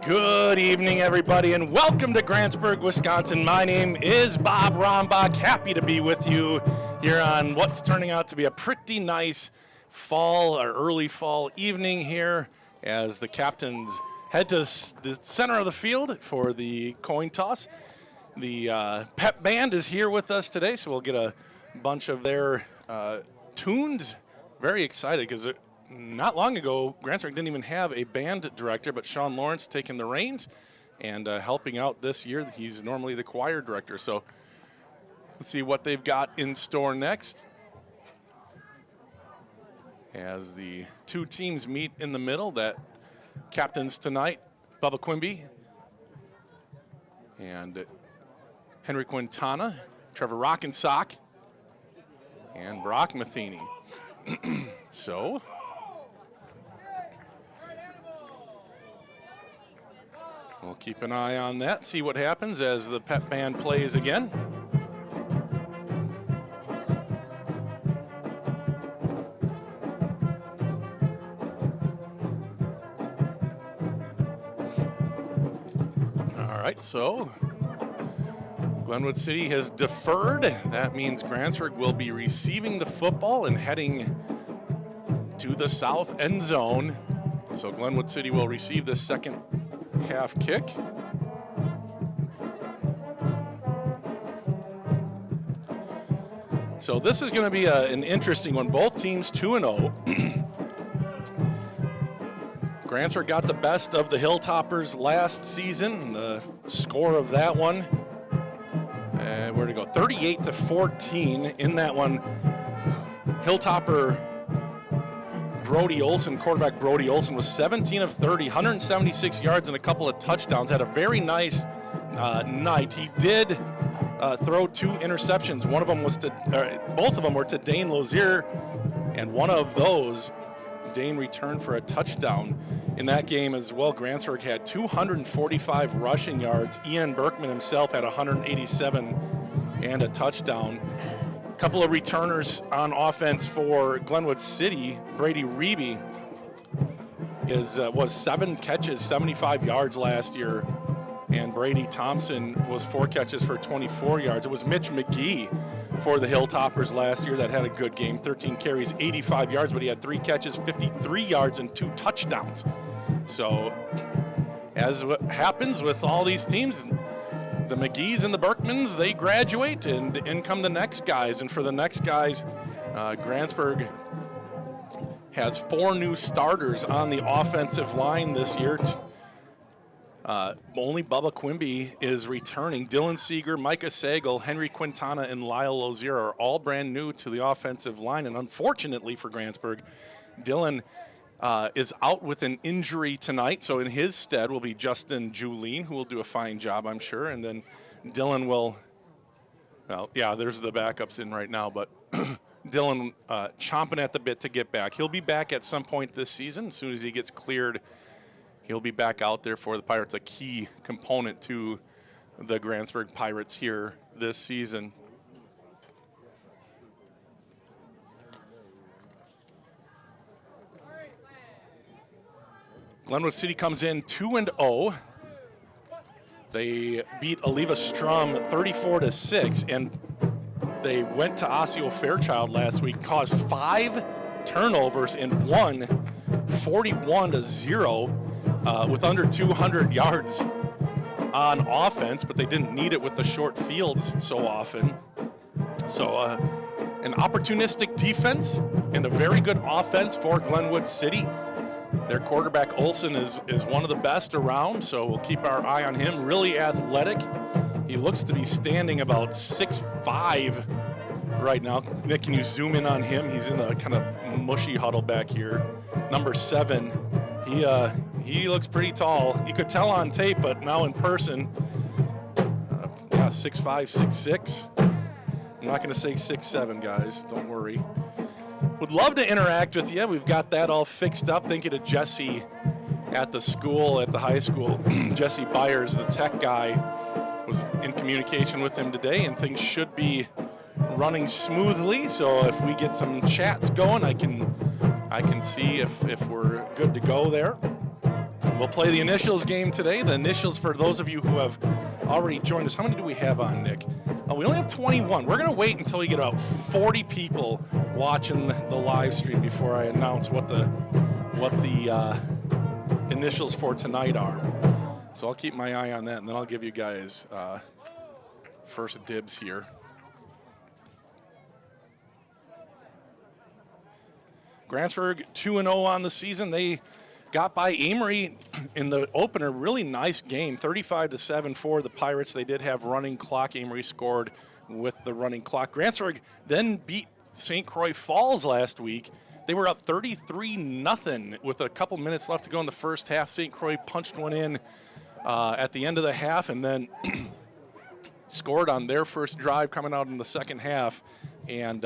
Good evening, everybody, and welcome to Grantsburg, Wisconsin. My name is Bob Rombach. Happy to be with you here on what's turning out to be a pretty nice fall or early fall evening here as the captains head to the center of the field for the coin toss. The pep band is here with us today, so we'll get a bunch of their tunes. Very excited because not long ago, Grantsburg didn't even have a band director, but Sean Lawrence taking the reins and helping out this year. He's normally the choir director, so let's see what they've got in store next. As the two teams meet in the middle, that captains tonight, Bubba Quimby and Henry Quintana, Trevor Rockensock, and Brock Matheny. So we'll keep an eye on that, see what happens as the pep band plays again. All right, so Glenwood City has deferred. That means Grantsburg will be receiving the football and heading to the south end zone. So Glenwood City will receive the second half kick. So this is going to be an interesting one. Both teams 2-0. Grantsburg got the best of the Hilltoppers last season. The score of that one, where'd it go? 38-14 in that one. Hilltopper Brody Olson, quarterback Brody Olson, was 17 of 30, 176 yards and a couple of touchdowns. Had a very nice night. He did throw two interceptions. One of them was both of them were to Dane Lozier, and one of those, Dane returned for a touchdown. In that game as well, Grantsburg had 245 rushing yards. Ian Berkman himself had 187 and a touchdown. Couple of returners on offense for Glenwood City. Brady Reeby was 7 catches, 75 yards last year, and Brady Thompson was 4 catches for 24 yards. It was Mitch McGee for the Hilltoppers last year that had a good game, 13 carries, 85 yards, but he had 3 catches, 53 yards, and 2 touchdowns. So, as what happens with all these teams, the McGees and the Berkmans, they graduate, and in come the next guys. And for the next guys, Grantsburg has 4 new starters on the offensive line this year. Only Bubba Quimby is returning. Dylan Seeger, Micah Sagal, Henry Quintana, and Lyle Lozier are all brand new to the offensive line. And unfortunately for Grantsburg, Dylan is out with an injury tonight, so in his stead will be Justin Julien, who will do a fine job, I'm sure, and then Dylan will, well, yeah, there's the backups in right now, but Dylan chomping at the bit to get back. He'll be back at some point this season. As soon as he gets cleared, he'll be back out there for the Pirates, a key component to the Grantsburg Pirates here this season. Glenwood City comes in 2-0. They beat Oliva Strum 34-6, and they went to Osseo Fairchild last week, caused 5 turnovers and won 41-0 with under 200 yards on offense, but they didn't need it with the short fields so often. So an opportunistic defense and a very good offense for Glenwood City. Their quarterback, Olson, is one of the best around, so we'll keep our eye on him. Really athletic. He looks to be standing about 6'5" right now. Nick, can you zoom in on him? He's in the kind of mushy huddle back here. Number 7. He looks pretty tall. You could tell on tape, but now in person, 6'5", 6'6". I'm not going to say 6'7", guys. Don't worry. Would love to interact with you. We've got that all fixed up. Thank you to Jesse at the school, at the high school. Jesse Byers, the tech guy, was in communication with him today, and things should be running smoothly. So if we get some chats going, I can see if we're good to go there. We'll play the initials game today. The initials, for those of you who have already joined us, how many do we have on, Nick? We only have 21. We're going to wait until we get about 40 people watching the live stream before I announce what the initials for tonight are. So I'll keep my eye on that, and then I'll give you guys first dibs here. Grantsburg 2-0 on the season. They got by Amory in the opener. Really nice game, 35-7 for the Pirates. They did have running clock. Amory scored with the running clock. Grantsburg then beat St. Croix Falls last week. They were up 33-0 with a couple minutes left to go in the first half. St. Croix punched one in at the end of the half and then scored on their first drive coming out in the second half. And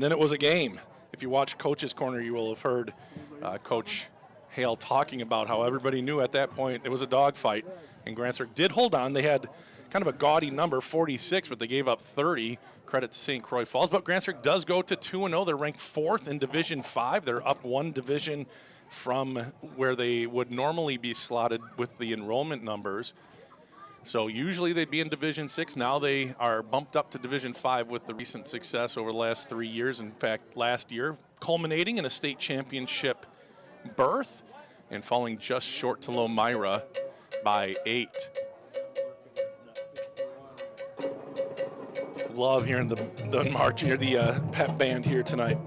then it was a game. If you watch Coach's Corner, you will have heard Coach Hale talking about how everybody knew at that point it was a dogfight. And Grantsburg did hold on. They had kind of a gaudy number, 46, but they gave up 30. Credit to St. Croix Falls. But Grantsburg does go to 2-0. They're ranked 4th in Division 5. They're up one division from where they would normally be slotted with the enrollment numbers. So usually they'd be in Division 6. Now they are bumped up to Division 5 with the recent success over the last 3 years. In fact, last year, culminating in a state championship berth and falling just short to Lomira by 8. Love hearing the march here, the pep band here tonight.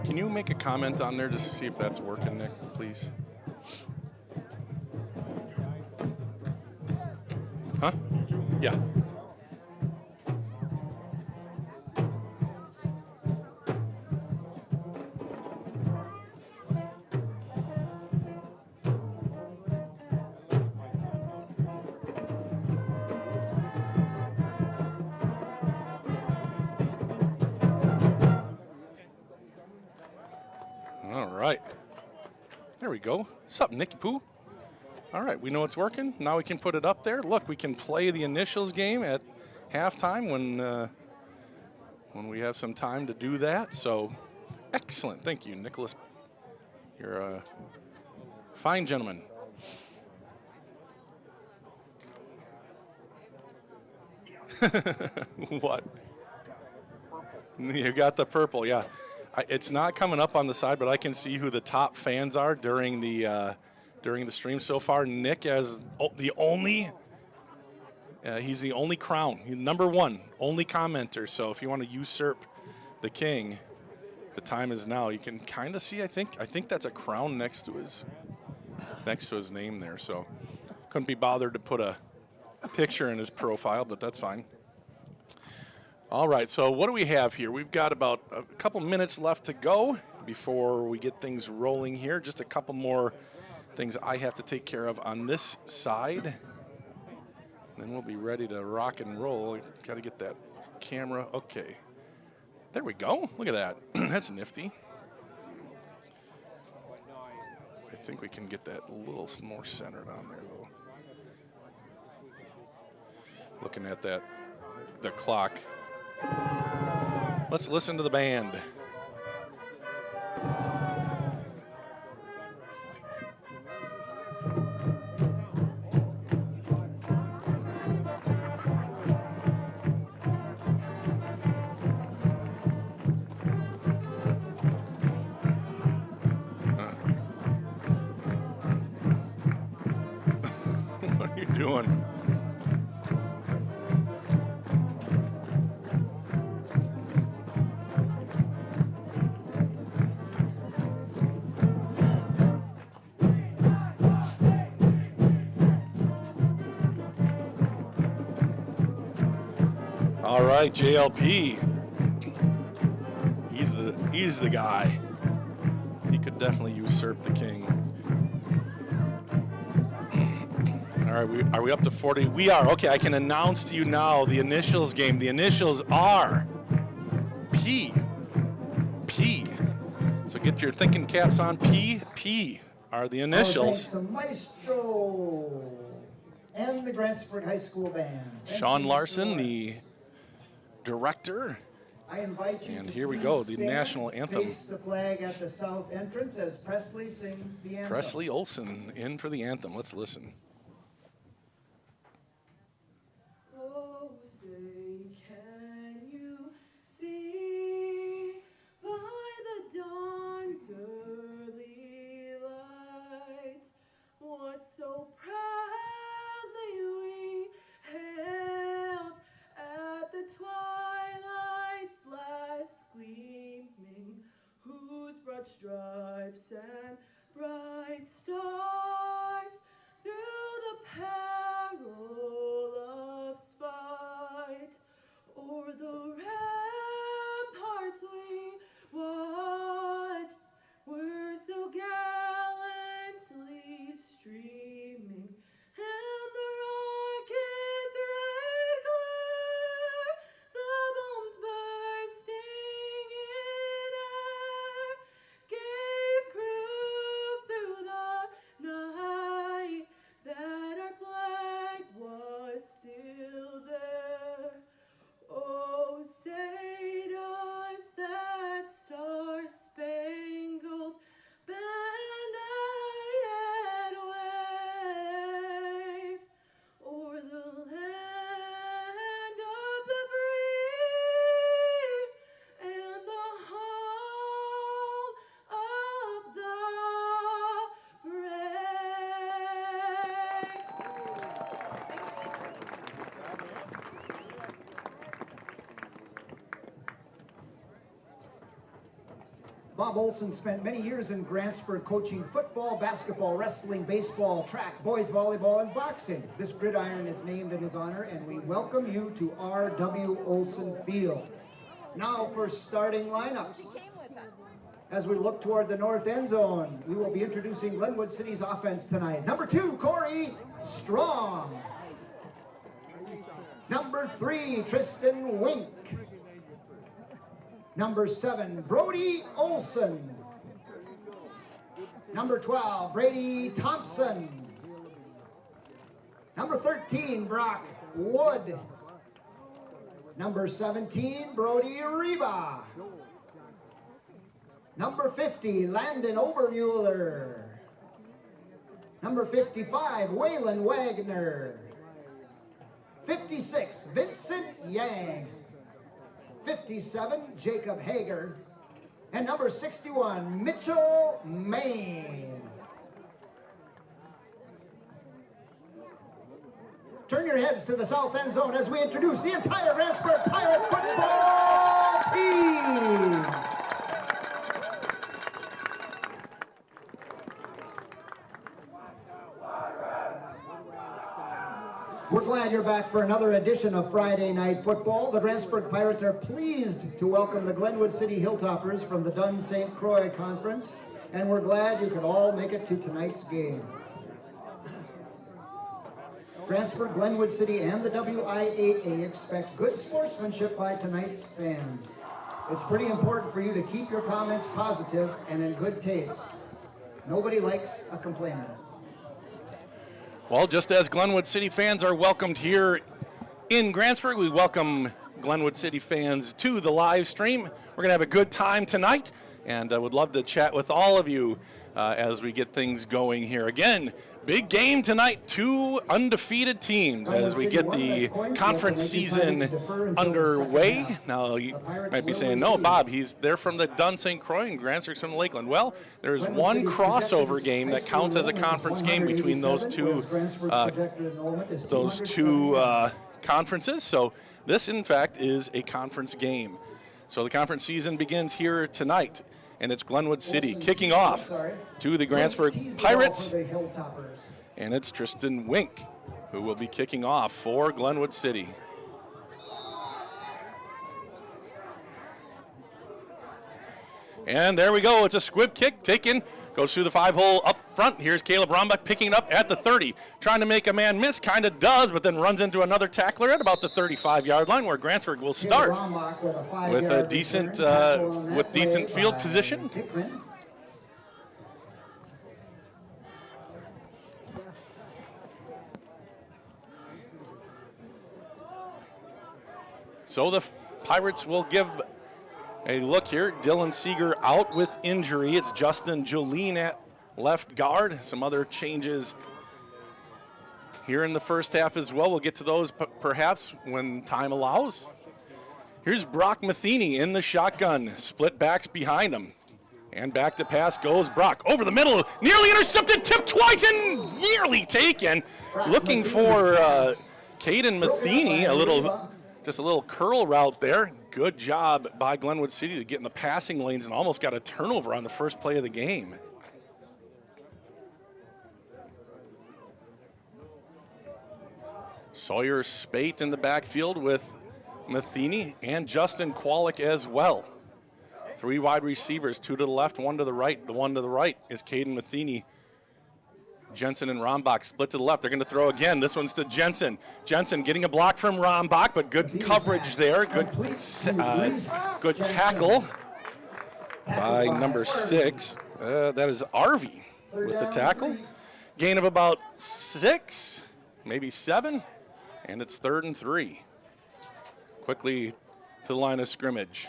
Can you make a comment on there just to see if that's working, Nick, please? Huh? Yeah. There we go. What's up, Nicky Poo? All right, we know it's working. Now we can put it up there. Look, we can play the initials game at halftime when we have some time to do that. So, excellent. Thank you, Nicholas. You're a fine gentleman. What? You got the purple, yeah. It's not coming up on the side, but I can see who the top fans are during the stream so far. Nick as the only, he's the only crown, number one, only commenter. So if you want to usurp the king, the time is now. You can kind of see. I think that's a crown next to his name there. So couldn't be bothered to put a picture in his profile, but that's fine. All right, so what do we have here? We've got about a couple minutes left to go before we get things rolling here. Just a couple more things I have to take care of on this side. Then we'll be ready to rock and roll. Got to get that camera. Okay. There we go. Look at that. That's nifty. I think we can get that a little more centered on there, though. Looking at that, the clock. Let's listen to the band. What are you doing? All right, JLP. He's the guy. He could definitely usurp the king. All right, are we up to 40? We are. Okay, I can announce to you now the initials game. The initials are P. So get your thinking caps on. P are the initials. Thanks to Maestro and the Grantsburg High School Band. Sean Larson, the director. I invite you and to here we go, the stand, national anthem. face the flag at the south entrance as Presley sings the anthem. Presley Olson in for the anthem. Let's listen. Oh, say, can you see by the dawn's early light what so proudly we hailed at the twilight's last gleaming, whose broad stripes and bright stars through the peril of spite o'er the ramparts we watched were so gallantly streaming, and the rocket's red glare, the bombs bursting in air, gave proof through the night that our flag was still there. Oh, say does that star-spangled banner yet wave o'er the land of the free and the home of the Bob Olson spent many years in Grantsburg coaching football, basketball, wrestling, baseball, track, boys volleyball, and boxing. This gridiron is named in his honor, and we welcome you to R.W. Olson Field. Now for starting lineups. As we look toward the north end zone, we will be introducing Glenwood City's offense tonight. Number 2, Corey Strong. Number 3, Tristan Wink. Number 7, Brody Olson. Number 12, Brady Thompson. Number 13, Brock Wood. Number 17, Brody Reba. Number 50, Landon Obermueller. Number 55, Waylon Wagner. 56, Vincent Yang. 57, Jacob Hager. And number 61, Mitchell Main. Turn your heads to the south end zone as we introduce the entire Grantsburg Pirate football team. We're glad you're back for another edition of Friday Night Football. The Grantsburg Pirates are pleased to welcome the Glenwood City Hilltoppers from the Dunn St. Croix Conference, and we're glad you could all make it to tonight's game. Grantsburg, Glenwood City, and the WIAA expect good sportsmanship by tonight's fans. It's pretty important for you to keep your comments positive and in good taste. Nobody likes a complainer. Well, just as Glenwood City fans are welcomed here in Grantsburg, we welcome Glenwood City fans to the live stream. We're going to have a good time tonight, and I would love to chat with all of you as we get things going here. Again, big game tonight, 2 undefeated teams as we get the conference season underway. Now, you might be saying, no, Bob, they're from the Dunn St. Croix and Grantsburg's from the Lakeland. Well, there's one crossover game that counts as a conference game between those two conferences. So this, in fact, is a conference game. So the conference season begins here tonight, and it's Glenwood City kicking off to the Grantsburg Pirates. And it's Tristan Wink who will be kicking off for Glenwood City. And there we go. It's a squib kick taken. Goes through the 5-hole up front. Here's Caleb Rombach picking it up at the 30. Trying to make a man miss. Kind of does, but then runs into another tackler at about the 35-yard line where Grantsburg will start with a decent field position. So the Pirates will give a look here. Dylan Seeger out with injury. It's Justin Jolene at left guard. Some other changes here in the first half as well. We'll get to those perhaps when time allows. Here's Brock Matheny in the shotgun. Split backs behind him. And back to pass goes Brock. Over the middle. Nearly intercepted. Tipped twice and nearly taken. Looking for Caden Matheny. Just a little curl route there. Good job by Glenwood City to get in the passing lanes and almost got a turnover on the first play of the game. Sawyer Spate in the backfield with Matheny and Justin Kwolek as well. 3 wide receivers, 2 to the left, 1 to the right. The one to the right is Caden Matheny. Jensen and Rombach split to the left. They're going to throw again. This one's to Jensen. Jensen getting a block from Rombach, but good coverage there. Good tackle by number 6. That is Arvey with the tackle. Gain of about 6, maybe 7, and it's 3rd and 3. Quickly to the line of scrimmage.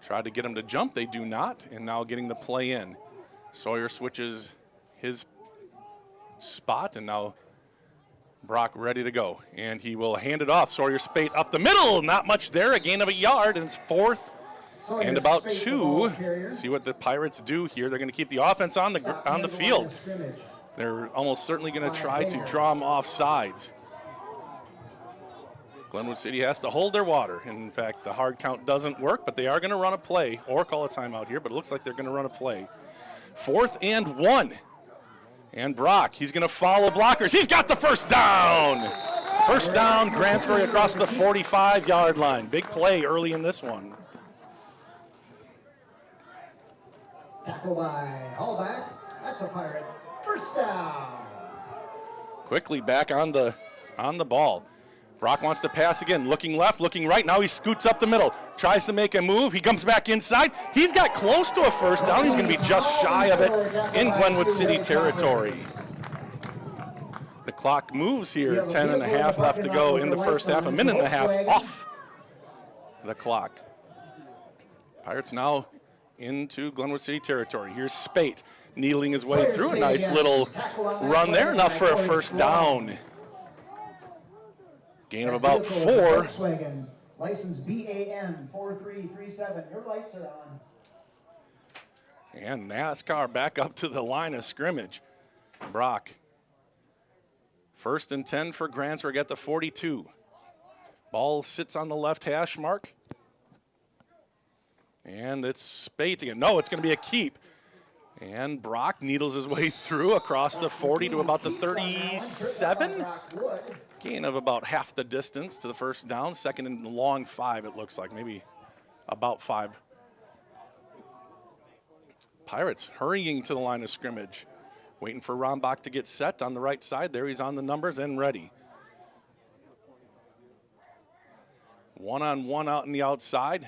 Tried to get him to jump. They do not, and now getting the play in. Sawyer switches his spot, and now Brock ready to go. And he will hand it off. Sawyer Spate up the middle. Not much there. A gain of a yard, and it's 4th and about 2. See what the Pirates do here. They're going to keep the offense on the field. They're almost certainly going to try to draw them off sides. Glenwood City has to hold their water. In fact, the hard count doesn't work, but they are going to run a play or call a timeout here, but it looks like they're going to run a play. 4th and 1. And Brock, he's going to follow blockers. He's got the first down. First down, Grantsburg across the 45-yard line. Big play early in this one. Tackle by Hallback. That's a Pirate. First down. Quickly back on the ball. Brock wants to pass again, looking left, looking right. Now he scoots up the middle, tries to make a move. He comes back inside. He's got close to a first down. He's going to be just shy of it in Glenwood City territory. The clock moves here, 10 and a half left to go in the first half, a minute and a half off the clock. Pirates now into Glenwood City territory. Here's Spate needling his way through. A nice little run there, enough for a first down. Gain of about 4. License BAN 4337. Your lights are on. And NASCAR back up to the line of scrimmage. Brock. 1st and 10 for Grantsburg at the 42. Ball sits on the left hash mark. And it's Spate again. No, it's going to be a keep. And Brock needles his way through across the 40 to about the 37. Gain of about half the distance to the first down. 2nd and long 5, it looks like. Maybe about 5. Pirates hurrying to the line of scrimmage. Waiting for Rombach to get set on the right side. There he's on the numbers and ready. 1-on-1 out in the outside.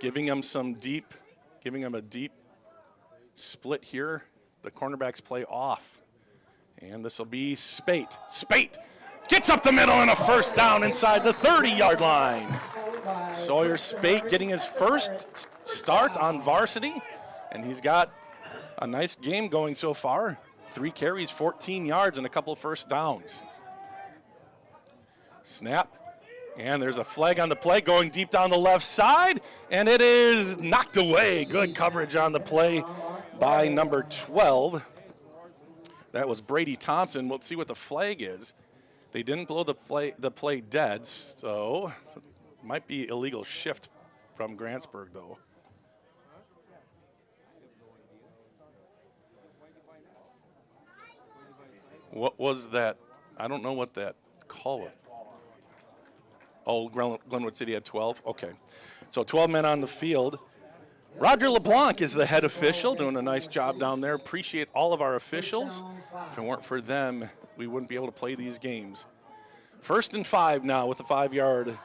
Giving him a deep split here. The cornerbacks play off. And this will be Spate. Spate Gets up the middle and a first down inside the 30-yard line. Sawyer Spate getting his first start on varsity, and he's got a nice game going so far. 3 carries, 14 yards, and a couple of first downs. Snap, and there's a flag on the play going deep down the left side, and it is knocked away. Good coverage on the play by number 12. That was Brady Thompson. We'll see what the flag is. They didn't blow the play dead, so it might be illegal shift from Grantsburg, though. What was that? I don't know what that call was. Oh, Glenwood City had 12? Okay. So 12 men on the field. Roger LeBlanc is the head official, doing a nice job down there. Appreciate all of our officials. If it weren't for them, we wouldn't be able to play these games. 1st and 5 now with a 5-yard,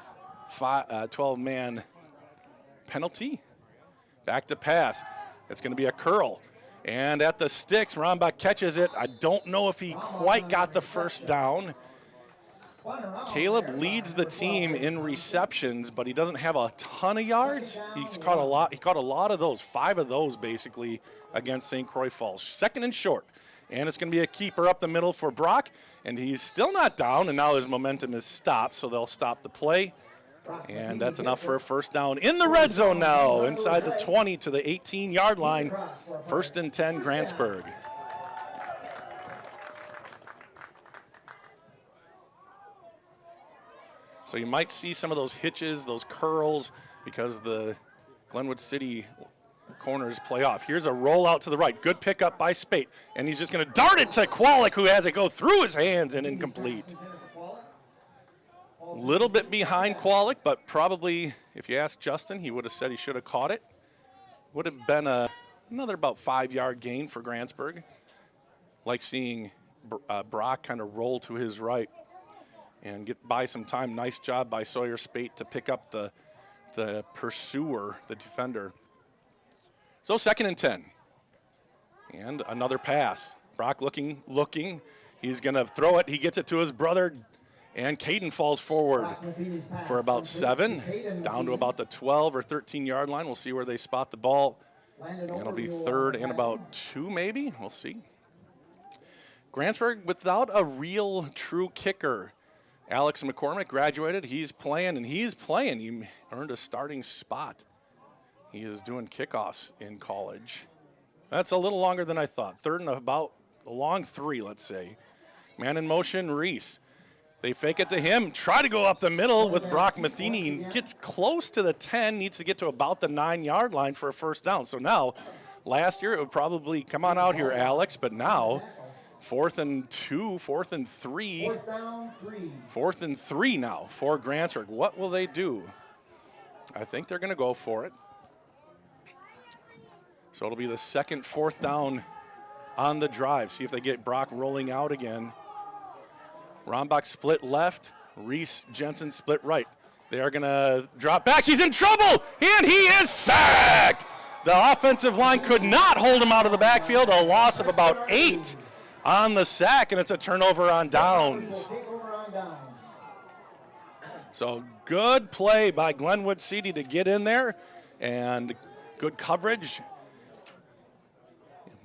12-man penalty. Back to pass. It's going to be a curl. And at the sticks, Rombach catches it. I don't know if he quite got the first down. Caleb leads the team in receptions, but he doesn't have a ton of yards. He's caught a lot. He caught a lot of those, 5 of those basically against St. Croix Falls. 2nd and short, and it's going to be a keeper up the middle for Brock, and he's still not down, and now his momentum is stopped, so they'll stop the play. And that's enough for a first down in the red zone now, inside the 20 to the 18-yard line. 1st and 10, Grantsburg. So you might see some of those hitches, those curls, because the Glenwood City corners play off. Here's a rollout to the right. Good pickup by Spate. And he's just going to dart it to Kwalik, who has it go through his hands and incomplete. A little bit behind Kwalik, but probably, if you ask Justin, he would have said he should have caught it. Would have been another about 5-yard gain for Grantsburg. Like seeing Brock kind of roll to his right and get by some time. Nice job by Sawyer Spate to pick up the pursuer, the defender. So 2nd and 10. And another pass. Brock looking. He's going to throw it. He gets it to his brother. And Caden falls forward for about 7, down to about the 12 or 13-yard line. We'll see where they spot the ball. And it'll be 3rd and about 2 maybe. We'll see. Grantsburg without a real true kicker. Alex McCormick graduated. He's playing. He earned a starting spot. He is doing kickoffs in college. That's a little longer than I thought. 3rd and about a long 3, let's say. Man in motion, Reese. They fake it to him, try to go up the middle with Brock Matheny. Gets close to the 10, needs to get to about the 9-yard line for a first down. So now, last year it would probably, come on out here, Alex, but now, 4th and 2, 4th and 3. 4th and 3 now for Grantsburg. What will they do? I think they're going to go for it. So it'll be the 2nd, 4th down on the drive. See if they get Brock rolling out again. Rombach split left. Reese Jensen split right. They are going to drop back. He's in trouble, and he is sacked. The offensive line could not hold him out of the backfield. A loss of about 8 on the sack, and it's a turnover on downs. So good play by Glenwood City to get in there, and good coverage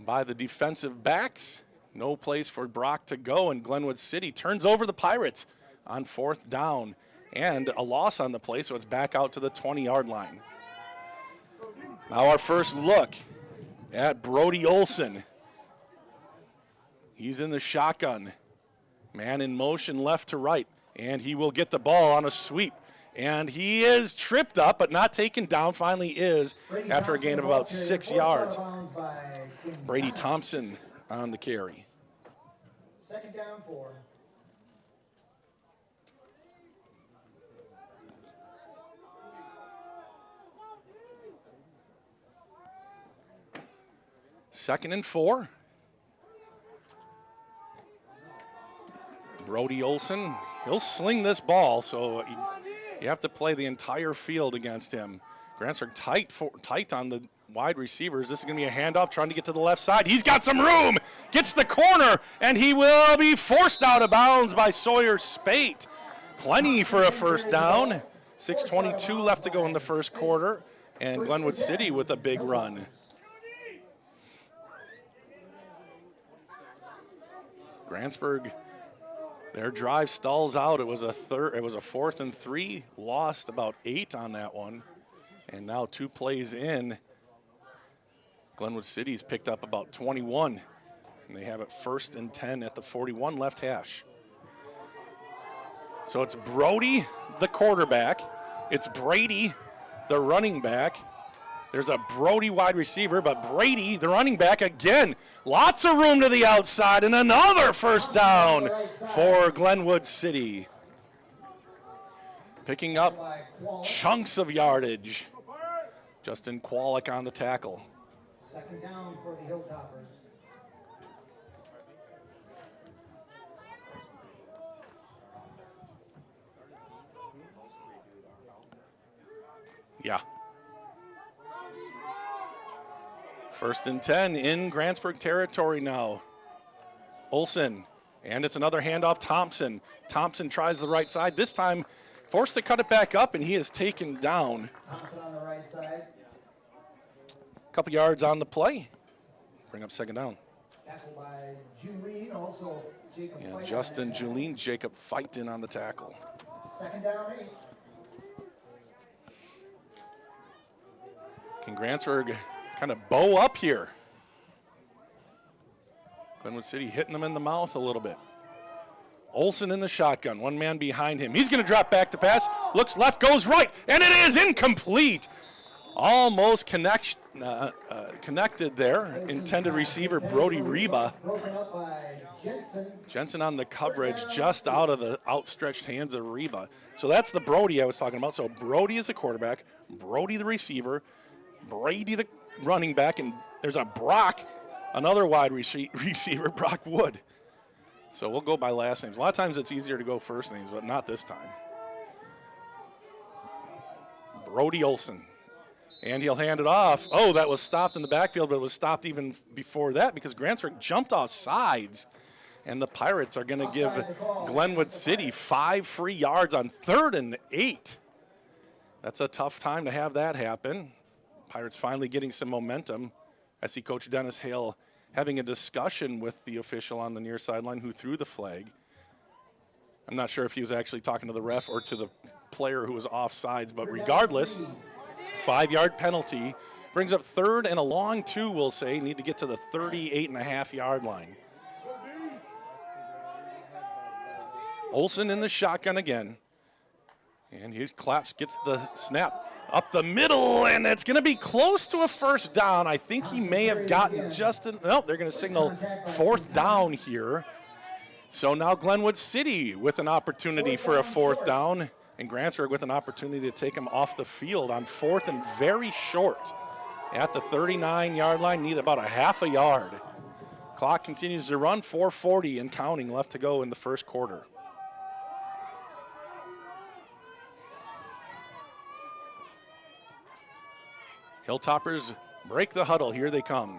by the defensive backs. No place for Brock to go, and Glenwood City turns over the Pirates on 4th down. And a loss on the play, so it's back out to the 20-yard line. Now our first look at Brody Olson. He's in the shotgun. Man in motion left to right, and he will get the ball on a sweep. And he is tripped up, but not taken down. Finally is after a gain of about 6 yards. Brady Thompson on the carry. 2nd down 4. Second and 4. Brody Olson, he'll sling this ball, so you have to play the entire field against him. Grantsburg tight on the wide receivers. This is going to be a handoff trying to get to the left side. He's got some room, gets the corner, and he will be forced out of bounds by Sawyer Spate. Plenty for a first down. 6:22 left to go in the first quarter, and Glenwood City with a big run. Grantsburg, their drive stalls out. It was a 4th and 3, lost about 8 on that one. And now 2 plays in, Glenwood City's picked up about 21, and they have it 1st and 10 at the 41 left hash. So it's Brody, the quarterback. It's Brady, the running back. There's a Brody wide receiver, but Brady, the running back, again. Lots of room to the outside, and another first down for Glenwood City. Picking up chunks of yardage. Justin Kwolek on the tackle. 2nd down for the Hilltoppers. Yeah. 1st and 10 in Grantsburg territory now. Olson, and it's another handoff. Thompson. Thompson tries the right side. This time forced to cut it back up, and he is taken down. Thompson on the right side. Couple yards on the play. Bring up 2nd down. Tackled by Julie, also Jacob. And Fight Justin, on that. Julene, Jacob Fight in on the tackle. 2nd down, 8. Can Grantsburg kind of bow up here? Glenwood City hitting them in the mouth a little bit. Olson in the shotgun, 1 man behind him. He's going to drop back to pass, looks left, goes right, and it is incomplete. Almost connected there. Intended receiver Brody Reba. Broken up by Jensen. Jensen on the coverage, just out of the outstretched hands of Reba. So that's the Brody I was talking about. So Brody is the quarterback, Brody the receiver, Brady the running back, and there's a Brock, another wide receiver, Brock Wood. So we'll go by last names. A lot of times it's easier to go first names, but not this time. Brody Olson. And he'll hand it off. Oh, that was stopped in the backfield, but it was stopped even before that because Grantsburg jumped off sides. And the Pirates are going to give Glenwood City 5 free yards on 3rd and 8. That's a tough time to have that happen. Pirates finally getting some momentum. I see Coach Dennis Hale having a discussion with the official on the near sideline who threw the flag. I'm not sure if he was actually talking to the ref or to the player who was off sides, but regardless, 5-yard penalty. Brings up 3rd and a long 2, we'll say. Need to get to the 38.5-yard line. Olson in the shotgun again. And he claps, gets the snap up the middle, and it's going to be close to a first down. I think he may have gotten just an, no, they're going to signal 4th down here. So now Glenwood City with an opportunity for a 4th down, and Grantsburg with an opportunity to take him off the field on 4th and very short. At the 39-yard line, need about a half a yard. Clock continues to run, 4:40 and counting left to go in the first quarter. Hilltoppers break the huddle. Here they come.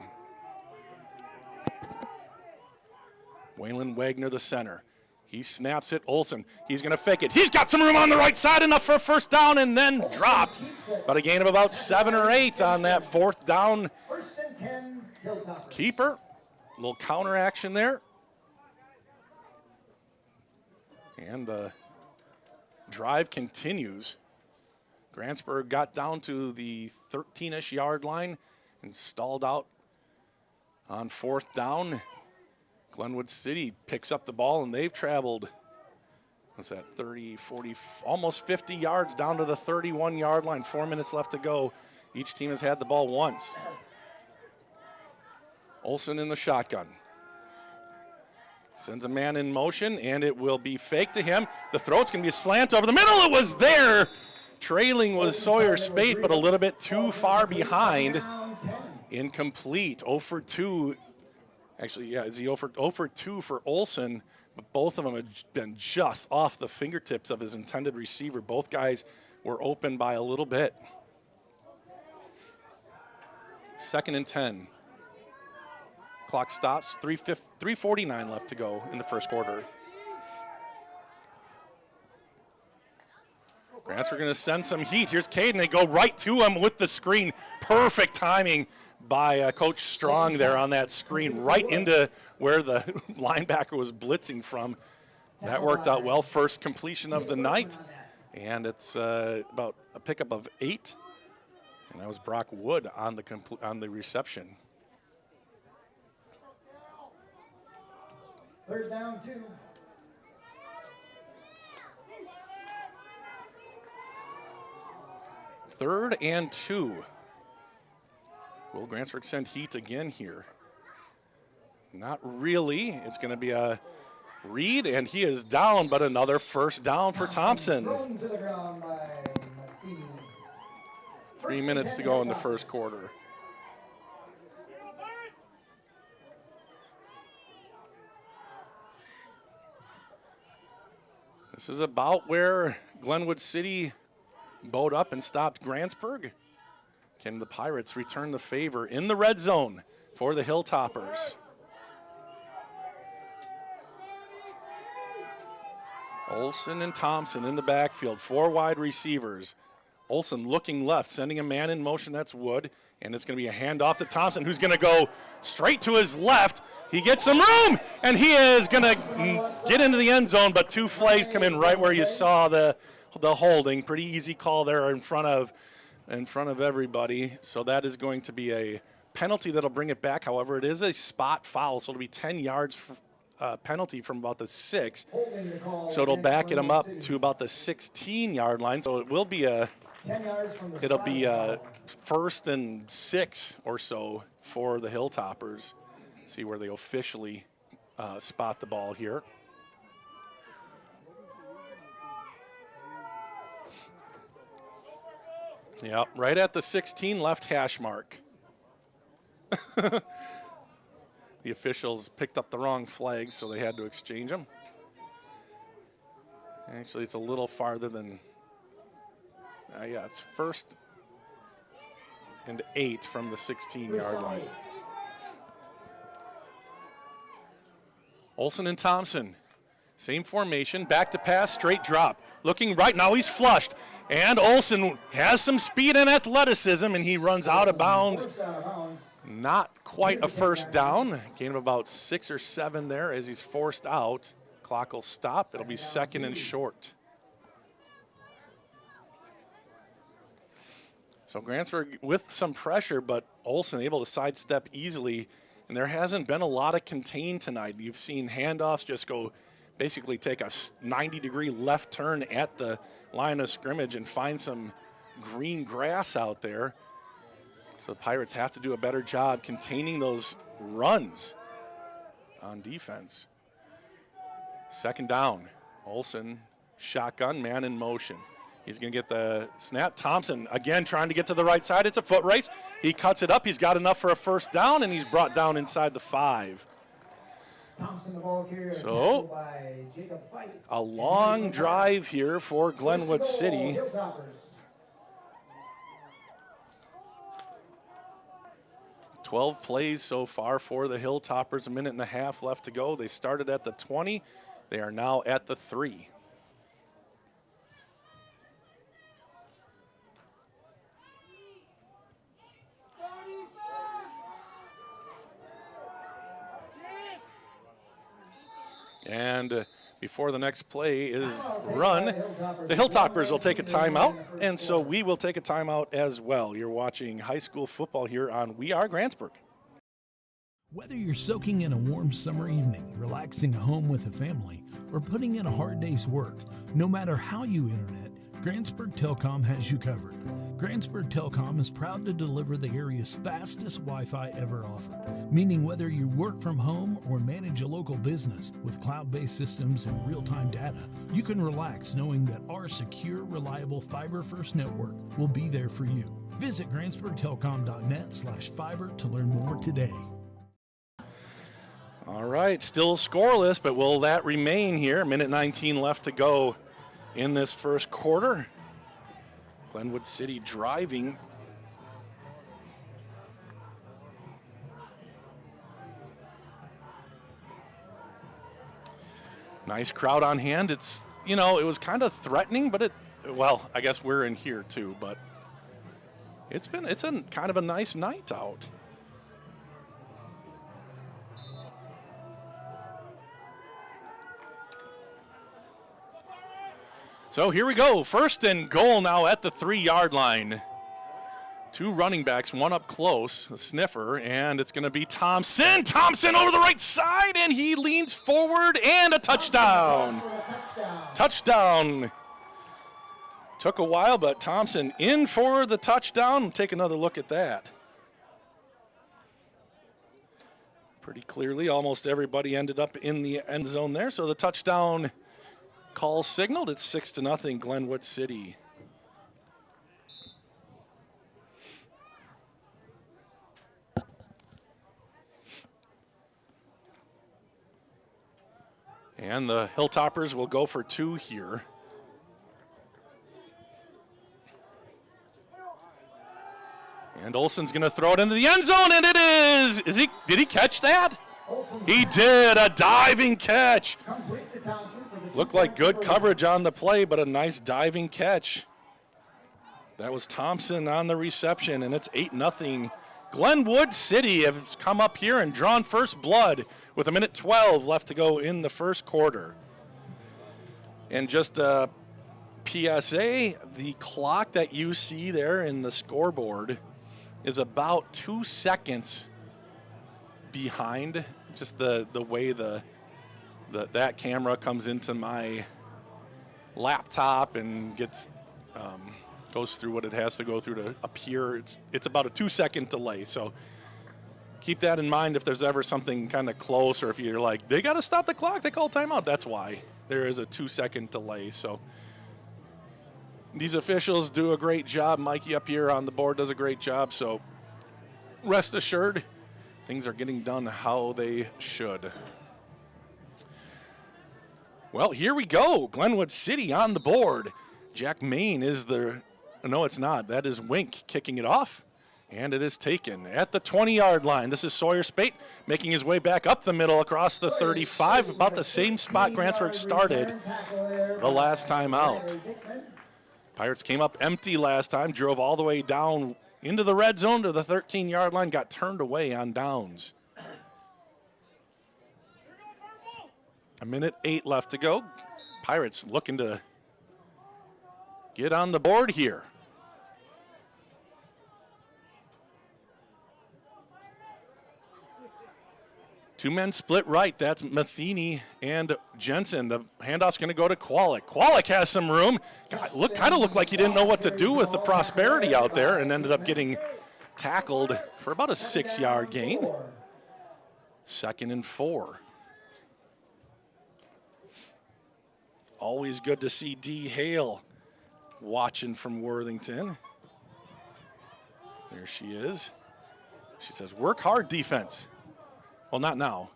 Waylon Wagner, the center. He snaps it. Olson, he's going to fake it. He's got some room on the right side, enough for a first down, and then dropped. But a gain of about 7 or 8 on that 4th down. 1st and 10, Hilltoppers. Keeper, a little counter action there. And the drive continues. Grantsburg got down to the 13-ish yard line and stalled out on 4th down. Glenwood City picks up the ball, and they've traveled, what's that, 30, 40, almost 50 yards down to the 31-yard line. 4 minutes left to go. Each team has had the ball once. Olson in the shotgun. Sends a man in motion, and it will be fake to him. The throw, it's going to be a slant over the middle. It was there. Trailing was Sawyer Spate, but a little bit too far behind. Incomplete. 0 for 2. Actually, yeah, is he 0 for 2 for Olson? But both of them have been just off the fingertips of his intended receiver. Both guys were open by a little bit. 2nd and 10. Clock stops, 3:49 left to go in the first quarter. Grantsburg going to send some heat. Here's Caden. They go right to him with the screen. Perfect timing by Coach Strong there on that screen, right into where the linebacker was blitzing from. That worked out well. First completion of the night. And it's about a pickup of 8. And that was Brock Wood on the reception. 3rd down, 2. Third and 2. Will Grantsburg send heat again here? Not really. It's going to be a read, and he is down, but another first down for Thompson. Thrown to the ground by Martin. 3 minutes to go in the first quarter. This is about where Glenwood City bowed up and stopped Grantsburg. Can the Pirates return the favor in the red zone for the Hilltoppers? Olsen and Thompson in the backfield, 4 wide receivers. Olsen looking left, sending a man in motion, that's Wood, and it's going to be a handoff to Thompson, who's going to go straight to his left. He gets some room, and he is going to get into the end zone, but 2 flags come in right where you saw the holding. Pretty easy call there in front of everybody. So that is going to be a penalty that'll bring it back. However, it is a spot foul, so it'll be 10 yards penalty from about the 6. So it'll back him up to about the 16-yard line. So it will be a 1st and 6 or so for the Hilltoppers. See where they officially spot the ball here. Yeah, right at the 16 left hash mark. The officials picked up the wrong flag, so they had to exchange them. Actually, it's a little farther than, yeah, it's 1st and 8 from the 16-yard line. Olsen and Thompson, same formation, back to pass, straight drop. Looking right, now he's flushed. And Olsen has some speed and athleticism, and he runs out of bounds. Not quite a first down. Gain of about 6 or 7 there as he's forced out. Clock will stop. It'll be 2nd and short. So Grantsburg with some pressure, but Olsen able to sidestep easily. And there hasn't been a lot of contain tonight. You've seen handoffs just go basically take a 90-degree left turn at the line of scrimmage and find some green grass out there. So the Pirates have to do a better job containing those runs on defense. 2nd down. Olsen, shotgun, man in motion. He's going to get the snap. Thompson, again, trying to get to the right side. It's a foot race. He cuts it up. He's got enough for a first down, and he's brought down inside the 5. So, a long drive here for Glenwood City. 12 plays so far for the Hilltoppers, 1.5 minutes left to go. They started at the 20. They are now at the 3. And before the next play is run, the Hilltoppers will take a timeout, and so we will take a timeout as well. You're watching high school football here on We Are Grantsburg. Whether you're soaking in a warm summer evening, relaxing at home with a family, or putting in a hard day's work, no matter how you internet, Grantsburg Telecom has you covered. Grantsburg Telecom is proud to deliver the area's fastest Wi-Fi ever offered, meaning whether you work from home or manage a local business with cloud-based systems and real-time data, you can relax knowing that our secure, reliable fiber-first network will be there for you. Visit GrantsburgTelecom.net/fiber to learn more today. All right, still scoreless, but will that remain here? 1:19 left to go in this first quarter. Glenwood City driving Nice crowd on hand. It's, you know, it was kind of threatening, but well, I guess we're in here too, but it's a kind of a nice night out. So here we go. First and goal now at the 3-yard line. 2 running backs, one up close, a sniffer, and it's going to be Thompson. Thompson over the right side, and he leans forward, and a touchdown. Touchdown. Took a while, but Thompson in for the touchdown. Take another look at that. Pretty clearly, almost everybody ended up in the end zone there, so the touchdown call signaled. It's 6-0 Glenwood City. And the Hilltoppers will go for 2 here. And Olson's going to throw it into the end zone, and it is. Did he catch that? He did, a diving catch. Looked like good coverage on the play, but a nice diving catch. That was Thompson on the reception, and it's 8-0. Glenwood City has come up here and drawn first blood with 1:12 left to go in the first quarter. And just a PSA, the clock that you see there in the scoreboard is about 2 seconds behind. Just the way that camera comes into my laptop and gets goes through what it has to go through to appear. It's about a 2-second delay. So keep that in mind if there's ever something kind of close, or if you're like, they got to stop the clock, they call timeout. That's why there is a 2-second delay. So these officials do a great job. Mikey up here on the board does a great job. So rest assured, things are getting done how they should. Well, here we go. Glenwood City on the board. Jack Main is no, it's not. That is Wink kicking it off, and it is taken at the 20-yard line. This is Sawyer Spate making his way back up the middle across the 35, about the same spot Grantsburg started the last time out. Pirates came up empty last time, drove all the way down into the red zone to the 13-yard line, got turned away on downs. 1:08 left to go. Pirates looking to get on the board here. Two men split right. That's Matheny and Jensen. The handoff's going to go to Kwalik. Kwalik has some room. Kind of looked like he didn't know what to do with the Prosperity out there, and ended up getting tackled for about a 6-yard gain. 2nd and 4. Always good to see Dee Hale watching from Worthington. There she is. She says, work hard, defense. Well, not now.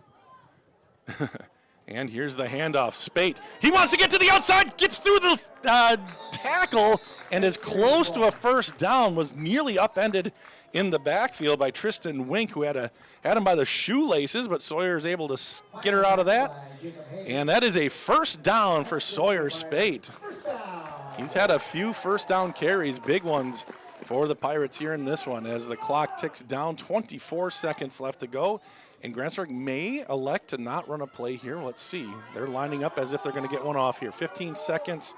And here's the handoff. Spate. He wants to get to the outside, gets through the tackle, and is close to a first down. Was nearly upended in the backfield by Tristan Wink, who had him by the shoelaces, but Sawyer is able to get her out of that. And that is a first down for Sawyer Spate. He's had a few first down carries, big ones for the Pirates here in this one, as the clock ticks down. 24 seconds left to go. And Grantsburg may elect to not run a play here. Let's see. They're lining up as if they're going to get one off here. 15 seconds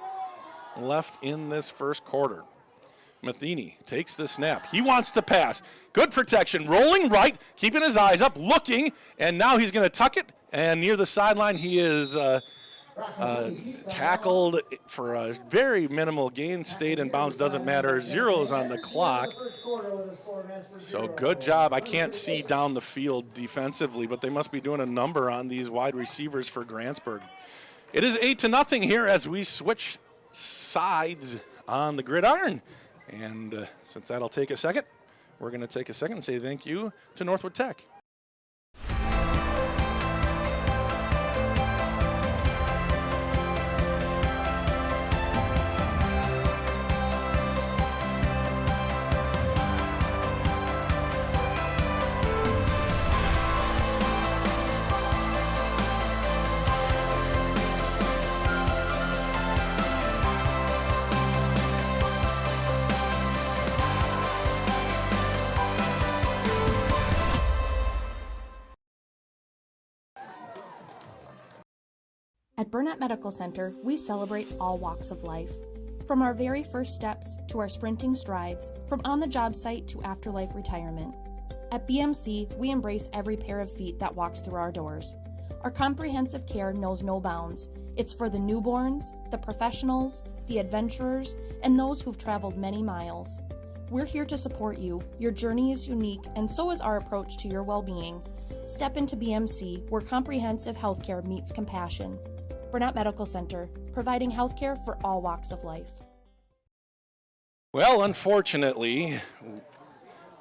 left in this first quarter. Matheny takes the snap. He wants to pass. Good protection. Rolling right, keeping his eyes up, looking, and now he's going to tuck it. And near the sideline, he is tackled for a very minimal gain. Stayed in bounds, doesn't matter. Zeros on the clock. So good job. I can't see down the field defensively, but they must be doing a number on these wide receivers for Grantsburg. It is 8-0 here as we switch sides on the gridiron. And since that'll take a second, we're going to take a second and say thank you to Northwood Tech. At Burnett Medical Center, we celebrate all walks of life. From our very first steps to our sprinting strides, from on-the-job site to afterlife retirement. At BMC, we embrace every pair of feet that walks through our doors. Our comprehensive care knows no bounds. It's for the newborns, the professionals, the adventurers, and those who've traveled many miles. We're here to support you. Your journey is unique, and so is our approach to your well-being. Step into BMC, where comprehensive healthcare meets compassion. Burnett Medical Center, providing healthcare for all walks of life. Well, unfortunately,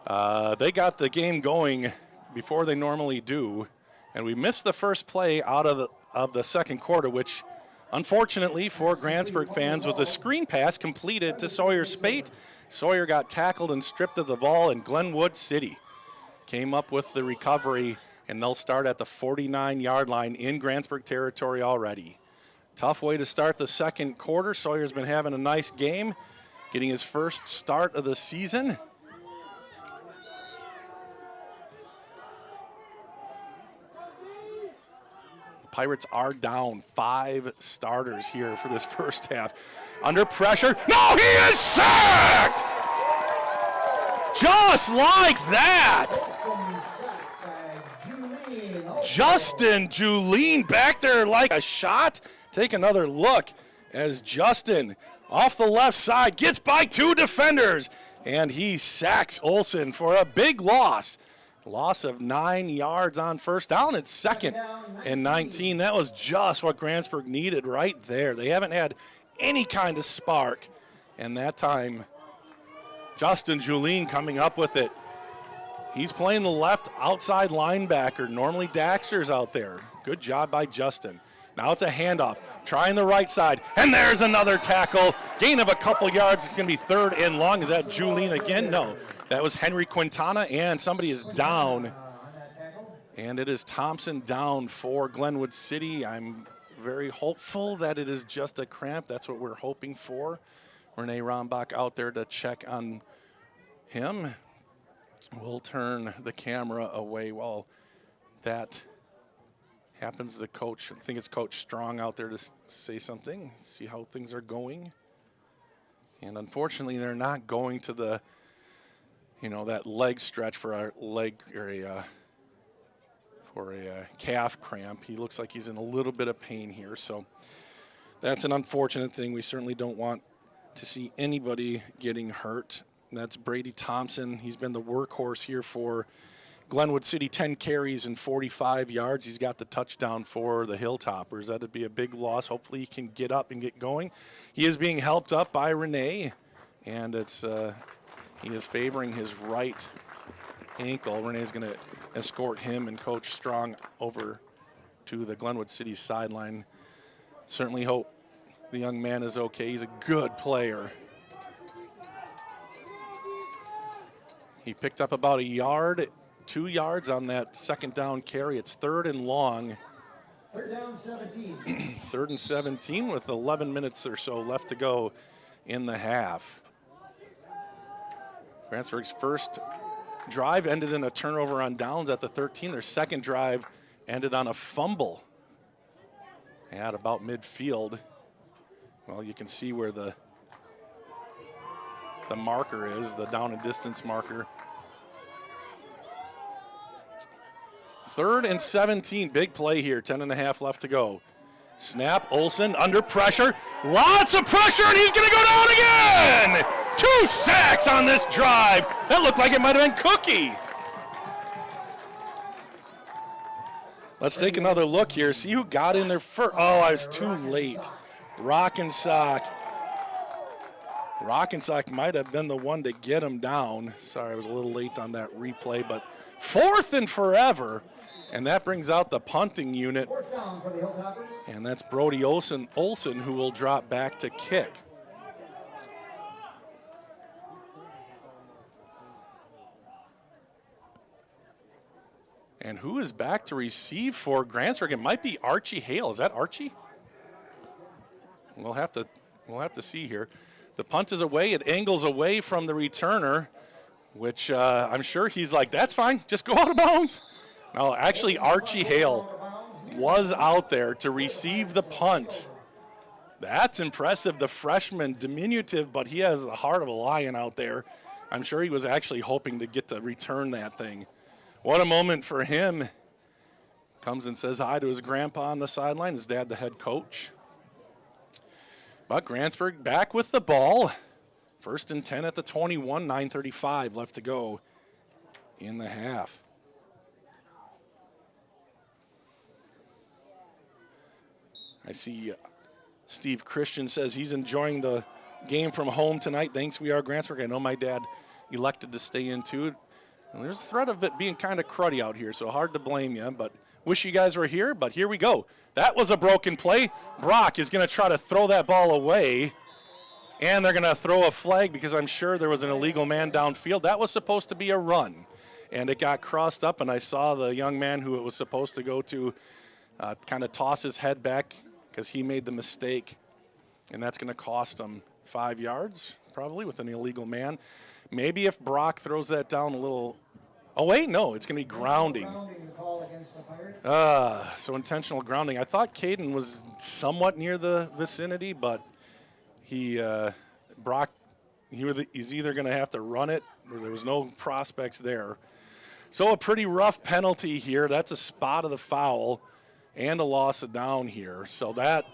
they got the game going before they normally do, and we missed the first play out of the second quarter, which unfortunately for Grantsburg fans was a screen pass completed to Sawyer Spate. Sawyer got tackled and stripped of the ball, and Glenwood City came up with the recovery, and they'll start at the 49-yard line in Grantsburg territory already. Tough way to start the second quarter. Sawyer's been having a nice game, getting his first start of the season. The Pirates are down 5 starters here for this first half. Under pressure. No, he is sacked! Just like that! Justin Julien back there like a shot. Take another look as Justin off the left side gets by 2 defenders, and he sacks Olsen for a big loss. Loss of 9 yards on first down. It's 2nd and 19. That was just what Grantsburg needed right there. They haven't had any kind of spark, and that time Justin Julien coming up with it. He's playing the left outside linebacker. Normally Daxter's out there. Good job by Justin. Now it's a handoff, trying the right side, and there's another tackle. Gain of a couple yards. It's going to be 3rd and long. Is that Julien again? No, that was Henry Quintana, and somebody is down. And it is Thompson down for Glenwood City. I'm very hopeful that it is just a cramp. That's what we're hoping for. Renee Rombach out there to check on him. We'll turn the camera away while that happens. The coach, I think it's Coach Strong out there to say something, see how things are going. And unfortunately, they're not going to the, that leg stretch for a leg or a calf cramp. He looks like he's in a little bit of pain here, so that's an unfortunate thing. We certainly don't want to see anybody getting hurt. And that's Brady Thompson. He's been the workhorse here for Glenwood City, 10 carries and 45 yards. He's got the touchdown for the Hilltoppers. That would be a big loss. Hopefully he can get up and get going. He is being helped up by Renee, and it's he is favoring his right ankle. Renee's going to escort him and Coach Strong over to the Glenwood City sideline. Certainly hope the young man is okay. He's a good player. He picked up about 2 yards on that second down carry. It's 3rd and long. 3rd down, 17. 3rd and 17 with 11 minutes or so left to go in the half. Grantsburg's first drive ended in a turnover on downs at the 13. Their second drive ended on a fumble at about midfield. Well, you can see where the marker is, the down and distance marker. 3rd and 17, big play here, 10.5 left to go. Snap, Olsen under pressure, lots of pressure, and he's gonna go down again! 2 sacks on this drive. That looked like it might have been Cookie. Let's take another look here, see who got in there first. Oh, I was too late. Rockensock might have been the one to get him down. Sorry, I was a little late on that replay, but 4th and forever, and that brings out the punting unit. 4th down for the Hilltoppers. And that's Brody Olsen who will drop back to kick. And who is back to receive for Grantsburg? It might be Archie Hale. Is that Archie? We'll have to see here. The punt is away. It angles away from the returner, which I'm sure he's like, that's fine. Just go out of bounds. No, actually Archie Hale was out there to receive the punt. That's impressive. The freshman, diminutive, but he has the heart of a lion out there. I'm sure he was actually hoping to get to return that thing. What a moment for him. Comes and says hi to his grandpa on the sideline, his dad the head coach. But Grantsburg back with the ball. 1st and 10 at the 21, 9:35 left to go in the half. I see Steve Christian says he's enjoying the game from home tonight. Thanks, we are Grantsburg. I know my dad elected to stay in too. And there's a threat of it being kind of cruddy out here, so hard to blame you, but wish you guys were here, but here we go. That was a broken play. Brock is going to try to throw that ball away, and they're going to throw a flag because I'm sure there was an illegal man downfield. That was supposed to be a run, and it got crossed up, and I saw the young man who it was supposed to go to kind of toss his head back because he made the mistake, and that's going to cost him 5 yards probably with an illegal man. Maybe if Brock throws that down a little. Oh, wait, no, it's going to be grounding. So intentional grounding. I thought Caden was somewhat near the vicinity, but Brock, he's either going to have to run it or there was no prospects there. So a pretty rough penalty here. That's a spot of the foul and a loss of down here. So that,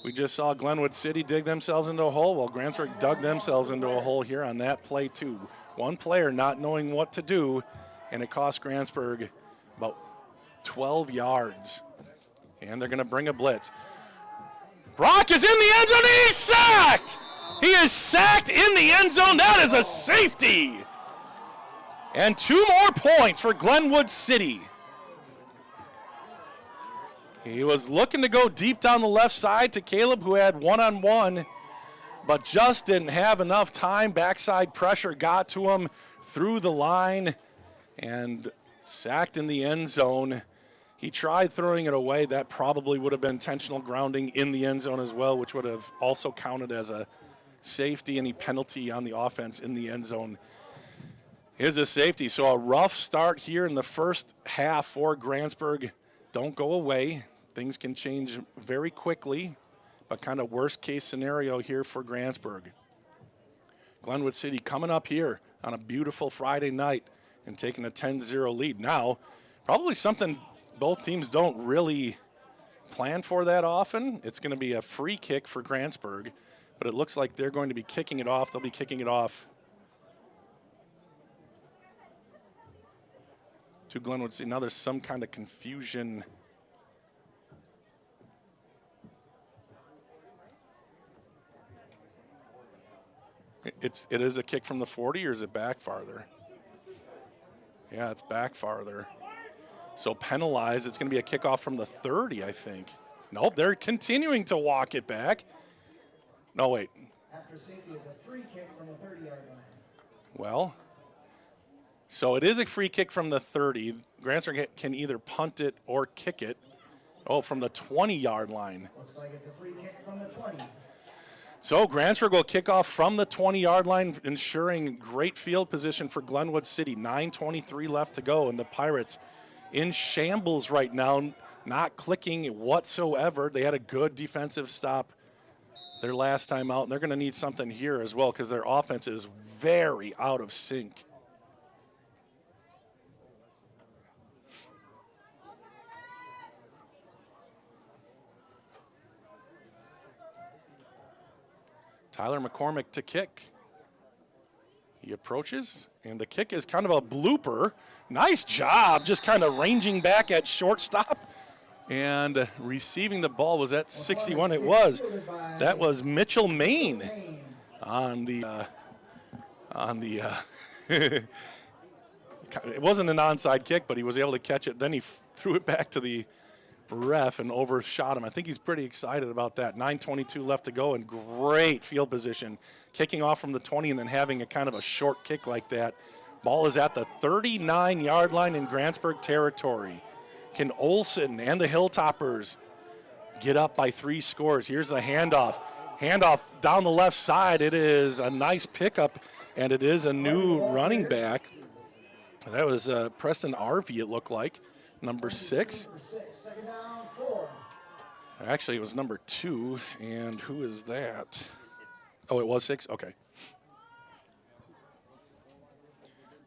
we just saw Glenwood City dig themselves into a hole. Well, Grantsburg dug themselves into a hole here on that play too. One player not knowing what to do, and it cost Grantsburg about 12 yards. And they're going to bring a blitz. Brock is in the end zone, and he's sacked! He is sacked in the end zone. That is a safety. And 2 more points for Glenwood City. He was looking to go deep down the left side to Caleb, who had one-on-one, but just didn't have enough time. Backside pressure got to him through the line and sacked in the end zone. He tried throwing it away. That probably would have been intentional grounding in the end zone as well, which would have also counted as a safety. Any penalty on the offense in the end zone is a safety. So a rough start here in the first half for Grantsburg. Don't go away. Things can change very quickly, but kind of worst case scenario here for Grantsburg. Glenwood City coming up here on a beautiful Friday night and taking a 10-0 lead. Now, probably something both teams don't really plan for that often. It's going to be a free kick for Grantsburg, but it looks like they're going to be kicking it off. They'll be kicking it off to Glenwood City. Now there's some kind of confusion. It is a kick from the 40, or is it back farther? Yeah, it's back farther. So penalized, it's going to be a kickoff from the 30, I think. Nope, they're continuing to walk it back. No, wait. After safety is a free kick from the 30-yard line. Well, so it is a free kick from the 30. Grantsburg can either punt it or kick it. Oh, from the 20-yard line. Looks like it's a free kick from the 20. So Grantsburg will kick off from the 20-yard line, ensuring great field position for Glenwood City. 9:23 left to go, and the Pirates in shambles right now, not clicking whatsoever. They had a good defensive stop their last time out, and they're going to need something here as well because their offense is very out of sync. Tyler McCormick to kick. He approaches, and the kick is kind of a blooper. Nice job, just kind of ranging back at shortstop. And receiving the ball was at 61. It was. That was Mitchell Main on the it wasn't an onside kick, but he was able to catch it. Then he threw it back to the ref and overshot him. I think he's pretty excited about that. 9:22 left to go and great field position. Kicking off from the 20 and then having a kind of a short kick like that. Ball is at the 39-yard line in Grantsburg territory. Can Olson and the Hilltoppers get up by 3 scores? Here's the handoff. Handoff down the left side. It is a nice pickup, and it is a new running back. That was Preston Arvey, it looked like, number 6. Actually, it was number 2, and who is that? Oh, it was 6? Okay.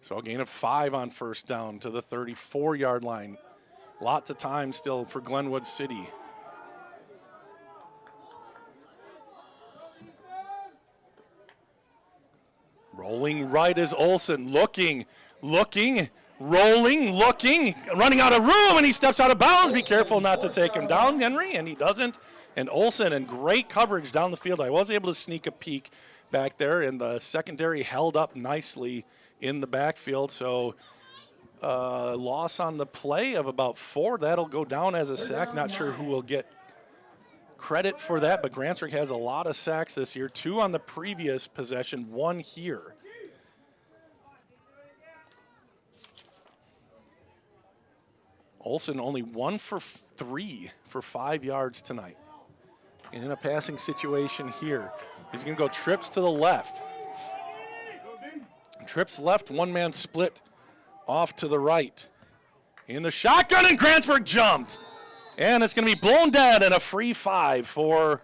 So a gain of 5 on first down to the 34-yard line. Lots of time still for Glenwood City. Rolling right is Olsen, looking, rolling, looking, running out of room, and he steps out of bounds. Be careful not to take him down, Henry, and he doesn't. And Olsen in great coverage down the field. I was able to sneak a peek back there, and the secondary held up nicely in the backfield. So loss on the play of about 4. That'll go down as a sack. Not sure who will get credit for that, but Grantsburg has a lot of sacks this year. 2 on the previous possession, 1 here. Olsen only 1 for 3 for 5 yards tonight. In a passing situation here, he's going to go trips to the left. Trips left, one-man split off to the right. In the shotgun, and Grantsburg jumped. And it's going to be blown dead and a free 5 for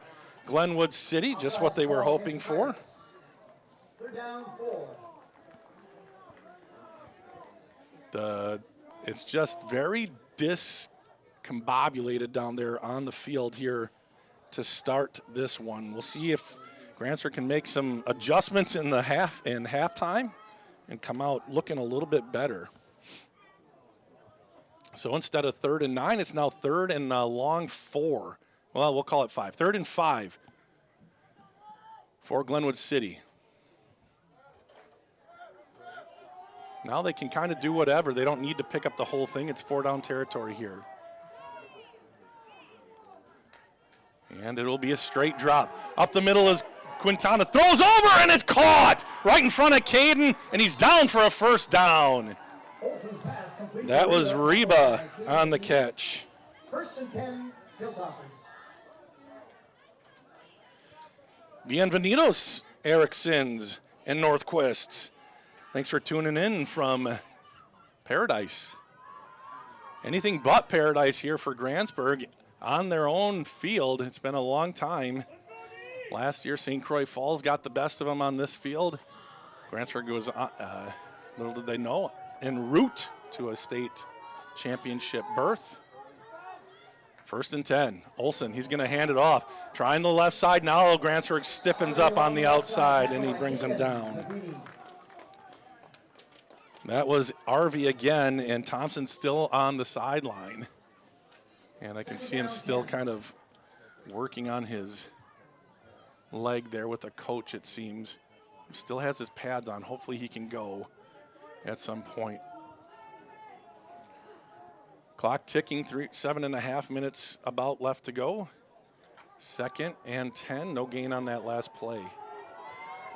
Glenwood City, just what they were hoping for. They're down 4. It's just very discombobulated down there on the field here to start this one. We'll see if Grantsburg can make some adjustments in halftime and come out looking a little bit better. So instead of 3rd and 9, it's now 3rd and long 4. Well, we'll call it 5. 3rd and 5 for Glenwood City. Now they can kind of do whatever. They don't need to pick up the whole thing. It's 4-down territory here. And it'll be a straight drop. Up the middle is Quintana. Throws over, and it's caught right in front of Caden, and he's down for a first down. That was Reba on the catch. 1st and 10, Hilltoppers. Bienvenidos, Ericksons and Northquists. Thanks for tuning in from Paradise. Anything but Paradise here for Grantsburg on their own field. It's been a long time. Last year, St. Croix Falls got the best of them on this field. Grantsburg was, little did they know, en route to a state championship berth. 1st and 10. Olsen, he's going to hand it off. Trying the left side now. Grantsburg stiffens up on the outside, and he brings him down. That was Arvey again, and Thompson still on the sideline. And I can see him still kind of working on his leg there with a coach, it seems. Still has his pads on. Hopefully he can go at some point. Clock ticking, 7.5 minutes about left to go. 2nd and 10, no gain on that last play.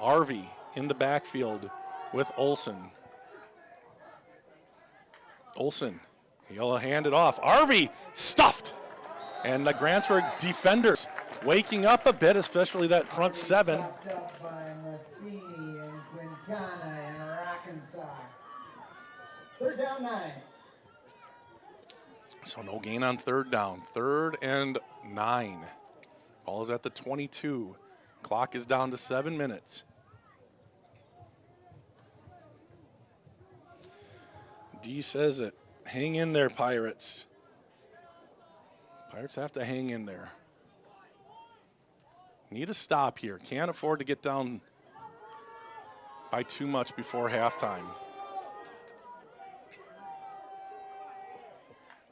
Arvey in the backfield with Olsen. Olsen, he'll hand it off. Arvey stuffed. And the Grantsburg defenders waking up a bit, especially that front 7. Stopped up by Matheny and Quintana and Arkansas. 3rd down 9. So no gain on 3rd down. 3rd and 9. Ball is at the 22. Clock is down to 7 minutes. D says it. Hang in there, Pirates. Pirates have to hang in there. Need a stop here. Can't afford to get down by too much before halftime.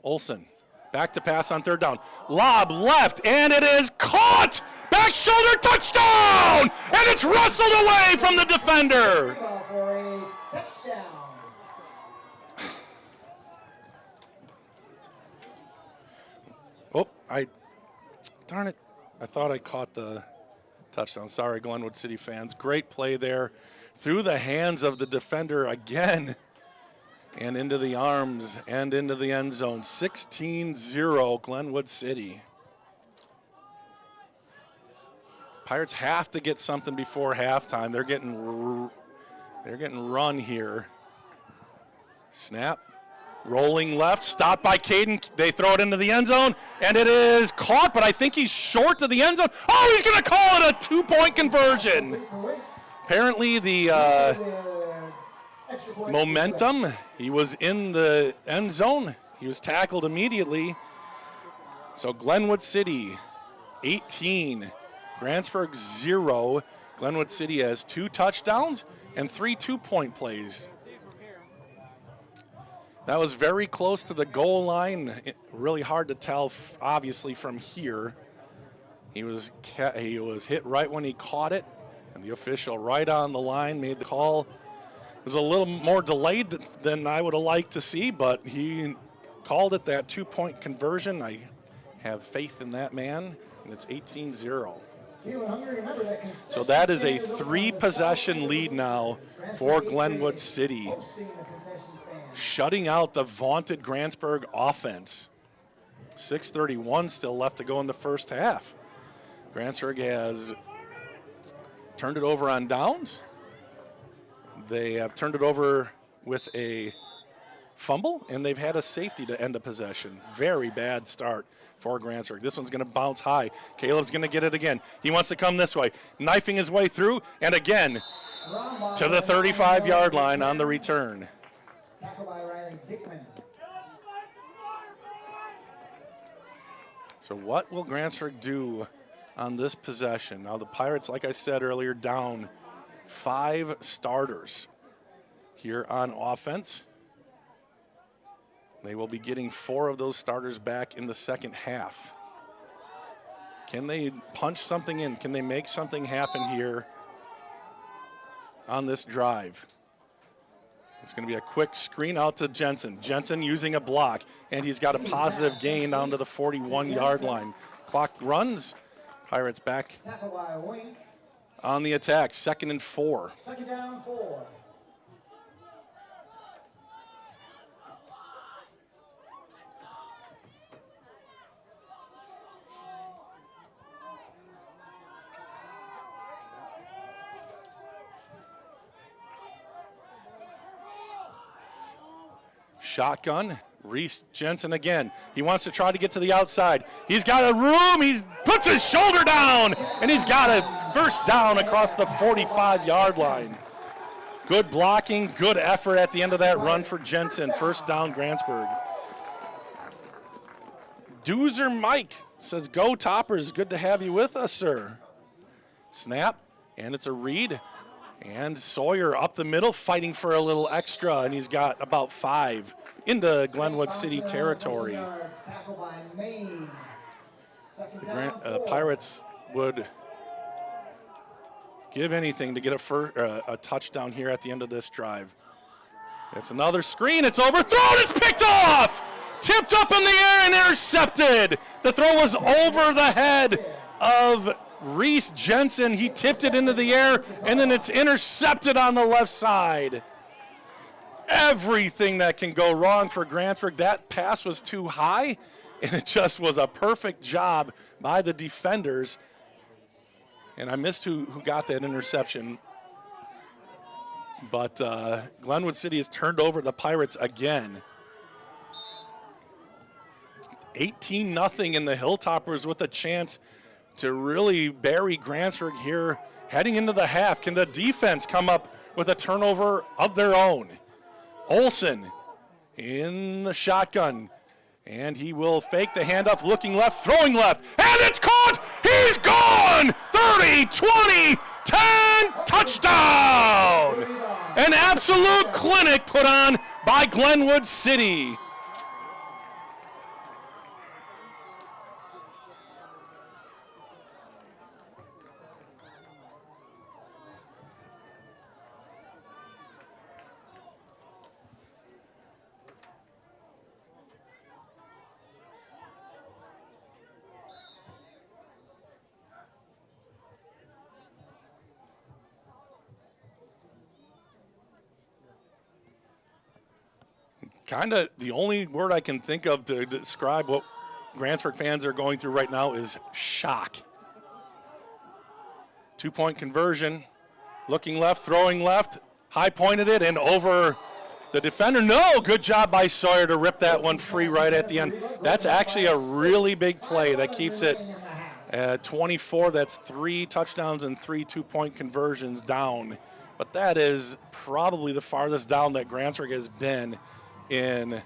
Olsen, back to pass on 3rd down. Lob left, and it is caught! Back shoulder touchdown! And it's wrestled away from the defender. For a touchdown. Oh, darn it. I thought I caught the touchdown. Sorry, Glenwood City fans. Great play there through the hands of the defender again and into the arms and into the end zone. 16-0 Glenwood City. Pirates have to get something before halftime. They're getting run here. Snap, Rolling left, stopped by Caden. They throw it into the end zone, and it is caught, but I think he's short of the end zone. Oh, he's going to call it a 2-point conversion. Apparently the momentum, he was in the end zone. He was tackled immediately. So Glenwood City, 18. Grantsburg, 0. Glenwood City has 2 touchdowns and 3 2-point plays. That was very close to the goal line. Really hard to tell, obviously, from here. He was hit right when he caught it, and the official right on the line made the call. It was a little more delayed than I would have liked to see, but he called it that 2-point conversion. I have faith in that man, and it's 18-0. So that is a 3-possession lead now for Glenwood City, shutting out the vaunted Grantsburg offense. 6:31 still left to go in the first half. Grantsburg has turned it over on downs. They have turned it over with a fumble, and they've had a safety to end a possession. Very bad start for Grantsburg. This one's going to bounce high. Caleb's going to get it again. He wants to come this way, knifing his way through, and again to the 35-yard line on the return. So what will Grantsburg do on this possession? Now the Pirates, like I said earlier, down 5 starters here on offense. They will be getting 4 of those starters back in the second half. Can they punch something in? Can they make something happen here on this drive? It's going to be a quick screen out to Jensen. Jensen using a block, and he's got a positive gain down to the 41-yard line. Clock runs. Pirates back on the attack. 2nd and 4. 2nd down, 4. Shotgun, Reese Jensen again. He wants to try to get to the outside. He's got a room, he puts his shoulder down, and he's got a first down across the 45-yard line. Good blocking, good effort at the end of that run for Jensen. First down, Grantsburg. Doozer Mike says, "Go Toppers, good to have you with us, sir." Snap, and it's a read. And Sawyer up the middle, fighting for a little extra, and he's got about 5 into Glenwood City territory. The Pirates would give anything to get a touchdown here at the end of this drive. It's another screen, it's overthrown, it's picked off! Tipped up in the air and intercepted! The throw was over the head of Reese Jensen. He tipped it into the air, and then it's intercepted on the left side. Everything that can go wrong for Grantsburg. That pass was too high, and it just was a perfect job by the defenders. And I missed who got that interception. But Glenwood City has turned over the Pirates again. 18-0 in the Hilltoppers with a chance to really bury Grantsburg here heading into the half. Can the defense come up with a turnover of their own? Olsen in the shotgun, and he will fake the handoff, looking left, throwing left, and it's caught! He's gone! 30, 20, 10, touchdown! An absolute clinic put on by Glenwood City. Kind of the only word I can think of to describe what Grantsburg fans are going through right now is shock. 2-point conversion, looking left, throwing left, high pointed it, and over The defender, no, good job by Sawyer to rip that one free right at the end. That's actually a really big play that keeps it at 24. That's 3 touchdowns and 3 two-point conversions down. But that is probably the farthest down that Grantsburg has been in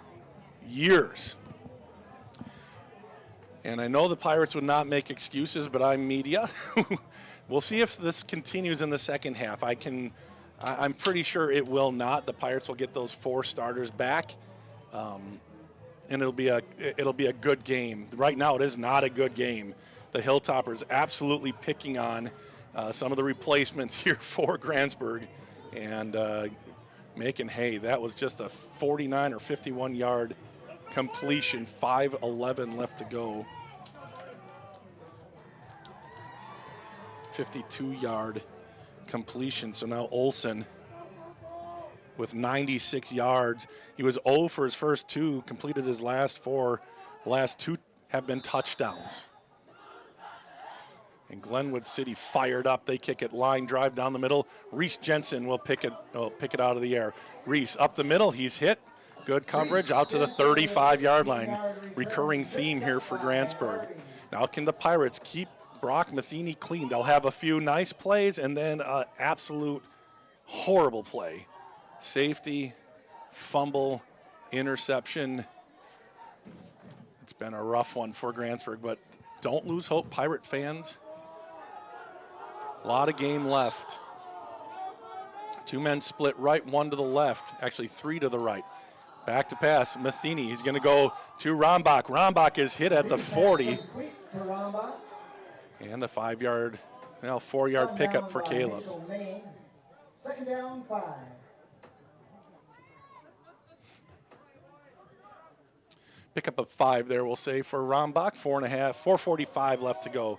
years. And I know the Pirates would not make excuses, but I'm media. We'll see if this continues in the second half. I'm pretty sure it will not. The Pirates will get those 4 starters back, and it'll be a good game. Right now, it is not a good game. The Hilltoppers absolutely picking on some of the replacements here for Grantsburg and making hay. That was just a 49 or 51-yard completion, 5:11 left to go. 52-yard completion. So now Olson with 96 yards. He was 0 for his first 2, completed his last 4. The last 2 have been touchdowns. And Glenwood City fired up. They kick it, line drive down the middle. Reese Jensen will pick it out of the air. Reese up the middle, he's hit. Good coverage out to the 35-yard line. Recurring theme here for Grantsburg. Now can the Pirates keep Brock Matheny clean? They'll have a few nice plays and then an absolute horrible play. Safety, fumble, interception. It's been a rough one for Grantsburg, but don't lose hope, Pirate fans. A lot of game left. 2 men split right, 1 to the left. Actually, 3 to the right. Back to pass, Matheny. He's going to go to Rombach. Rombach is hit at the 40. And a 5-yard, 4-yard pickup for Caleb. Second down, 5. Pickup of 5 there, we'll say, for Rombach. 4:45 left to go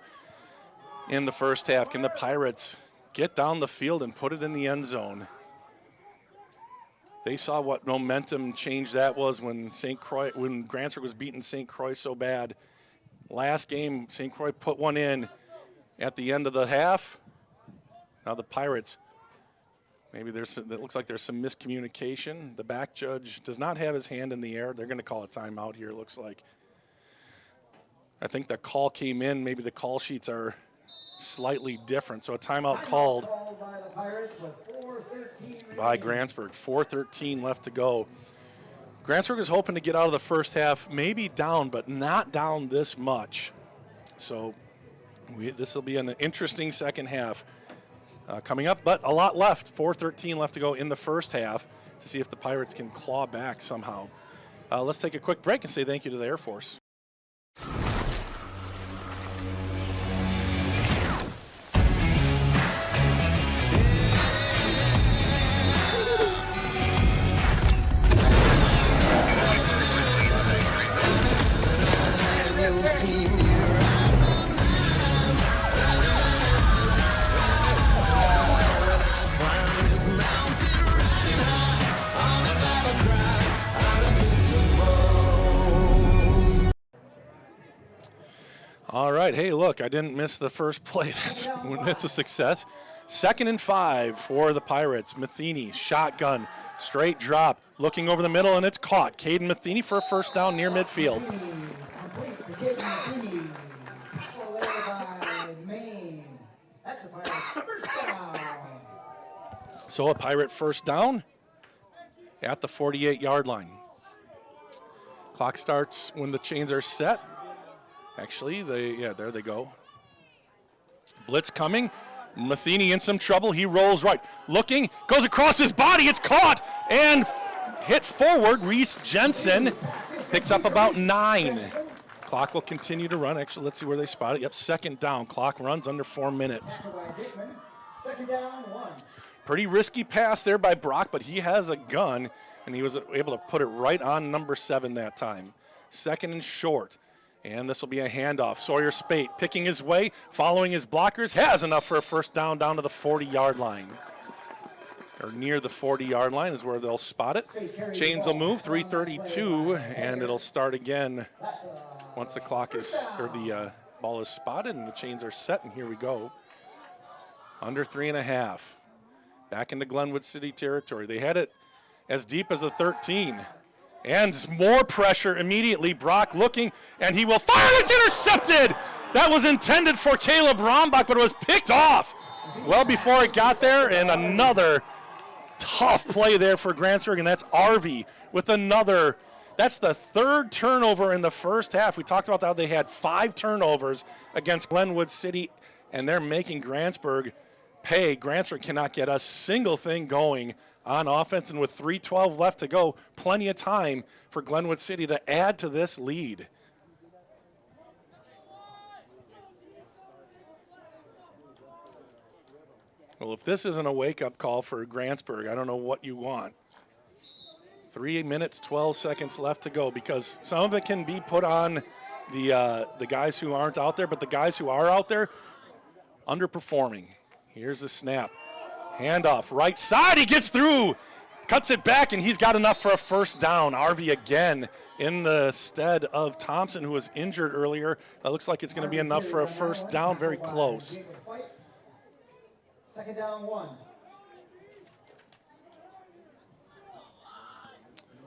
in the first half. Can the Pirates get down the field and put it in the end zone? They saw what momentum change that was when when Grantsburg was beating St. Croix so bad. Last game, St. Croix put one in at the end of the half. Now the Pirates, maybe it looks like there's some miscommunication. The back judge does not have his hand in the air. They're going to call a timeout here, it looks like. I think the call came in. Maybe the call sheets are slightly different. So a timeout called by Grantsburg. 4:13 left to go. Grantsburg is hoping to get out of the first half, maybe down, but not down this much. So this will be an interesting second half coming up, but a lot left. 4:13 left to go in the first half to see if the Pirates can claw back somehow. Let's take a quick break and say thank you to the Air Force. All right, hey, look, I didn't miss the first play. That's a success. 2nd and 5 for the Pirates. Matheny, shotgun, straight drop, looking over the middle, and it's caught. Caden Matheny for a first down near midfield. So a Pirate first down at the 48-yard line. Clock starts when the chains are set. Actually, there they go. Blitz coming. Matheny in some trouble. He rolls right. Looking, goes across his body. It's caught and hit forward. Reese Jensen picks up about 9. Clock will continue to run. Actually, let's see where they spot it. Yep, 2nd down. Clock runs under 4 minutes. 2nd down, 1. Pretty risky pass there by Brock, but he has a gun, and he was able to put it right on number 7 that time. 2nd and short. And this will be a handoff. Sawyer Spate picking his way, following his blockers, has enough for a first down to the 40-yard line. Or near the 40-yard line is where they'll spot it. Chains will move, 3:32, and it'll start again once the ball is spotted and the chains are set, and here we go. Under 3.5. Back into Glenwood City territory. They had it as deep as the 13. And more pressure immediately. Brock looking, and he will fire. It's intercepted. That was intended for Caleb Rombach, but it was picked off well before it got there. And another tough play there for Grantsburg, and that's Arvey with another. That's the third turnover in the first half. We talked about how they had 5 turnovers against Glenwood City, and they're making Grantsburg pay. Grantsburg cannot get a single thing going on offense, and with 3:12 left to go, plenty of time for Glenwood City to add to this lead. Well, if this isn't a wake-up call for Grantsburg, I don't know what you want. 3 minutes, 12 seconds left to go, because some of it can be put on the guys who aren't out there, but the guys who are out there, underperforming. Here's the snap. Handoff, right side, he gets through, cuts it back, and he's got enough for a first down. Arvey again in the stead of Thompson, who was injured earlier. That looks like it's going to be enough for a first down, very close. Second down, 1.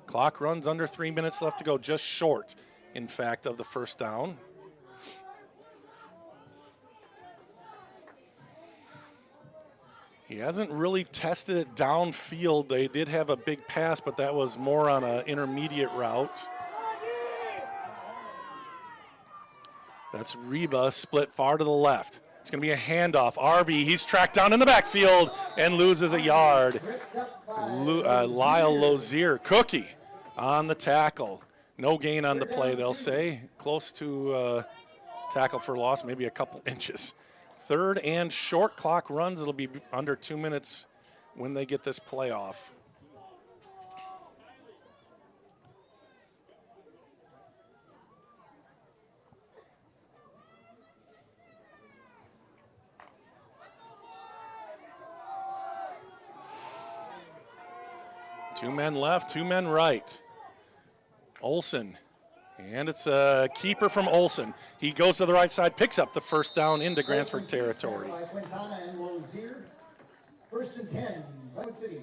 Clock runs under 3 minutes left to go, just short, in fact, of the first down. He hasn't really tested it downfield. They did have a big pass, but that was more on an intermediate route. That's Reba split far to the left. It's going to be a handoff. Arvey, he's tracked down in the backfield and loses a yard. Lyle Lozier, Cookie on the tackle. No gain on the play, they'll say. Close to tackle for loss, maybe a couple inches. Third and short, clock runs. It'll be under 2 minutes when they get this play off. Two men left, 2 men right. Olson. And it's a keeper from Olson. He goes to the right side, picks up the first down into Grantsburg territory. First and 10, Glenwood City.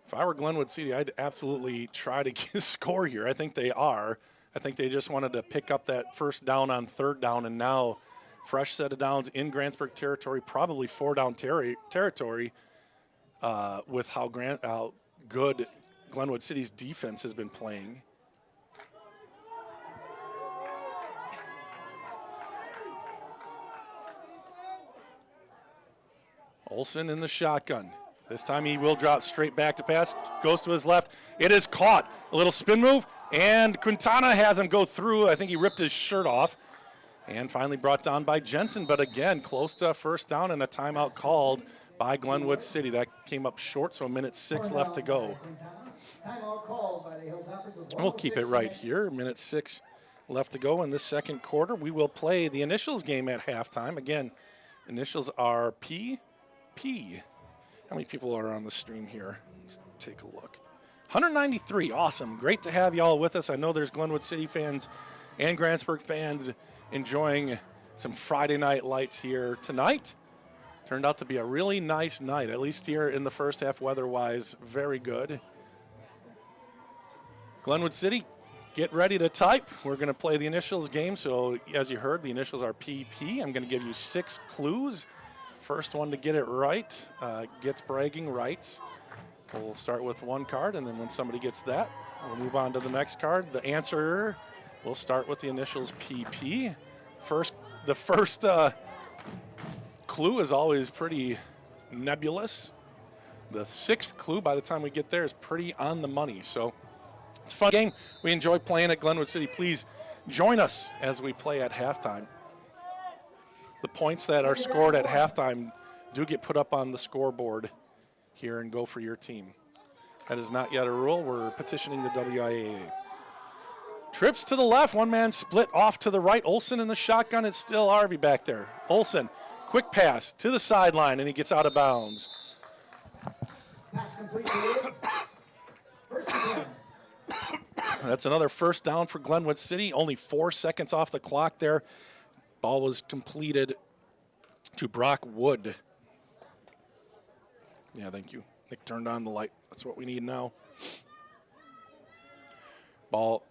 If I were Glenwood City, I'd absolutely try to score here. I think they are. I think they just wanted to pick up that first down on third down, and now fresh set of downs in Grantsburg territory, probably 4-down territory with how good Glenwood City's defense has been playing. Olson in the shotgun. This time he will drop straight back to pass, goes to his left. It is caught. A little spin move, and Quintana has him go through. I think he ripped his shirt off. And finally brought down by Jensen, but again, close to a first down and a timeout called by Glenwood City. That came up short, so 1:06 left to go. We'll keep it right here. 1:06 left to go in this second quarter. We will play the initials game at halftime. Again, initials are P. How many people are on the stream here? Let's take a look. 193, awesome. Great to have y'all with us. I know there's Glenwood City fans and Grantsburg fans enjoying some Friday night lights here tonight. Turned out to be a really nice night, at least here in the first half weather-wise, very good. Glenwood City, get ready to type. We're going to play the initials game, so as you heard, the initials are PP. I'm going to give you 6 clues. First one to get it right gets bragging rights. We'll start with one card, and then when somebody gets that, we'll move on to the next card. The answer, we'll start with the initials PP. The first clue is always pretty nebulous. The 6th clue, by the time we get there, is pretty on the money. So it's a fun game. We enjoy playing at Glenwood City. Please join us as we play at halftime. The points that are scored at halftime do get put up on the scoreboard here and go for your team. That is not yet a rule. We're petitioning the WIAA. Trips to the left, one man split off to the right. Olson in the shotgun. It's still Arvey back there. Olson, quick pass to the sideline, and he gets out of bounds. Pass complete. First and 10. That's another first down for Glenwood City. Only 4 seconds off the clock there. Ball was completed to Brock Wood. Yeah, thank you. Nick turned on the light. That's what we need now. Ball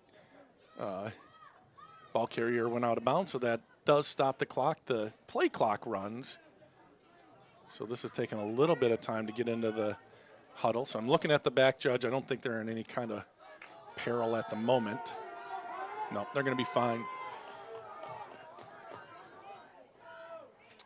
carrier went out of bounds, so that does stop the clock. The play clock runs. So this is taking a little bit of time to get into the huddle. So I'm looking at the back judge. I don't think they're in any kind of peril at the moment. No, they're going to be fine.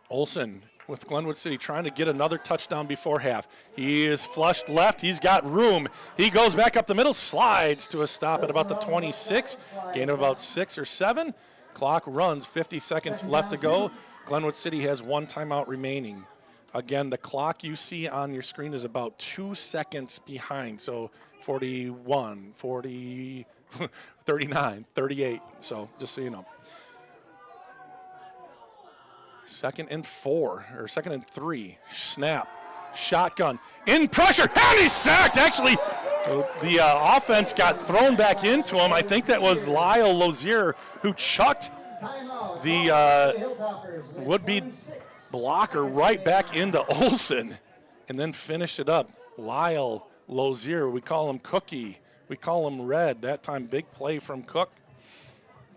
Olsen with Glenwood City trying to get another touchdown before half. He is flushed left. He's got room. He goes back up the middle, slides to a stop at about the 26. Gain of about 6 or 7. Clock runs, 50 seconds left to go. Glenwood City has 1 timeout remaining. Again, the clock you see on your screen is about 2 seconds behind. So 41, 40, 39, 38. So just so you know. 2nd and 4, or 2nd and 3. Snap, shotgun, in pressure, and he's sacked. Actually, the offense got thrown back into him. I think that was Lyle Lozier who chucked the would-be blocker right back into Olsen and then finished it up. Lyle Lozier, we call him Cookie. We call him Red. That time, big play from Cook.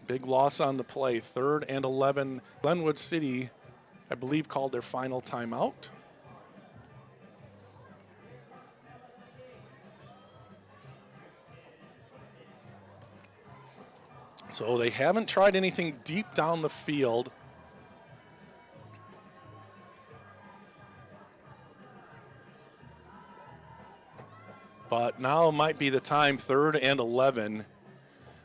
Big loss on the play. 3rd and 11. Glenwood City, I believe, called their final timeout. So they haven't tried anything deep down the field. But now might be the time, 3rd and 11.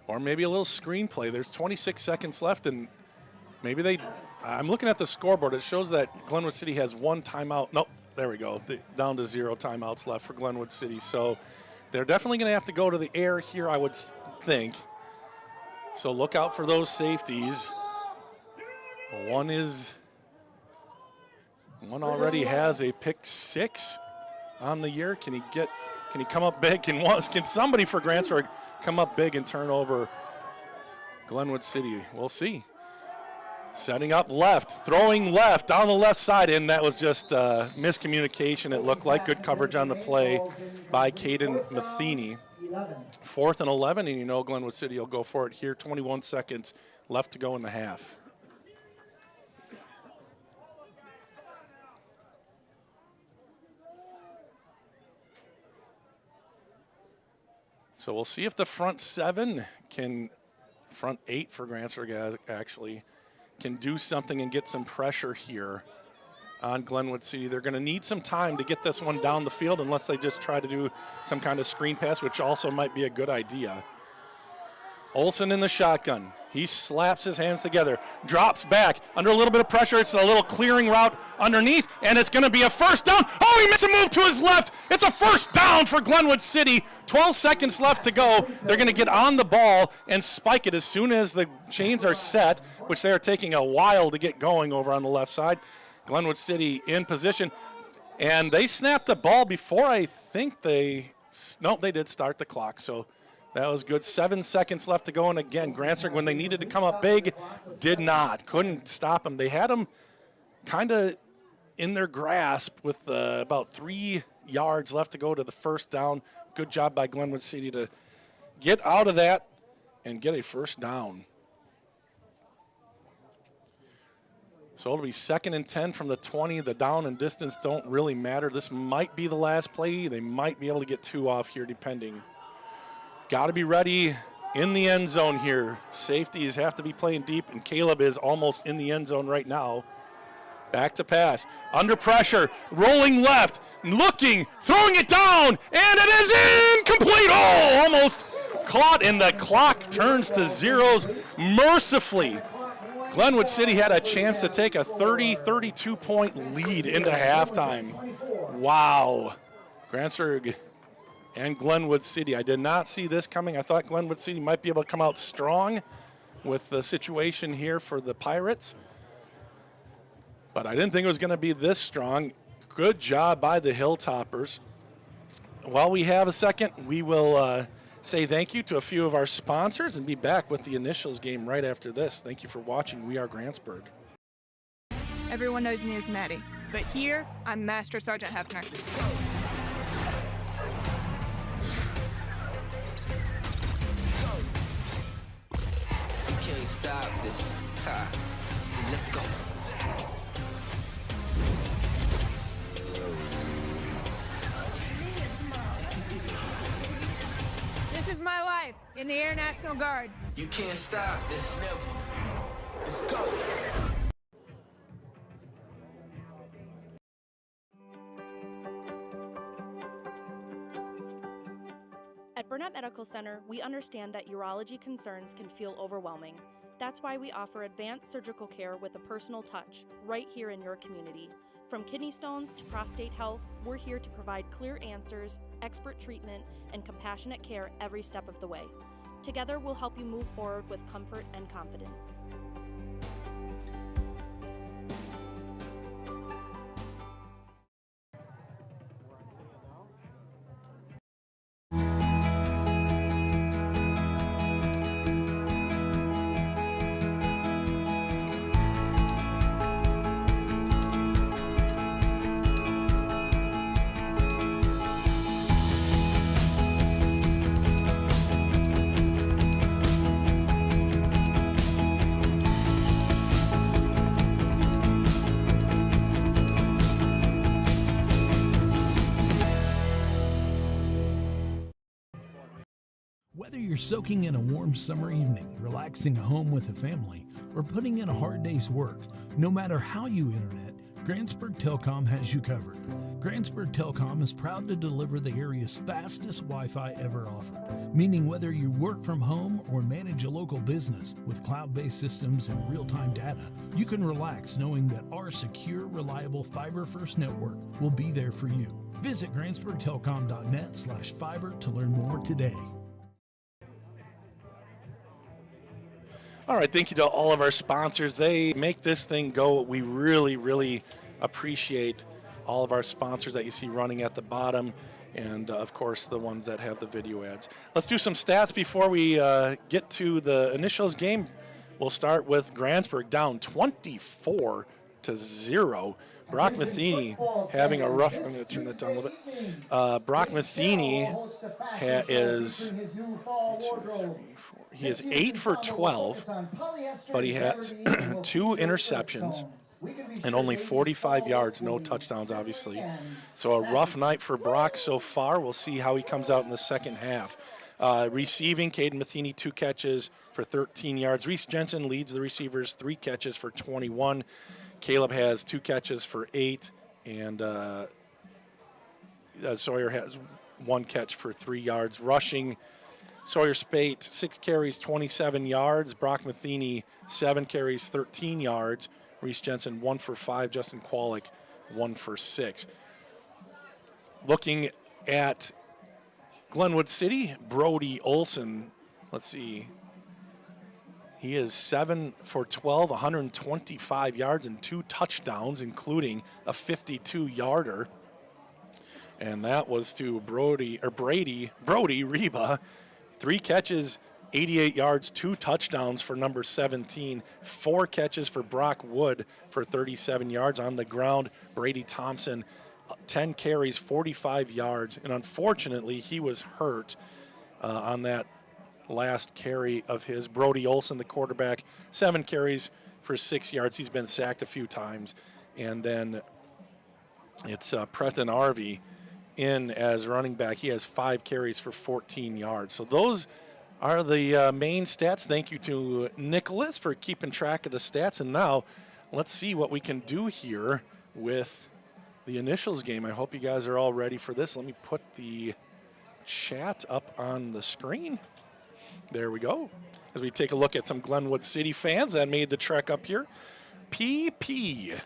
Or maybe a little screenplay. There's 26 seconds left, and maybe they, I'm looking at the scoreboard. It shows that Glenwood City has 1 timeout. Nope, there we go. Down to 0 timeouts left for Glenwood City. So they're definitely going to have to go to the air here, I would think. So look out for those safeties. One already has a pick 6 on the year. Can he come up big? Can somebody for Grantsburg come up big and turn over Glenwood City? We'll see. Setting up left, throwing left down the left side, and that was just miscommunication. It looked like good coverage on the play by Caden Matheny. 4th and 11, and you know Glenwood City will go for it here. 21 seconds left to go in the half. So we'll see if the front 8 for Grantsburg actually can do something and get some pressure here on Glenwood City. They're going to need some time to get this one down the field unless they just try to do some kind of screen pass, which also might be a good idea. Olsen in the shotgun. He slaps his hands together, drops back under a little bit of pressure. It's a little clearing route underneath, and it's going to be a first down. Oh, he missed a move to his left. It's a first down for Glenwood City. 12 seconds left to go. They're going to get on the ball and spike it as soon as the chains are set, which they are taking a while to get going over on the left side. Glenwood City in position, and they snapped the ball before I think they did start the clock, so that was good. 7 seconds left to go, and again, Grantsburg, when they needed to come up big, did not. Couldn't stop them. They had them kind of in their grasp with about 3 yards left to go to the first down. Good job by Glenwood City to get out of that and get a first down. So it'll be 2nd and 10 from the 20. The down and distance don't really matter. This might be the last play. They might be able to get 2 off here, depending. Got to be ready in the end zone here. Safeties have to be playing deep, and Caleb is almost in the end zone right now. Back to pass. Under pressure. Rolling left. Looking. Throwing it down. And it is incomplete. Oh, almost caught, and the clock turns to zeros mercifully. Glenwood City had a chance to take a 32-point lead into halftime. Wow. Grantsburg and Glenwood City. I did not see this coming. I thought Glenwood City might be able to come out strong with the situation here for the Pirates. But I didn't think it was going to be this strong. Good job by the Hilltoppers. While we have a second, we will say thank you to a few of our sponsors and be back with the initials game right after this. Thank you for watching. We are Grantsburg. Everyone knows me as Maddie, but here I'm Master Sergeant Hefner. stop this. Ha. Let's go. This is my life in the Air National Guard. You can't stop this. Never. Let's go. At Burnett Medical Center, we understand that urology concerns can feel overwhelming. That's why we offer advanced surgical care with a personal touch, right here in your community. From kidney stones to prostate health, we're here to provide clear answers, expert treatment, and compassionate care every step of the way. Together, we'll help you move forward with comfort and confidence. Whether you're soaking in a warm summer evening, relaxing at home with a family, or putting in a hard day's work, no matter how you internet, Grantsburg Telecom has you covered. Grantsburg Telecom is proud to deliver the area's fastest Wi-Fi ever offered, meaning whether you work from home or manage a local business with cloud-based systems and real-time data, you can relax knowing that our secure, reliable fiber-first network will be there for you. Visit grantsburgtelecom.net/fiber to learn more today. All right, thank you to all of our sponsors. They make this thing go. We really, really appreciate all of our sponsors that you see running at the bottom, and of course the ones that have the video ads. Let's do some stats before we get to the initials game. We'll start with Grantsburg down 24-0. Brock Matheny having a rough. I'm going to turn that down a little bit. Brock Matheny is. He is 8 for 12, but he has 2 interceptions and only 45 yards, no touchdowns, obviously. So a rough night for Brock so far. We'll see how he comes out in the second half. Receiving, Caden Matheny, 2 catches for 13 yards. Reese Jensen leads the receivers, 3 catches for 21. Caleb has 2 catches for 8, and Sawyer has 1 catch for 3 yards. Rushing, Sawyer Spate, 6 carries, 27 yards. Brock Matheny, 7 carries, 13 yards. Reese Jensen, 1 for 5. Justin Kwolek, 1 for 6. Looking at Glenwood City, Brody Olson, let's see. He is 7 for 12, 125 yards and 2 touchdowns, including a 52-yarder. And that was to Brody Reba. 3 catches, 88 yards, 2 touchdowns for number 17, 4 catches for Brock Wood for 37 yards on the ground. Brady Thompson, 10 carries, 45 yards, and unfortunately he was hurt on that last carry of his. Brody Olson, the quarterback, 7 carries for 6 yards. He's been sacked a few times. And then it's Preston Arvey in as running back. He has 5 carries for 14 yards. So those are the main stats. Thank you to Nicholas for keeping track of the stats. And now let's see what we can do here with the initials game. I hope you guys are all ready for this. Let me put the chat up on the screen. There we go. As we take a look at some Glenwood City fans that made the trek up here. PP.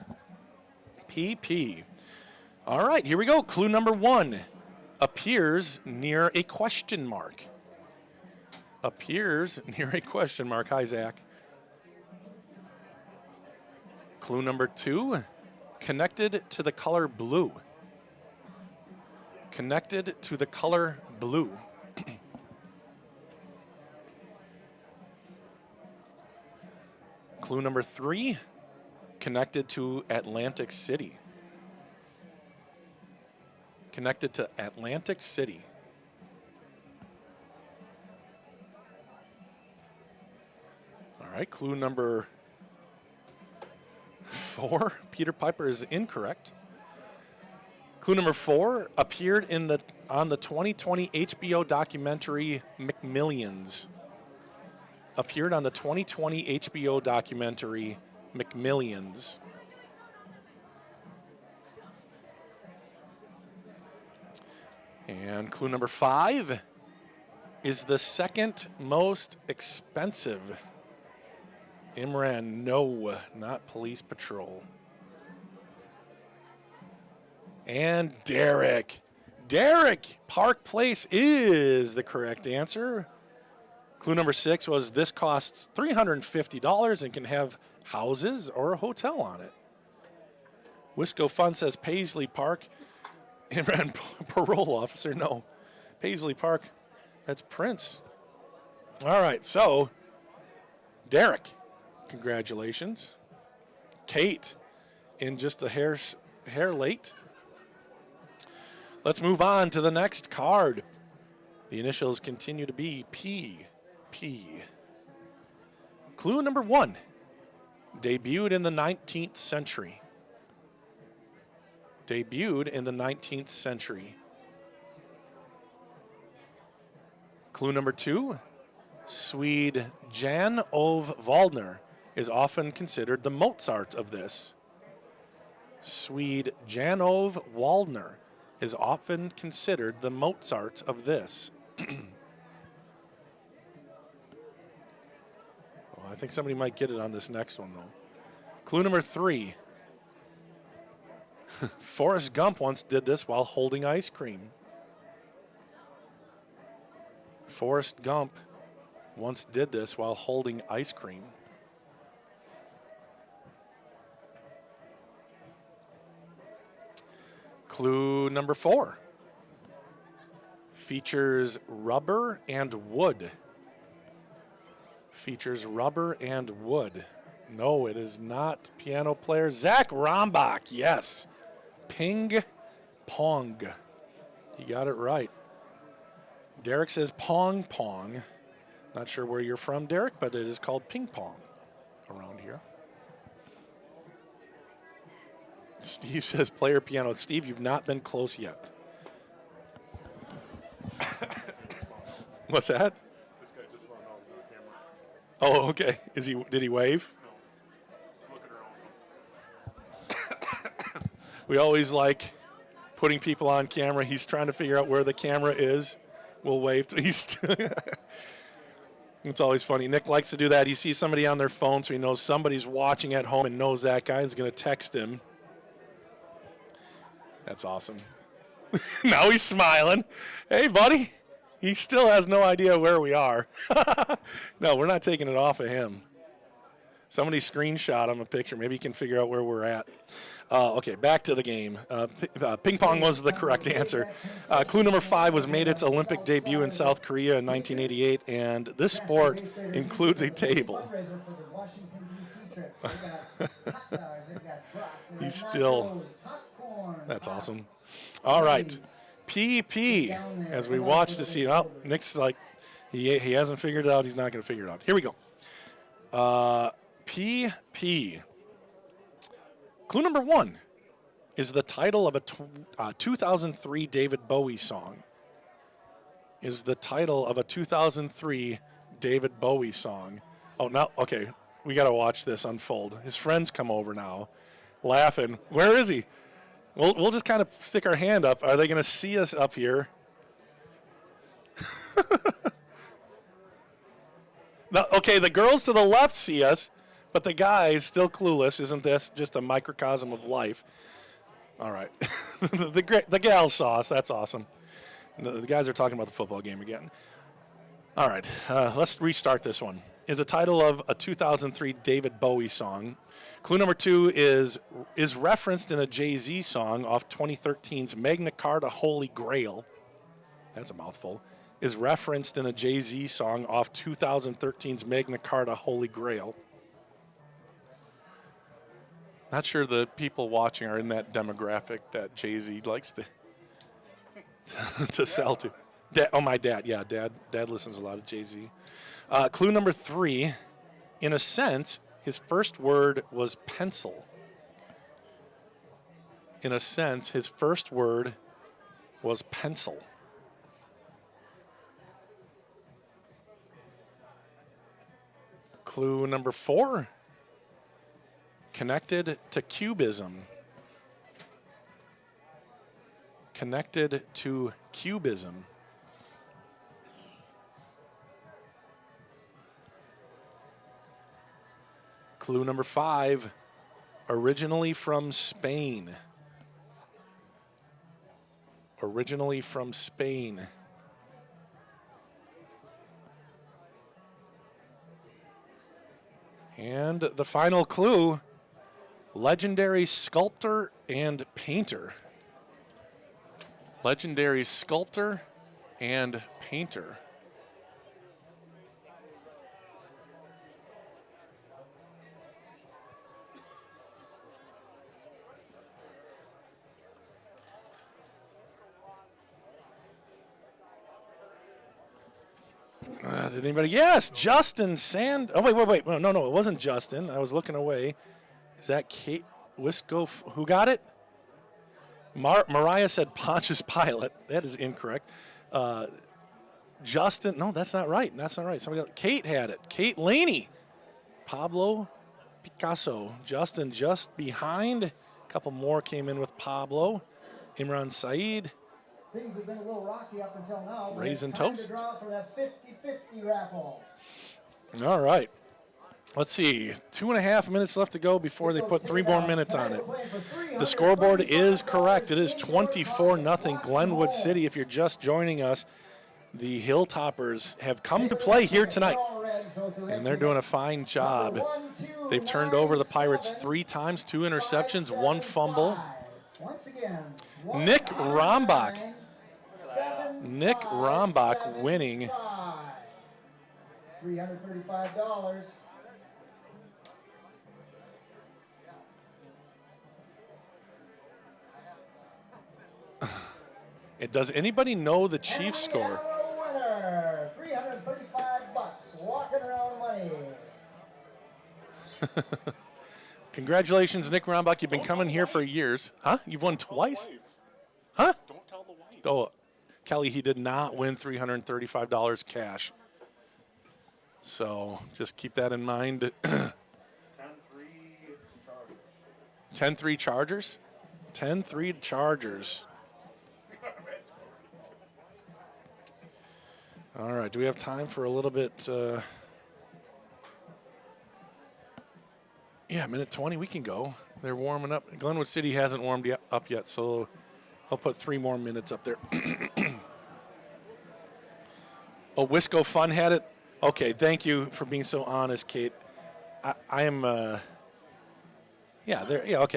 All right, here we go. Clue number 1 appears near a question mark. Appears near a question mark. Hi, Zach. Clue number 2, connected to the color blue. Connected to the color blue. Clue number 3, connected to Atlantic City. Connected to Atlantic City. All right, clue number 4. Peter Piper is incorrect. Clue number 4 appeared on the 2020 HBO documentary McMillions. Appeared on the 2020 HBO documentary McMillions. And clue number 5 is the second most expensive. Imran, no, not police patrol. And Derek. Derek, Park Place is the correct answer. Clue number 6 was this costs $350 and can have houses or a hotel on it. Wisco Fun says Paisley Park. Imran, parole officer, no. Paisley Park, that's Prince. All right, so Derek, congratulations. Kate, in just a hair late. Let's move on to the next card. The initials continue to be P. Clue number 1, debuted in the 19th century. Debuted in the 19th century. Clue number 2, Swede Jan Ove Waldner is often considered the Mozart of this. Swede Jan Ove Waldner is often considered the Mozart of this. I think somebody might get it on this next one, though. Clue number 3. Forrest Gump once did this while holding ice cream. Forrest Gump once did this while holding ice cream. Clue number 4. Features rubber and wood. Features rubber and wood. No, it is not piano player Zach Rombach. Yes. Ping pong. You got it right. Derek says pong pong. Not sure where you're from, Derek, but it is called ping pong around here. Steve says player piano. Steve, you've not been close yet. What's that? This guy just found out on camera. Oh, okay. Did he wave? No. Look at her own. We always like putting people on camera. He's trying to figure out where the camera is. We'll wave. It's always funny. Nick likes to do that. He sees somebody on their phone, so he knows somebody's watching at home and knows that guy is going to text him. That's awesome. Now he's smiling. Hey, buddy. He still has no idea where we are. No, we're not taking it off of him. Somebody screenshot him a picture. Maybe he can figure out where we're at. Okay, back to the game. Ping pong was the correct answer. Clue number 5 was made its Olympic debut in South Korea in 1988, and this sport includes a table. He's still. That's awesome. All right. PP, as we watch to see. Oh, Nick's like, he hasn't figured it out. He's not going to figure it out. Here we go. PP. Clue number 1 is the title of a 2003 David Bowie song. Is the title of a 2003 David Bowie song. Oh, now, okay, we got to watch this unfold. His friends come over now, laughing. Where is he? We'll just kind of stick our hand up. Are they going to see us up here? Now, okay, the girls to the left see us, but the guys still clueless. Isn't this just a microcosm of life? All right. The gals saw us. That's awesome. The guys are talking about the football game again. All right. Let's restart this one. Is a title of a 2003 David Bowie song. Clue number 2 is referenced in a Jay-Z song off 2013's Magna Carta Holy Grail. That's a mouthful. Is referenced in a Jay-Z song off 2013's Magna Carta Holy Grail. Not sure the people watching are in that demographic that Jay-Z likes to sell to. My dad. Yeah, dad listens a lot of Jay-Z. Clue number 3 In a sense, his first word was pencil. In a sense, his first word was pencil. Clue number 4, connected to cubism. Connected to cubism. Clue number 5, originally from Spain. Originally from Spain. And the final clue, legendary sculptor and painter. Legendary sculptor and painter. Did anybody? Yes, Justin Sand. Oh, wait. No, it wasn't Justin. I was looking away. Is that Kate Wisco? Who got it? Mariah said Pontius Pilate. That is incorrect. Justin, no, that's not right. That's not right. Somebody else. Kate had it. Kate Laney. Pablo Picasso. Justin just behind. A couple more came in with Pablo. Imran Saeed. Things have been a little rocky up until now. Raisin it's time toast. to draw for that 50-50 raffle. All right. Let's see. 2.5 minutes left to go before they put 3 more minutes on it. The scoreboard is correct. It is 24-0 Glenwood City. If you're just joining us, the Hilltoppers have come to play here tonight, and they're doing a fine job. They've turned over the Pirates 3 times, 2 interceptions, 1 fumble. Nick Rombach winning. $335. Does anybody know the Chiefs score? Winner, $335. Walking around money. Congratulations, Nick Rombach. You've been coming here for years. Huh? You've won twice? Huh? Don't tell the wife. Oh, Kelly, he did not win $335 cash. So just keep that in mind. 10-3 Chargers. 10-3 Chargers? 10-3 Chargers. All right, do we have time for a little bit? Yeah, minute 20, we can go. They're warming up. Glenwood City hasn't warmed up yet, so I'll put 3 more minutes up there. Oh, Wisco Fun had it? Okay, thank you for being so honest, Kate. I am, okay,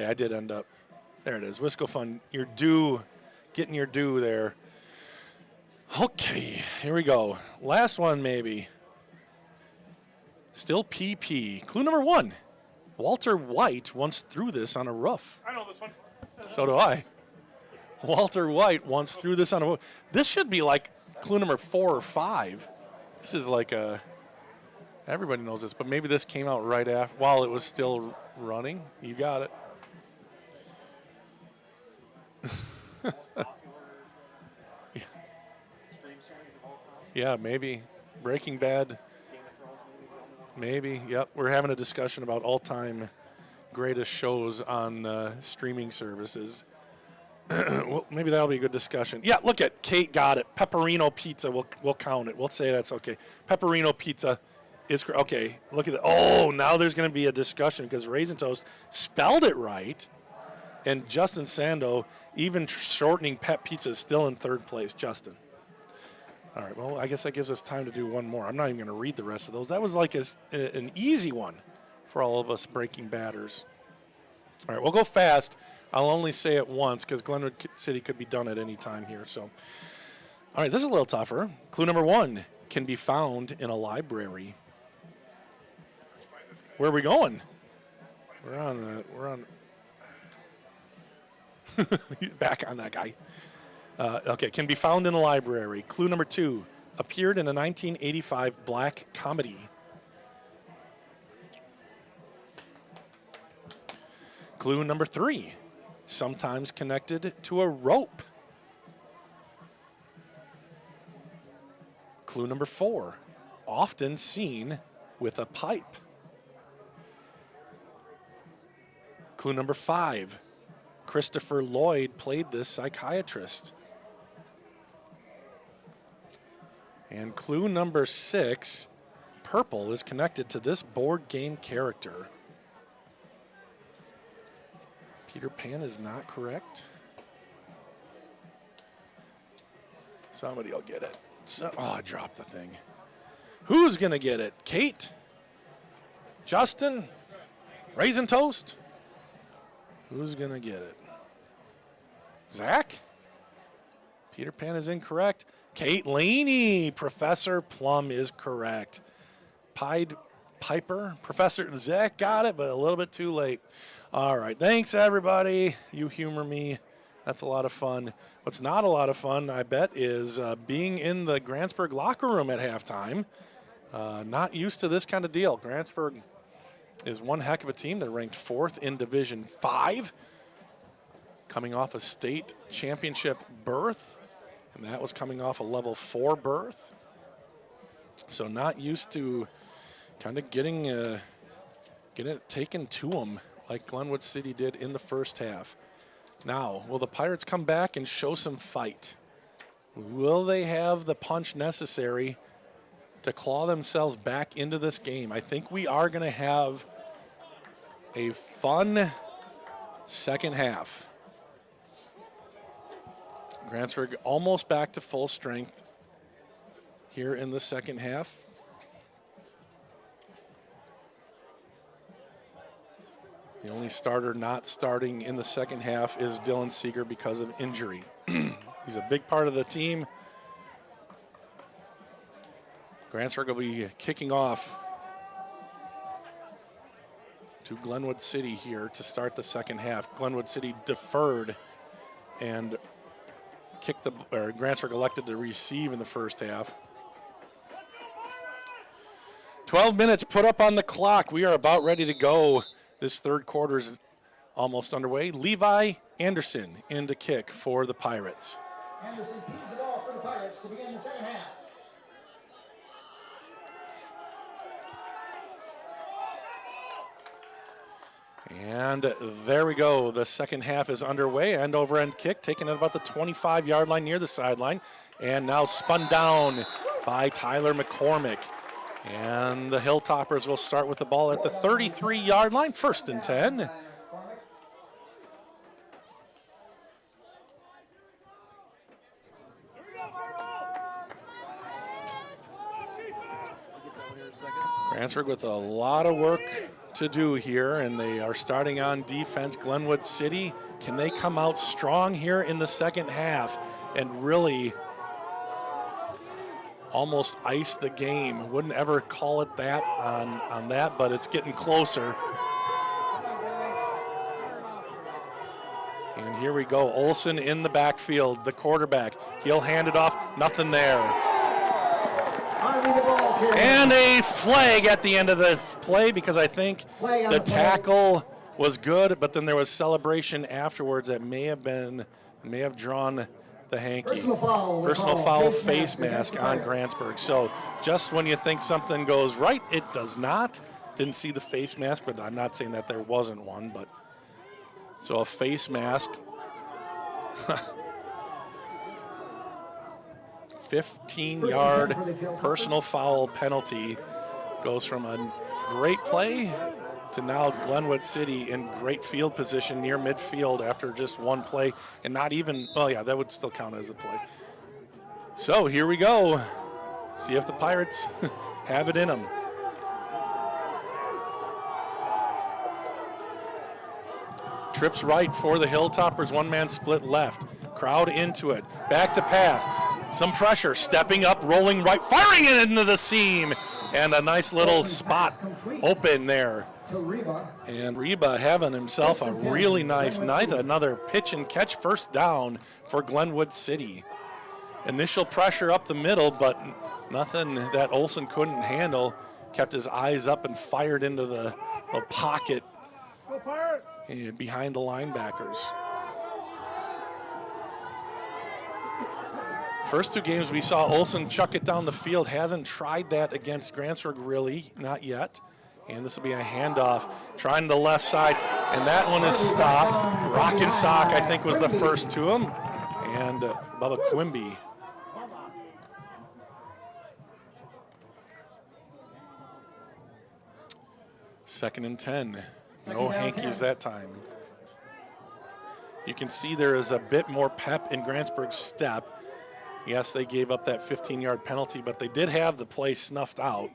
I did end up. There it is, Wisco Fun. You're due, getting your due there. Okay, here we go. Last one, maybe. Still PP. Clue number 1. Walter White once threw this on a roof. I know this one. So do I. Walter White once threw this on a roof. This should be like clue number 4 or 5. This is like a, everybody knows this, but maybe this came out right after, while it was still running. You got it. Yeah, maybe. Breaking Bad. Maybe. Yep. We're having a discussion about all-time greatest shows on streaming services. Well, maybe that'll be a good discussion. Yeah, look at Kate got it. Pepperino pizza. We'll count it. We'll say that's okay. Pepperino pizza is okay. Look at that. Oh, now there's going to be a discussion because Raisin Toast spelled it right, and Justin Sando, even shortening Pep Pizza, is still in 3rd place. Justin. All right, well, I guess that gives us time to do one more. I'm not even going to read the rest of those. That was like an easy one for all of us Breaking Batters. All right, we'll go fast. I'll only say it once because Glenwood City could be done at any time here. So, all right, this is a little tougher. Clue number 1 can be found in a library. Where are we going? We're on. Back on that guy. Okay, can be found in a library. Clue number 2, appeared in a 1985 black comedy. Clue number 3, sometimes connected to a rope. Clue number 4, often seen with a pipe. Clue number 5, Christopher Lloyd played this psychiatrist. And clue number 6, purple is connected to this board game character. Peter Pan is not correct. Somebody will get it. I dropped the thing. Who's going to get it? Kate? Justin? Raisin Toast? Who's going to get it? Zach? Peter Pan is incorrect. Kate Laney. Professor Plum is correct. Pied Piper. Professor Zach got it, but a little bit too late. All right. Thanks, everybody. You humor me. That's a lot of fun. What's not a lot of fun, I bet, is being in the Grantsburg locker room at halftime. Not used to this kind of deal. Grantsburg is one heck of a team. They're ranked 4th in Division 5, coming off a state championship berth, and that was coming off a level 4 berth. So not used to kind of getting it taken to them like Glenwood City did in the first half. Now, will the Pirates come back and show some fight? Will they have the punch necessary to claw themselves back into this game? I think we are going to have a fun second half. Grantsburg almost back to full strength here in the second half. The only starter not starting in the second half is Dylan Seeger because of injury. He's a big part of the team. Grantsburg will be kicking off to Glenwood City here to start the second half. Glenwood City deferred and Grantsburg elected to receive in the first half. 12 minutes put up on the clock. We are about ready to go. This third quarter is almost underway. Levi Anderson in to kick for the Pirates. Anderson tees the ball for the Pirates to begin the second half. And there we go. The second half is underway. End over end kick taken at about the 25-yard line near the sideline. And now spun down by Tyler McCormick. And the Hilltoppers will start with the ball at the 33-yard line, 1st and 10. Grantsburg with a lot of work to do here, and they are starting on defense. Glenwood City, can they come out strong here in the second half and really almost ice the game? Wouldn't ever call it that on that, but it's getting closer. And here we go. Olson in the backfield, the quarterback. He'll hand it off. Nothing there. And a flag at the end of the play because I think the tackle was good, but then there was celebration afterwards that may have drawn the hanky. Personal foul face mask on Grantsburg. So just when you think something goes right, it does not. Didn't see the face mask, but I'm not saying that there wasn't one. But so a face mask. 15-yard personal foul penalty goes from a great play to now Glenwood City in great field position near midfield after just one play and not even, well, yeah, that would still count as the play. So here we go. See if the Pirates have it in them. Trips right for the Hilltoppers, one-man split left. Crowd into it, back to pass. Some pressure, stepping up, rolling right, firing it into the seam. And a nice little spot open there. And Reba having himself a really nice night. Another pitch and catch first down for Glenwood City. Initial pressure up the middle, but nothing that Olson couldn't handle. Kept his eyes up and fired into the pocket behind the linebackers. First 2 games we saw Olsen chuck it down the field. Hasn't tried that against Grantsburg really, not yet. And this will be a handoff, trying the left side, and that one is stopped. Rockin' Sock, I think, was the first to him. And Bubba Quimby. Second and 10. No hankies that time. You can see there is a bit more pep in Grantsburg's step. Yes, they gave up that 15-yard penalty, but they did have the play snuffed out.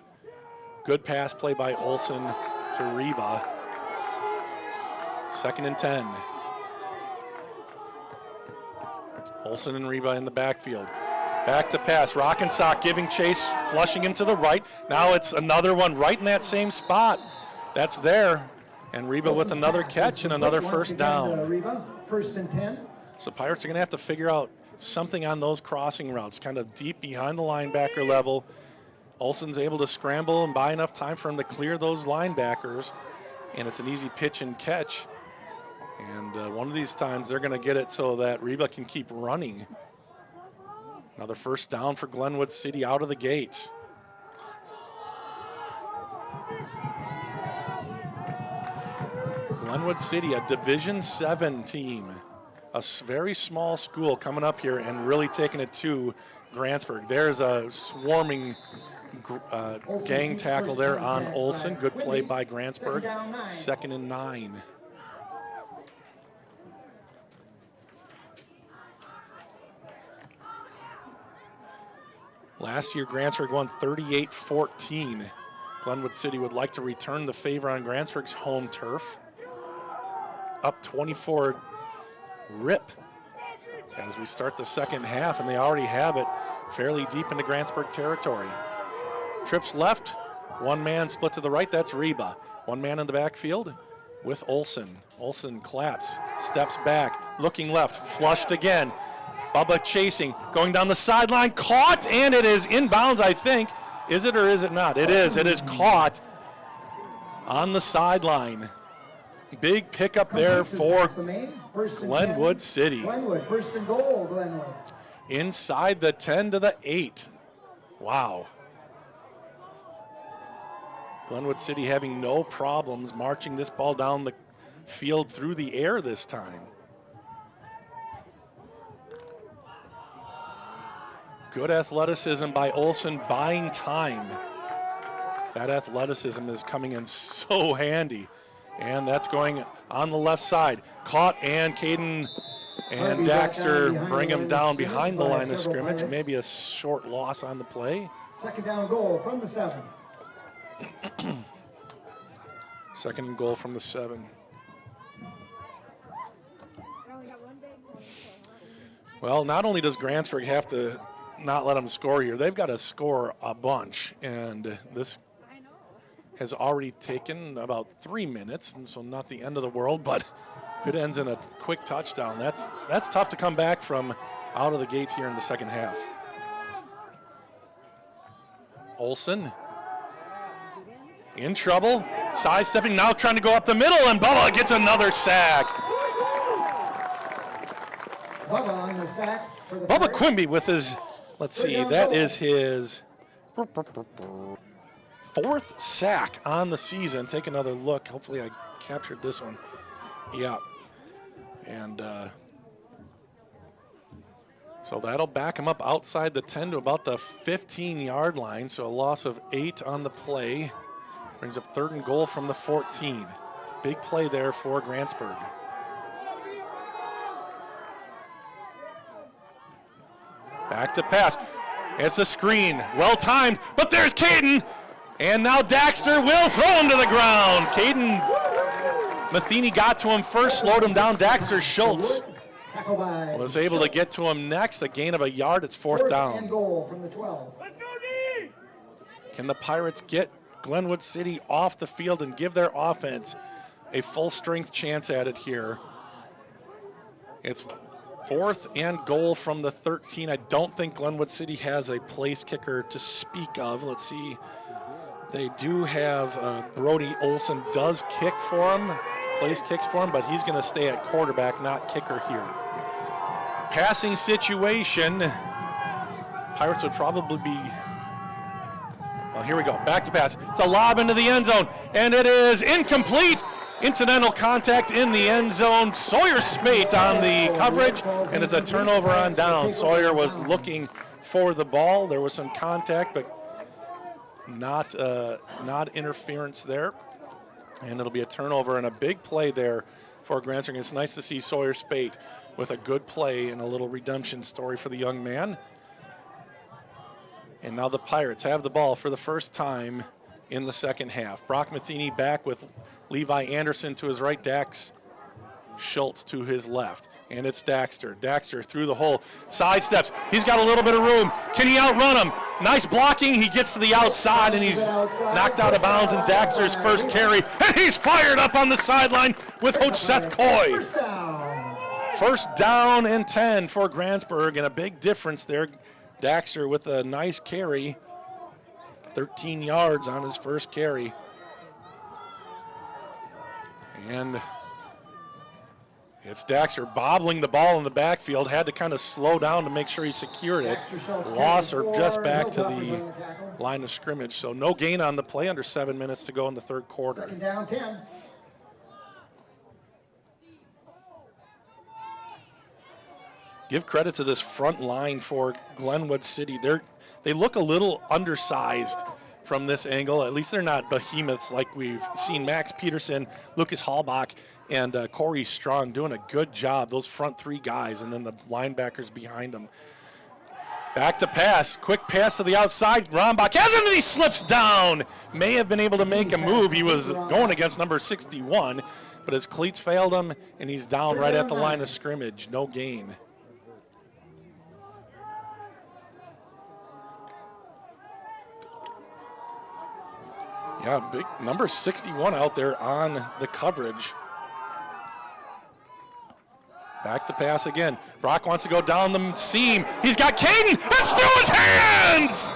Good pass play by Olsen to Reba. Second and 10. Olsen and Reba in the backfield. Back to pass. Rockin' Sock giving chase, flushing him to the right. Now it's another one right in that same spot. That's there. And Reba with another catch and another first down. Reba, first and 10. So Pirates are going to have to figure out something on those crossing routes, kind of deep behind the linebacker level. Olsen's able to scramble and buy enough time for him to clear those linebackers, and it's an easy pitch and catch. And one of these times they're going to get it so that Reba can keep running. Another first down for Glenwood City out of the gates. Glenwood City, a Division VII team. A very small school coming up here and really taking it to Grantsburg. There's a swarming gang tackle there on Olsen. Good play by Grantsburg. Second and 9. Last year, Grantsburg won 38-14. Glenwood City would like to return the favor on Grantsburg's home turf. Up 24 rip as we start the second half, and they already have it fairly deep into Grantsburg territory. Trips left, one man split to the right, that's Reba. One man in the backfield with Olsen. Olsen claps, steps back, looking left, flushed again. Bubba chasing, going down the sideline, caught, and it is inbounds, I think. Is it or is it not? It is caught on the sideline. Big pickup there for Glenwood City. Glenwood, first and goal, Glenwood. Inside the 10 to the 8. Wow. Glenwood City having no problems marching this ball down the field through the air this time. Good athleticism by Olsen, buying time. That athleticism is coming in so handy. And that's going on the left side. Caught, and Caden and Daxter bring him down behind the line of scrimmage. Maybe a short loss on the play. Second down goal from the 7. Second and goal from the 7. Well, not only does Grantsburg have to not let them score here, they've got to score a bunch. And this has already taken about 3 minutes, and so not the end of the world, but if it ends in a quick touchdown, that's tough to come back from out of the gates here in the second half. Olsen in trouble, sidestepping, now trying to go up the middle, and Bubba gets another sack. Bubba on the sack for the Bubba Quimby with his, let's see, that is his 4th sack on the season. Take another look. Hopefully I captured this one. Yeah. And so that'll back him up outside the 10 to about the 15-yard line. So a loss of 8 on the play. Brings up 3rd and goal from the 14. Big play there for Grantsburg. Back to pass. It's a screen. Well timed, but there's Caden. And now Daxter will throw him to the ground. Caden Matheny got to him first, slowed him down. Daxter Schultz was able to get to him next. A gain of a yard. It's 4th down. And goal from the 12. Can the Pirates get Glenwood City off the field and give their offense a full-strength chance at it here? It's 4th and goal from the 13. I don't think Glenwood City has a place kicker to speak of. Let's see. They do have Brody Olsen does kick for him. place kicks for him, but he's going to stay at quarterback, not kicker here. Passing situation, Pirates would probably be, well, here we go, back to pass. It's a lob into the end zone, and it is incomplete. Incidental contact in the end zone. Sawyer Smate on the coverage, and it's a turnover on down. Sawyer was looking for the ball. There was some contact, but not interference there. And it'll be a turnover and a big play there for Grantsburg. It's nice to see Sawyer Spate with a good play and a little redemption story for the young man. And now the Pirates have the ball for the first time in the second half. Brock Matheny back with Levi Anderson to his right, Dax Schultz to his left. And it's Daxter. Daxter through the hole, sidesteps. He's got a little bit of room. Can he outrun him? Nice blocking. He gets to the outside, and he's knocked out of bounds in Daxter's first carry. And he's fired up on the sideline with Coach Seth Coy. First down and 10 for Grantsburg, and a big difference there. Daxter with a nice carry. 13 yards on his first carry. And it's Daxter bobbling the ball in the backfield. Had to kind of slow down to make sure he secured it. Loss or just back to the line of scrimmage. So no gain on the play, under 7 minutes to go in the third quarter. Second down, 10. Give credit to this front line for Glenwood City. They look a little undersized from this angle. At least they're not behemoths like we've seen. Max Peterson, Lucas Hallbach, and Corey Strong doing a good job. Those front three guys, and then the linebackers behind them. Back to pass. Quick pass to the outside. Rombach has him, and he slips down. May have been able to make a move. He was going against number 61, but his cleats failed him, and he's down right at the line of scrimmage. No gain. Yeah, big number 61 out there on the coverage. Back to pass again. Brock wants to go down the seam. He's got Caden. It's through his hands!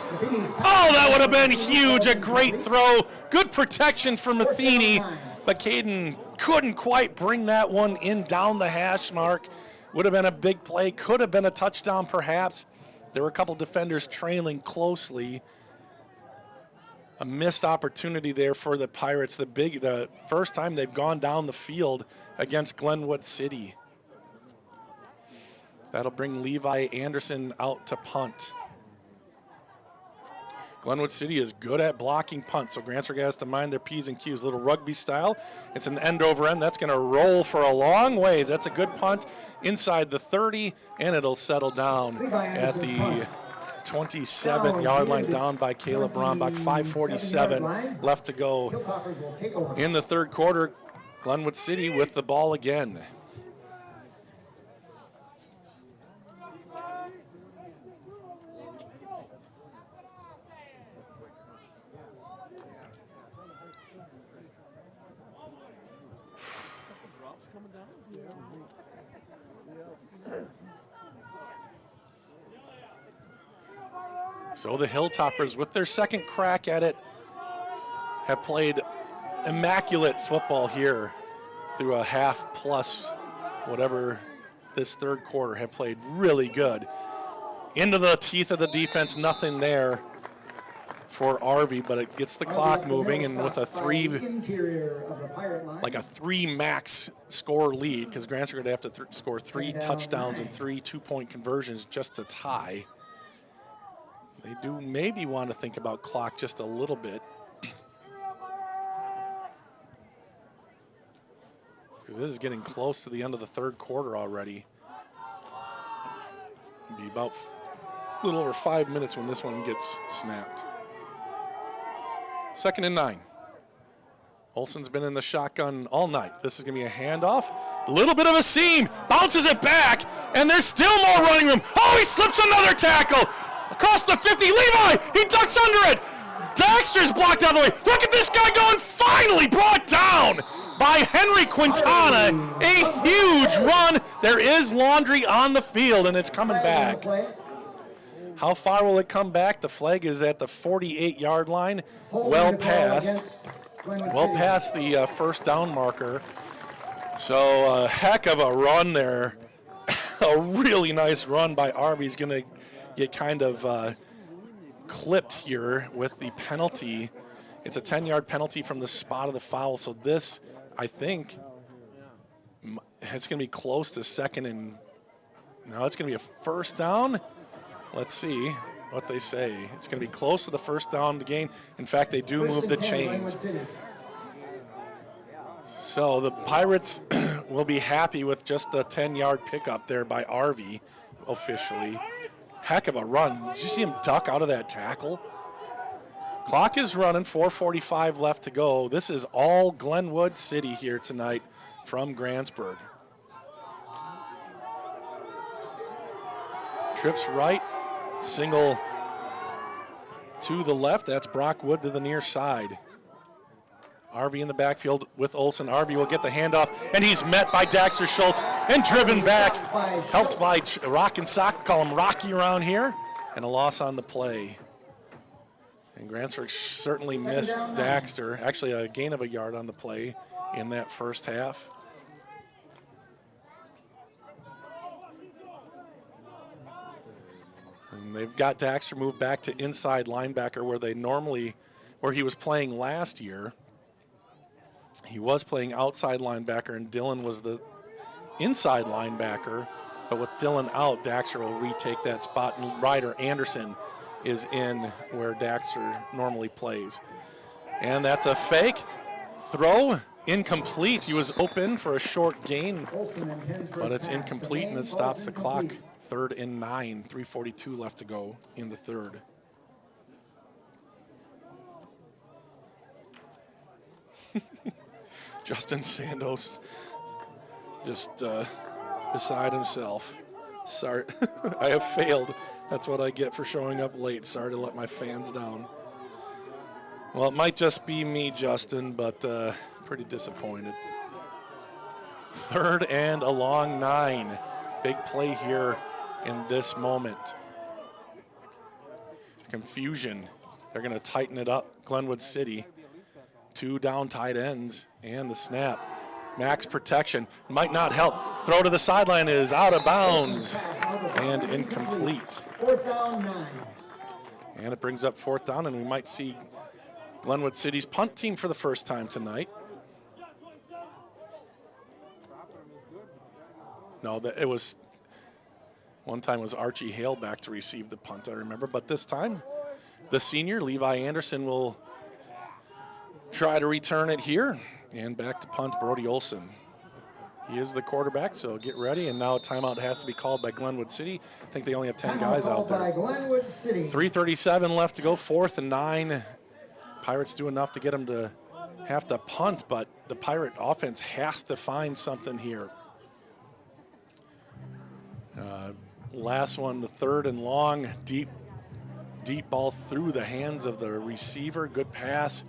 Oh, that would have been huge. A great throw. Good protection for Matheny, but Caden couldn't quite bring that one in down the hash mark. Would have been a big play. Could have been a touchdown perhaps. There were a couple defenders trailing closely. A missed opportunity there for the Pirates. The first time they've gone down the field against Glenwood City. That'll bring Levi Anderson out to punt. Glenwood City is good at blocking punts, so Grantsburg has to mind their P's and Q's. Little rugby style. It's an end over end. That's going to roll for a long ways. That's a good punt inside the 30, and it'll settle down at the 27-yard line, down by Caleb Rombach. 5:47 left to go in the third quarter. Glenwood City with the ball again. So the Hilltoppers, with their second crack at it, have played immaculate football here through a half plus whatever this third quarter. Have played really good. Into the teeth of the defense, nothing there for RV, but it gets the clock moving, and with a three max score lead, because Grantsburg would have to score 3 touchdowns and 3 two-point conversions just to tie. They do maybe want to think about clock just a little bit. Because it is getting close to the end of the third quarter already. It'll be about a little over 5 minutes when this one gets snapped. 2nd and 9. Olsen's been in the shotgun all night. This is going to be a handoff. A little bit of a seam. Bounces it back, and there's still more running room. Oh, he slips another tackle. Across the 50, Levi, he ducks under it. Daxter's blocked out of the way. Look at this guy going, finally brought down by Henry Quintana. A huge run. There is laundry on the field, and it's coming back. How far will it come back? The flag is at the 48-yard line. Well past the first down marker. So a heck of a run there. A really nice run by Arby. He's going to get kind of clipped here with the penalty. It's a 10-yard penalty from the spot of the foul. So this, I think, it's going to be close to second and now it's going to be a first down. Let's see what they say. It's going to be close to the first down to gain. In fact, they do move the chains. So the Pirates will be happy with just the 10-yard pickup there by RV officially. Heck of a run. Did you see him duck out of that tackle? Clock is running, 4:45 left to go. This is all Glenwood City here tonight from Grantsburg. Trips right, single to the left. That's Brock Wood to the near side. RV in the backfield with Olsen. RV will get the handoff, and he's met by Daxter Schultz and driven back. Helped by Rock and Sock, call him Rocky around here, and a loss on the play. And Grantsburg certainly missed Daxter. Actually, a gain of a yard on the play in that first half. And they've got Daxter moved back to inside linebacker where he was playing last year. He was playing outside linebacker, and Dylan was the inside linebacker. But with Dylan out, Daxter will retake that spot, and Ryder Anderson is in where Daxter normally plays. And that's a fake throw, incomplete. He was open for a short gain, but it's incomplete, and it stops the clock. 3rd and 9, 3:42 left to go in the third. Justin Sandos just beside himself. Sorry, I have failed. That's what I get for showing up late. Sorry to let my fans down. Well, it might just be me, Justin, but pretty disappointed. 3rd and a long 9. Big play here in this moment. Confusion. They're going to tighten it up. Glenwood City. 2 down tight ends and the snap. Max protection. Might not help. Throw to the sideline is out of bounds and incomplete. 4th down, 9. And it brings up 4th down, and we might see Glenwood City's punt team for the first time tonight. No, it was one time was Archie Hale back to receive the punt, I remember. But this time, the senior, Levi Anderson, will try to return it here. And back to punt, Brody Olson. He is the quarterback, so get ready. And now a timeout has to be called by Glenwood City. I think they only have 10 guys out there. 3:37 left to go, 4th and 9. Pirates do enough to get them to have to punt, but the Pirate offense has to find something here. Last one, the 3rd and long, deep ball through the hands of the receiver. Good pass.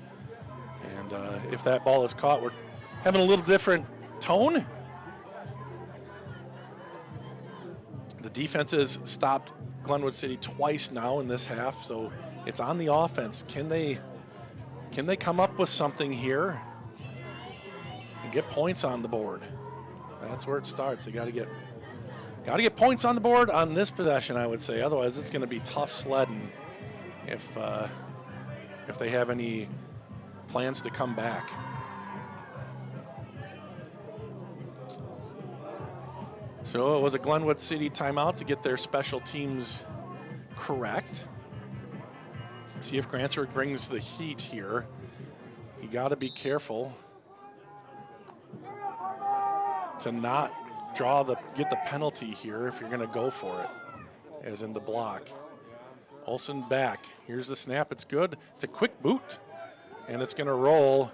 And if that ball is caught, we're having a little different tone. The defense has stopped Glenwood City twice now in this half, so it's on the offense. Can they come up with something here and get points on the board? That's where it starts. They got to get points on the board on this possession, I would say. Otherwise, it's going to be tough sledding if they have any plans to come back. So it was a Glenwood City timeout to get their special teams correct. See if Grantsburg brings the heat here. You got to be careful to not get the penalty here if you're going to go for it, as in the block. Olsen back. Here's the snap. It's good. It's a quick boot, and it's going to roll,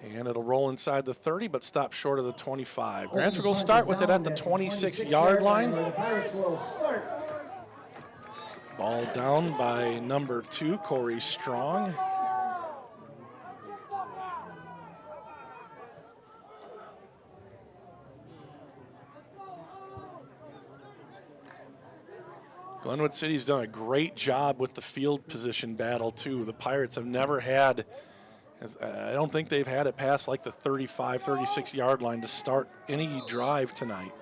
and it'll roll inside the 30, but stop short of the 25. Grantsburg will start with it at the 26-yard line. Ball down by number 2, Corey Strong. Glenwood City's done a great job with the field position battle, too. The Pirates have never had I don't think they've had it past like the 35, 36-yard line to start any drive tonight.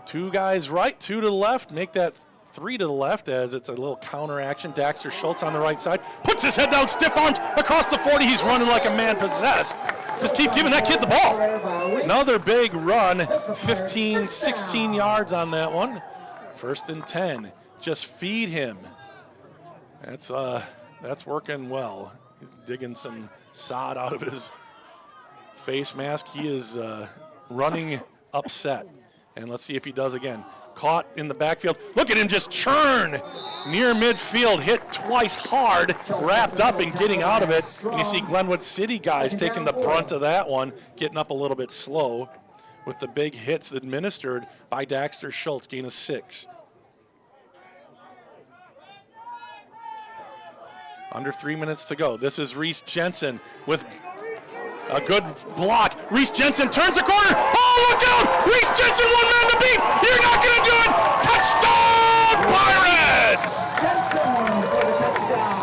2 guys right, 2 to the left, make that 3 to the left as it's a little counter action. Daxter Schultz on the right side, puts his head down, stiff armed across the 40. He's running like a man possessed. Just keep giving that kid the ball. Another big run, 15, 16 yards on that one. 1st and 10. Just feed him. That's working well. He's digging some sod out of his face mask. He is running upset. And let's see if he does again. Caught in the backfield. Look at him just churn near midfield, hit twice hard, wrapped up and getting out of it. And you see Glenwood City guys taking the brunt of that one, getting up a little bit slow with the big hits administered by Daxter Schultz, gain of 6. Under 3 minutes to go. This is Reese Jensen with a good block. Reese Jensen turns the corner. Oh, look out! Reese Jensen, 1 man to beat. You're not going to do it. Touchdown, Pirates! Jensen for the touchdown.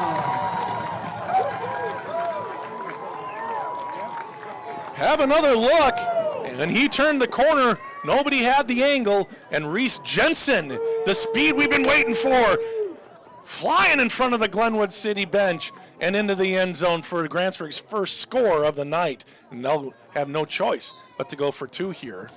Have another look. And he turned the corner. Nobody had the angle. And Reese Jensen, the speed we've been waiting for, flying in front of the Glenwood City bench and into the end zone for Grantsburg's first score of the night. And they'll have no choice but to go for 2 here.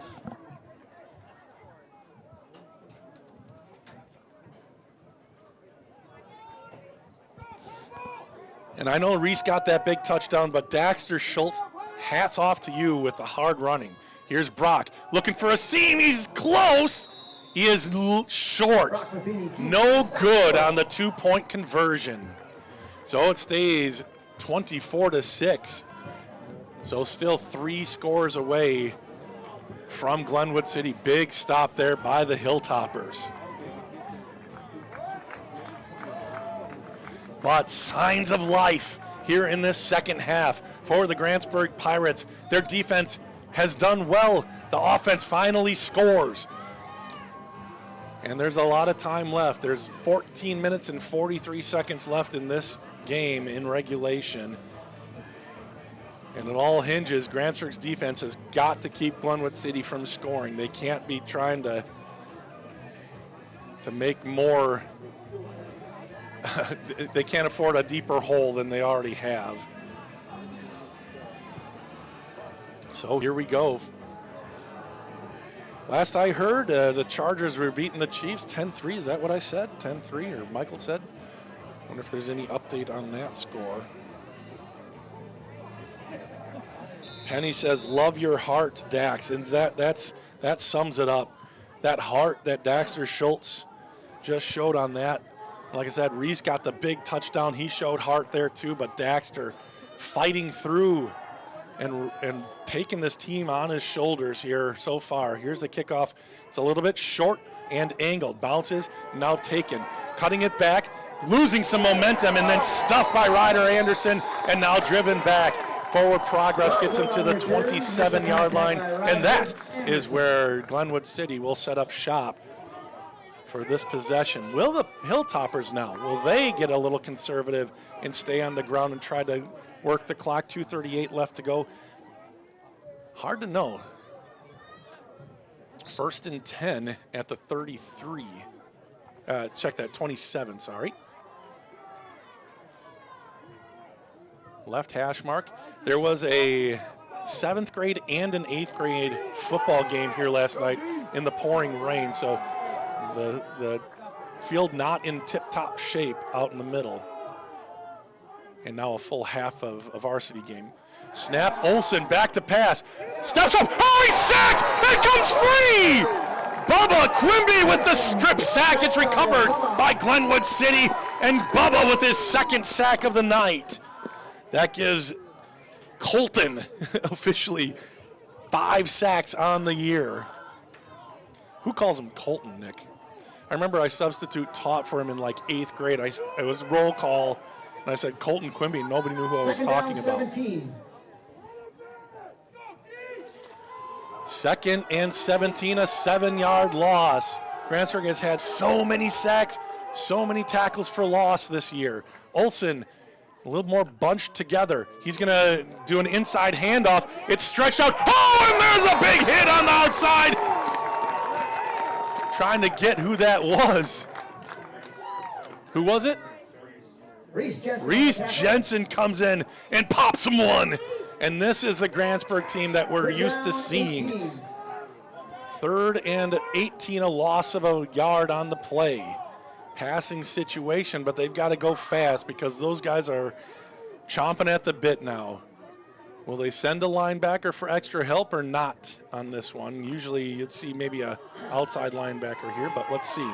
And I know Reese got that big touchdown, but Daxter Schultz, hats off to you with the hard running. Here's Brock looking for a seam. He's close. He is short. No good on the 2-point conversion. So it stays 24-6. So still 3 scores away from Glenwood City. Big stop there by the Hilltoppers. But signs of life here in this second half for the Grantsburg Pirates. Their defense has done well. The offense finally scores. And there's a lot of time left. There's 14 minutes and 43 seconds left in this game in regulation. And it all hinges. Grantsburg's defense has got to keep Glenwood City from scoring. They can't be trying to make more. They can't afford a deeper hole than they already have. So here we go. Last I heard, the Chargers were beating the Chiefs 10-3. Is that what I said? 10-3, or Michael said? I wonder if there's any update on that score. Penny says, love your heart, Dax. And that sums it up. That heart that Daxter Schultz just showed on that. Like I said, Reese got the big touchdown. He showed heart there too, but Daxter fighting through and taking this team on his shoulders here so far. Here's the kickoff. It's a little bit short and angled. Bounces, now taken. Cutting it back, losing some momentum, and then stuffed by Ryder Anderson, and now driven back. Forward progress gets him to the 27-yard line, and that is where Glenwood City will set up shop for this possession. Will the Hilltoppers now, will they get a little conservative and stay on the ground and try to work the clock? 2:38 left to go. Hard to know. 1st and 10 at the 33. Check that, 27, sorry. Left hash mark. There was a 7th grade and an 8th grade football game here last night in the pouring rain, so the field not in tip-top shape out in the middle. And now a full half of varsity game. Snap, Olsen back to pass. Steps up, oh, he's sacked! It comes free! Bubba Quimby with the strip sack. It's recovered by Glenwood City, and Bubba with his 2nd sack of the night. That gives Colton officially 5 sacks on the year. Who calls him Colton, Nick? I remember I substitute taught for him in like 8th grade. It was roll call, and I said Colton Quimby, and nobody knew who I was talking about. 2nd and 17, a 7-yard loss. Grantsburg has had so many sacks, so many tackles for loss this year. Olsen a little more bunched together. He's going to do an inside handoff. It's stretched out. Oh, and there's a big hit on the outside. Trying to get who that was. Who was it? Reese Jensen comes in and pops him one. And this is the Grantsburg team that we're used to seeing. 3rd and 18, a loss of a yard on the play. Passing situation, but they've got to go fast because those guys are chomping at the bit now. Will they send a linebacker for extra help or not on this one? Usually you'd see maybe a outside linebacker here, but let's see.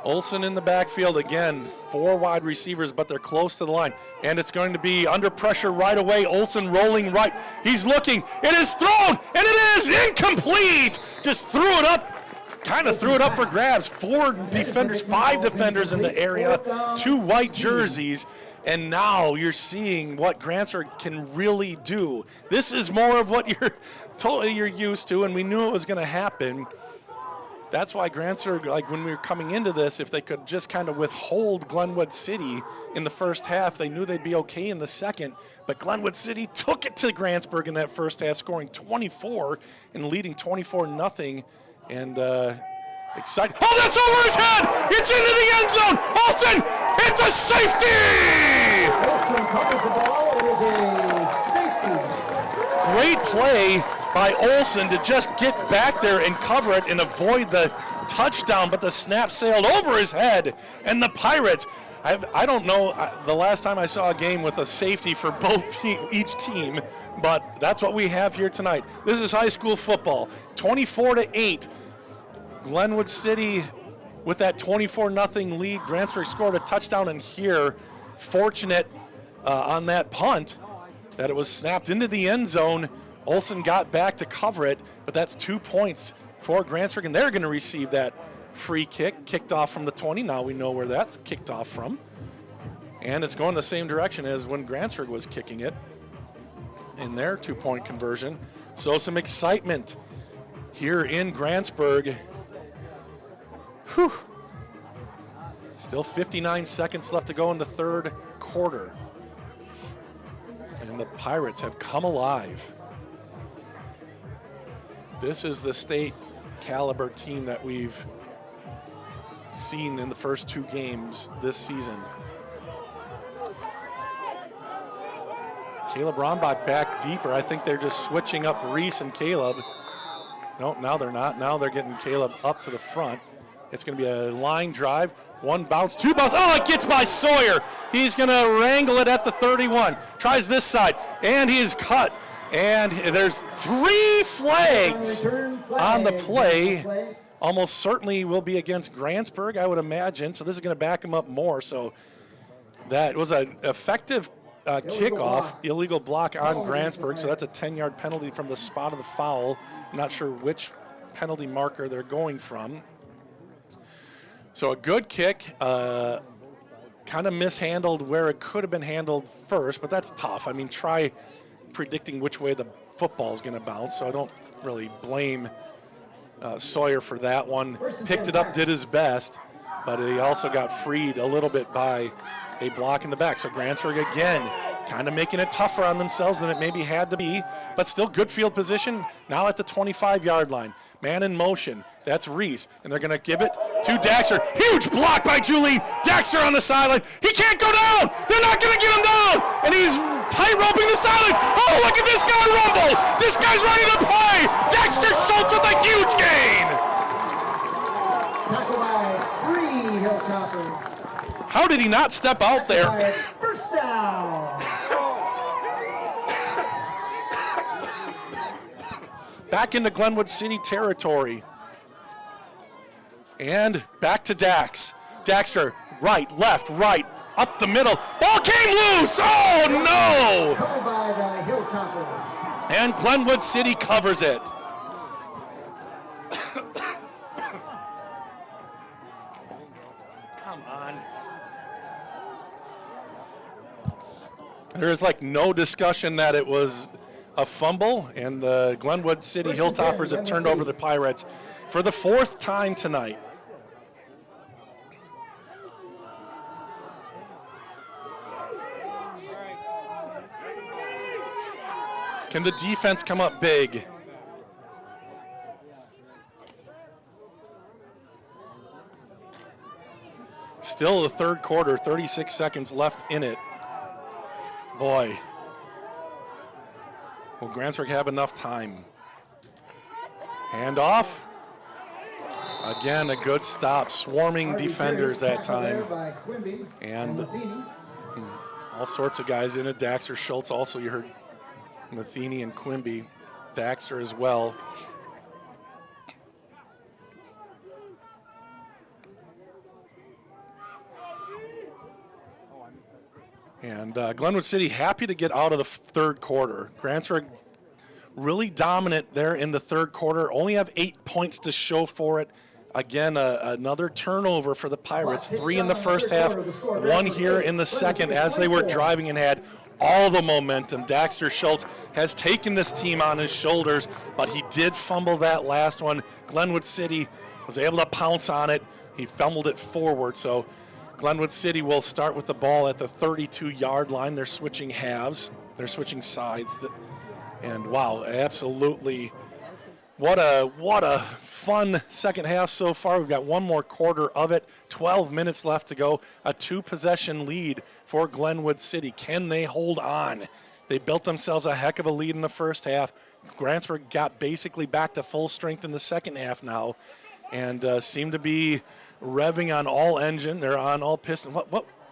Olsen in the backfield again, 4 wide receivers, but they're close to the line. And it's going to be under pressure right away. Olsen rolling right. He's looking. It is thrown, and it is incomplete. Just threw it up, kind of threw it up for grabs. 5 defenders in the area, 2 white jerseys. And now you're seeing what Grantsburg can really do. This is more of what you're used to, and we knew it was going to happen. That's why Grantsburg, like when we were coming into this, if they could just kind of withhold Glenwood City in the first half, they knew they'd be okay in the second. But Glenwood City took it to Grantsburg in that first half, scoring 24 and leading 24-0. And excited. Oh, that's over his head! It's into the end zone! Olsen! It's a safety! Olsen covers the ball. It is a safety. Great play by Olsen to just get back there and cover it and avoid the touchdown, but the snap sailed over his head. And the Pirates, I don't know the last time I saw a game with a safety for each team, but that's what we have here tonight. This is high school football, 24-8. Glenwood City with that 24-0 lead. Grantsburg scored a touchdown, and here, fortunate on that punt that it was snapped into the end zone. Olsen got back to cover it, but that's 2 points for Grantsburg, and they're going to receive that free kick, kicked off from the 20. Now we know where that's kicked off from. And it's going the same direction as when Grantsburg was kicking it in their 2-point conversion. So some excitement here in Grantsburg. Whew. Still 59 seconds left to go in the 3rd quarter. And the Pirates have come alive. This is the state caliber team that we've seen in the first 2 games this season. Caleb Rombach back deeper. I think they're just switching up Reese and Caleb. No, now they're not. Now they're getting Caleb up to the front. It's going to be a line drive. 1 bounce, 2 bounce. Oh, it gets by Sawyer. He's going to wrangle it at the 31. Tries this side, and he's cut. And there's 3 flags on the play. Almost certainly will be against Grantsburg, I would imagine. So this is going to back him up more. So that was an effective kickoff, illegal block on Grantsburg. So that's a 10-yard penalty from the spot of the foul. I'm not sure which penalty marker they're going from. So a good kick, kind of mishandled where it could have been handled first, but that's tough. I mean, try predicting which way the football is going to bounce, so I don't really blame Sawyer for that one. Picked it up, did his best, but he also got freed a little bit by a block in the back. So Grantsburg again, kind of making it tougher on themselves than it maybe had to be, but still good field position now at the 25-yard line. Man in motion, that's Reese, and they're going to give it to Daxter. Huge block by Julie. Daxter on the sideline. He can't go down. They're not going to get him down, and he's tight-roping the sideline. Oh, look at this guy rumble. This guy's ready to play. Daxter Schultz with a huge gain. Tackled by 3 Hilltoppers. How did he not step out there? First down. Back into Glenwood City territory. And back to Dax. Daxter, right, left, right, up the middle. Ball came loose. Oh, no. Covered by the Hilltoppers. And Glenwood City covers it. Come on. There's like no discussion that it was a fumble, and the Glenwood City Hilltoppers have turned over the Pirates for the 4th time tonight. Can the defense come up big? Still the third quarter, 36 seconds left in it. Boy. Will Grantsburg have enough time? Handoff. Again, a good stop. Swarming defenders that time. And all sorts of guys in it. Daxter, Schultz also, you heard Matheny and Quimby. Daxter as well. And Glenwood City happy to get out of the third quarter. Grantsburg really dominant there in the third quarter. Only have 8 points to show for it. Again, another turnover for the Pirates. 3 in the first half, 1 here in the second as they were driving and had all the momentum. Daxter Schultz has taken this team on his shoulders, but he did fumble that last one. Glenwood City was able to pounce on it. He fumbled it forward, so Glenwood City will start with the ball at the 32-yard line. They're switching halves. They're switching sides. And wow, absolutely. What a fun second half so far. We've got one more quarter of it. 12 minutes left to go. A 2-possession lead for Glenwood City. Can they hold on? They built themselves a heck of a lead in the first half. Grantsburg got basically back to full strength in the second half now and seem to be revving on all engine. They're on all piston.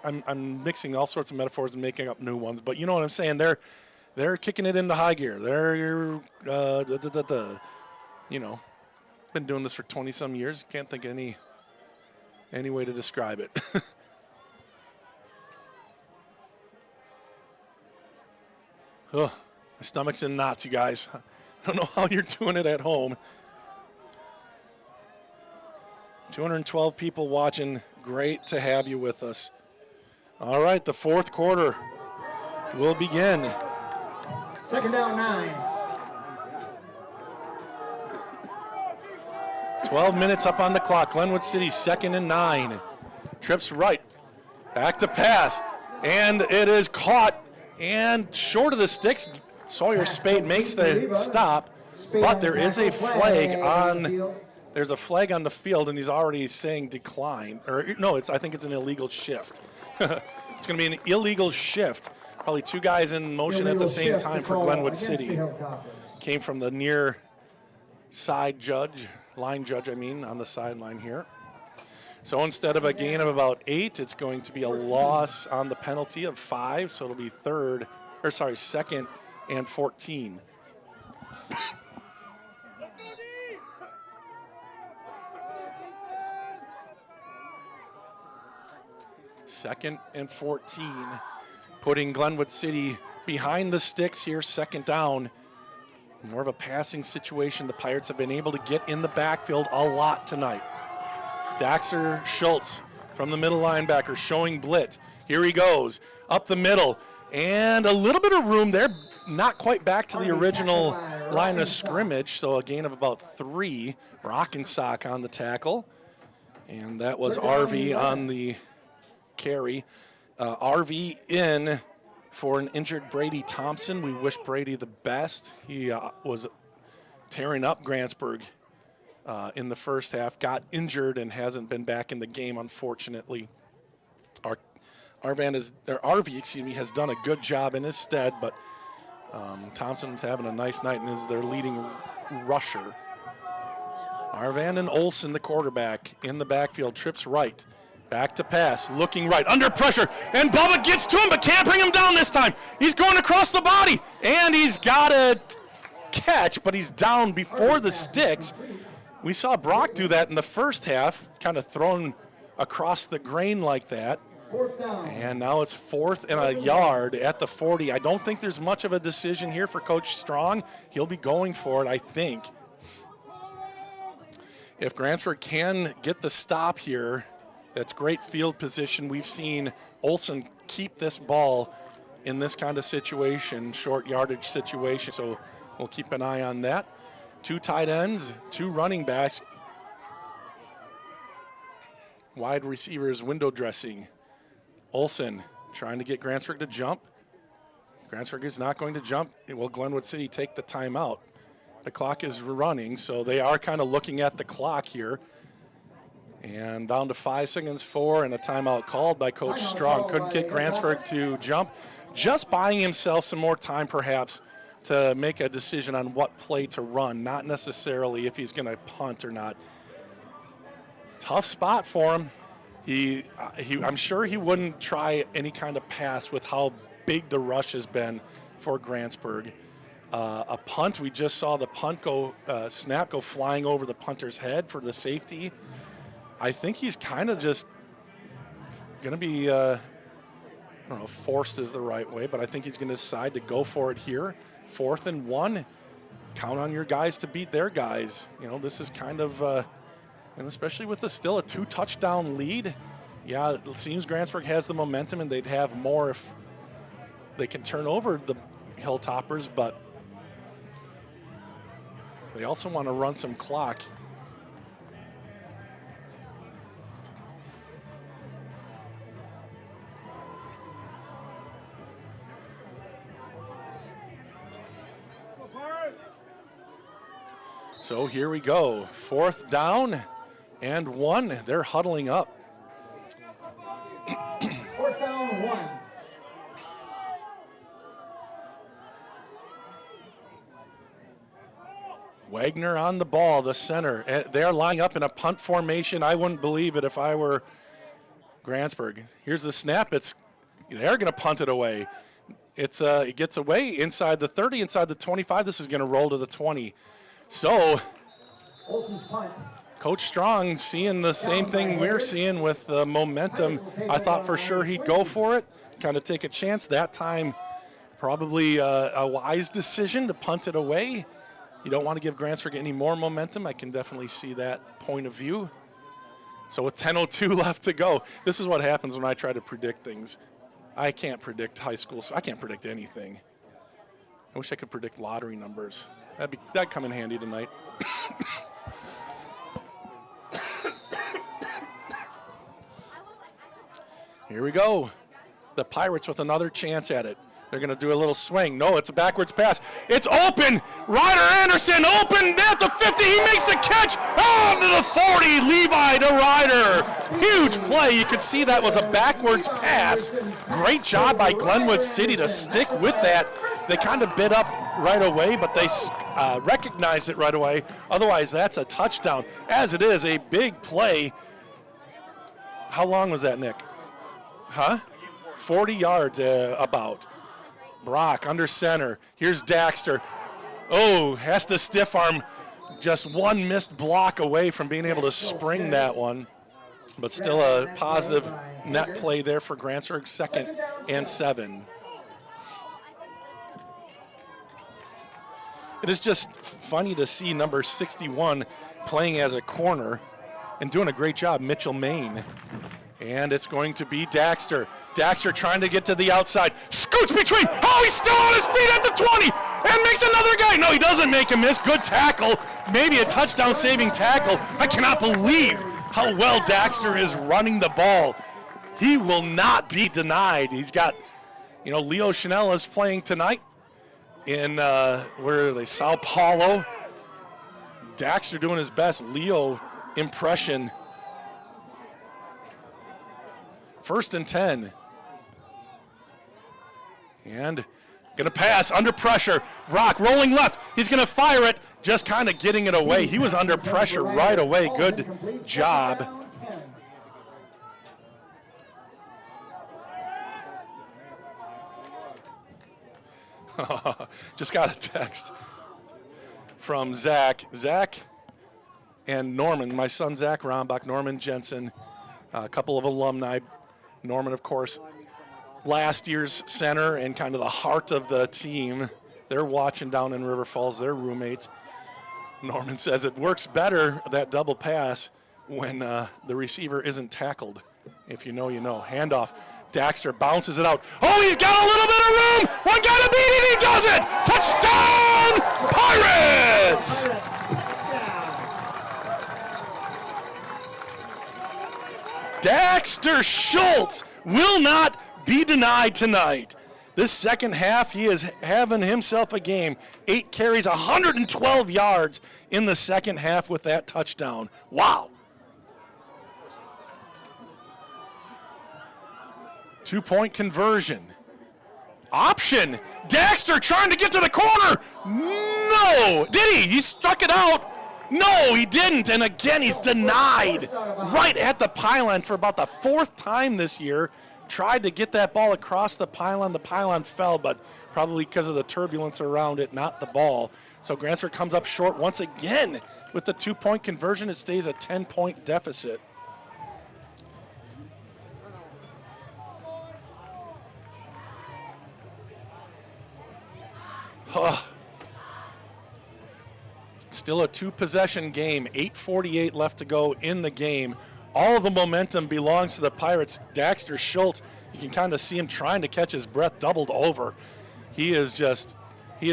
I'm mixing all sorts of metaphors and making up new ones, but you know what I'm saying. They're kicking it into high gear. They're you know, been doing this for 20-some years. Can't think of any way to describe it. Oh, my stomach's in knots, you guys. I don't know how you're doing it at home. 212 people watching. Great to have you with us. All right, the fourth quarter will begin. Second down, 9. 12 minutes up on the clock. Glenwood City 2nd and 9. Trips right. Back to pass. And it is caught and short of the sticks. Sawyer Spade makes the stop, but there is a flag on. There's a flag on the field, and he's already saying decline. Or no, I think it's an illegal shift. It's going to be an illegal shift. Probably 2 guys in motion at the same time for Glenwood City. Came from the near side judge, line judge, on the sideline here. So instead of a gain of about 8, it's going to be a loss on the penalty of 5. So it'll be 2nd and 14. Second and 14, putting Glenwood City behind the sticks here, 2nd down. More of a passing situation. The Pirates have been able to get in the backfield a lot tonight. Daxter Schultz from the middle linebacker showing blitz. Here he goes, up the middle, and a little bit of room there. Not quite back to the original line of scrimmage, so a gain of about 3. Rockensock on the tackle, and that was RV on the carry. RV in for an injured Brady Thompson. We wish Brady the best. He was tearing up Grantsburg in the first half, got injured and hasn't been back in the game, unfortunately. RV has done a good job in his stead, but Thompson's having a nice night and is their leading rusher. Arvan and Olson, the quarterback, in the backfield, trips right. Back to pass, looking right, under pressure, and Bubba gets to him, but can't bring him down this time. He's going across the body, and he's got a catch, but he's down before the sticks. We saw Brock do that in the first half, kind of thrown across the grain like that. And now it's 4th and a yard at the 40. I don't think there's much of a decision here for Coach Strong. He'll be going for it, I think. If Grantsburg can get the stop here, that's great field position. We've seen Olson keep this ball in this kind of situation, short yardage situation, so we'll keep an eye on that. 2 tight ends, 2 running backs, wide receivers window dressing. Olson trying to get Grantsburg to jump. Grantsburg is not going to jump. Will Glenwood City take the timeout? The clock is running, so they are kind of looking at the clock here. And down to 5 seconds, 4, and a timeout called by Coach Strong. Couldn't get Grantsburg to jump. Just buying himself some more time, perhaps, to make a decision on what play to run, not necessarily if he's going to punt or not. Tough spot for him. I'm sure he wouldn't try any kind of pass with how big the rush has been for Grantsburg. A punt, we just saw the punt snap go flying over the punter's head for the safety. I think he's kind of just going to be, I don't know if forced is the right way, but I think he's going to decide to go for it here. 4th and 1. Count on your guys to beat their guys. You know, this is kind of, and especially with still a 2-touchdown lead. Yeah, it seems Grantsburg has the momentum, and they'd have more if they can turn over the Hilltoppers, but they also want to run some clock. So here we go, 4th down and 1. They're huddling up. 4th down, 1. Wagner on the ball, the center. They're lining up in a punt formation. I wouldn't believe it if I were Grantsburg. Here's the snap. They're going to punt it away. It gets away inside the 30, inside the 25. This is going to roll to the 20. So, Coach Strong seeing the same thing we're seeing with the momentum. I thought for sure he'd go for it, kind of take a chance. That time, probably a wise decision to punt it away. You don't want to give Grantsburg any more momentum. I can definitely see that point of view. So with 10:02 left to go, this is what happens when I try to predict things. I can't predict high school, so I can't predict anything. I wish I could predict lottery numbers. That'd come in handy tonight. Here we go. The Pirates with another chance at it. They're going to do a little swing. No, it's a backwards pass. It's open. Ryder Anderson open at the 50. He makes the catch. On to the 40. Levi to Ryder. Huge play. You could see that was a backwards pass. Great job by Glenwood City to stick with that. They kind of bit up right away, but they recognized it right away. Otherwise, that's a touchdown. As it is, a big play. How long was that, Nick? 40 yards about. Brock under center. Here's Daxter. Oh, has to stiff arm. Just one missed block away from being able to spring that one. But still a positive net play there for Grantsburg. 2nd and 7. It is just funny to see number 61 playing as a corner and doing a great job, Mitchell Main. And it's going to be Daxter. Daxter trying to get to the outside. Scoots between. Oh, he's still on his feet at the 20 and makes another guy. No, he doesn't make a miss. Good tackle. Maybe a touchdown-saving tackle. I cannot believe how well Daxter is running the ball. He will not be denied. He's got, Leo Chanel is playing tonight in, where are they, Sao Paulo. Daxter doing his best Leo impression. 1st and 10. And gonna pass under pressure. Brock rolling left. He's gonna fire it, just kind of getting it away. He was under pressure right away. Good job. Just got a text from Zach. Zach and Norman, my son Zach Rombach, Norman Jensen, a couple of alumni. Norman, of course, last year's center and kind of the heart of the team. They're watching down in River Falls, their roommates. Norman says it works better, that double pass, when the receiver isn't tackled. If you know, you know. Handoff. Daxter bounces it out. Oh, he's got a little bit of room. One guy to beat it. He does it. Touchdown, Pirates! Daxter Schultz will not be denied tonight. This second half, he is having himself a game. 8 carries, 112 yards in the second half with that touchdown. Wow. 2-point conversion. Option. Daxter trying to get to the corner. No. Did he? He struck it out. No, he didn't. And again, he's denied right at the pylon for about the 4th time this year. Tried to get that ball across the pylon. The pylon fell, but probably because of the turbulence around it, not the ball. So Grantsburg comes up short once again with the 2-point conversion. It stays a 10-point deficit. Still a 2-possession game, 8:48 left to go in the game. All the momentum belongs to the Pirates. Daxter Schultz, you can kind of see him trying to catch his breath, doubled over. He is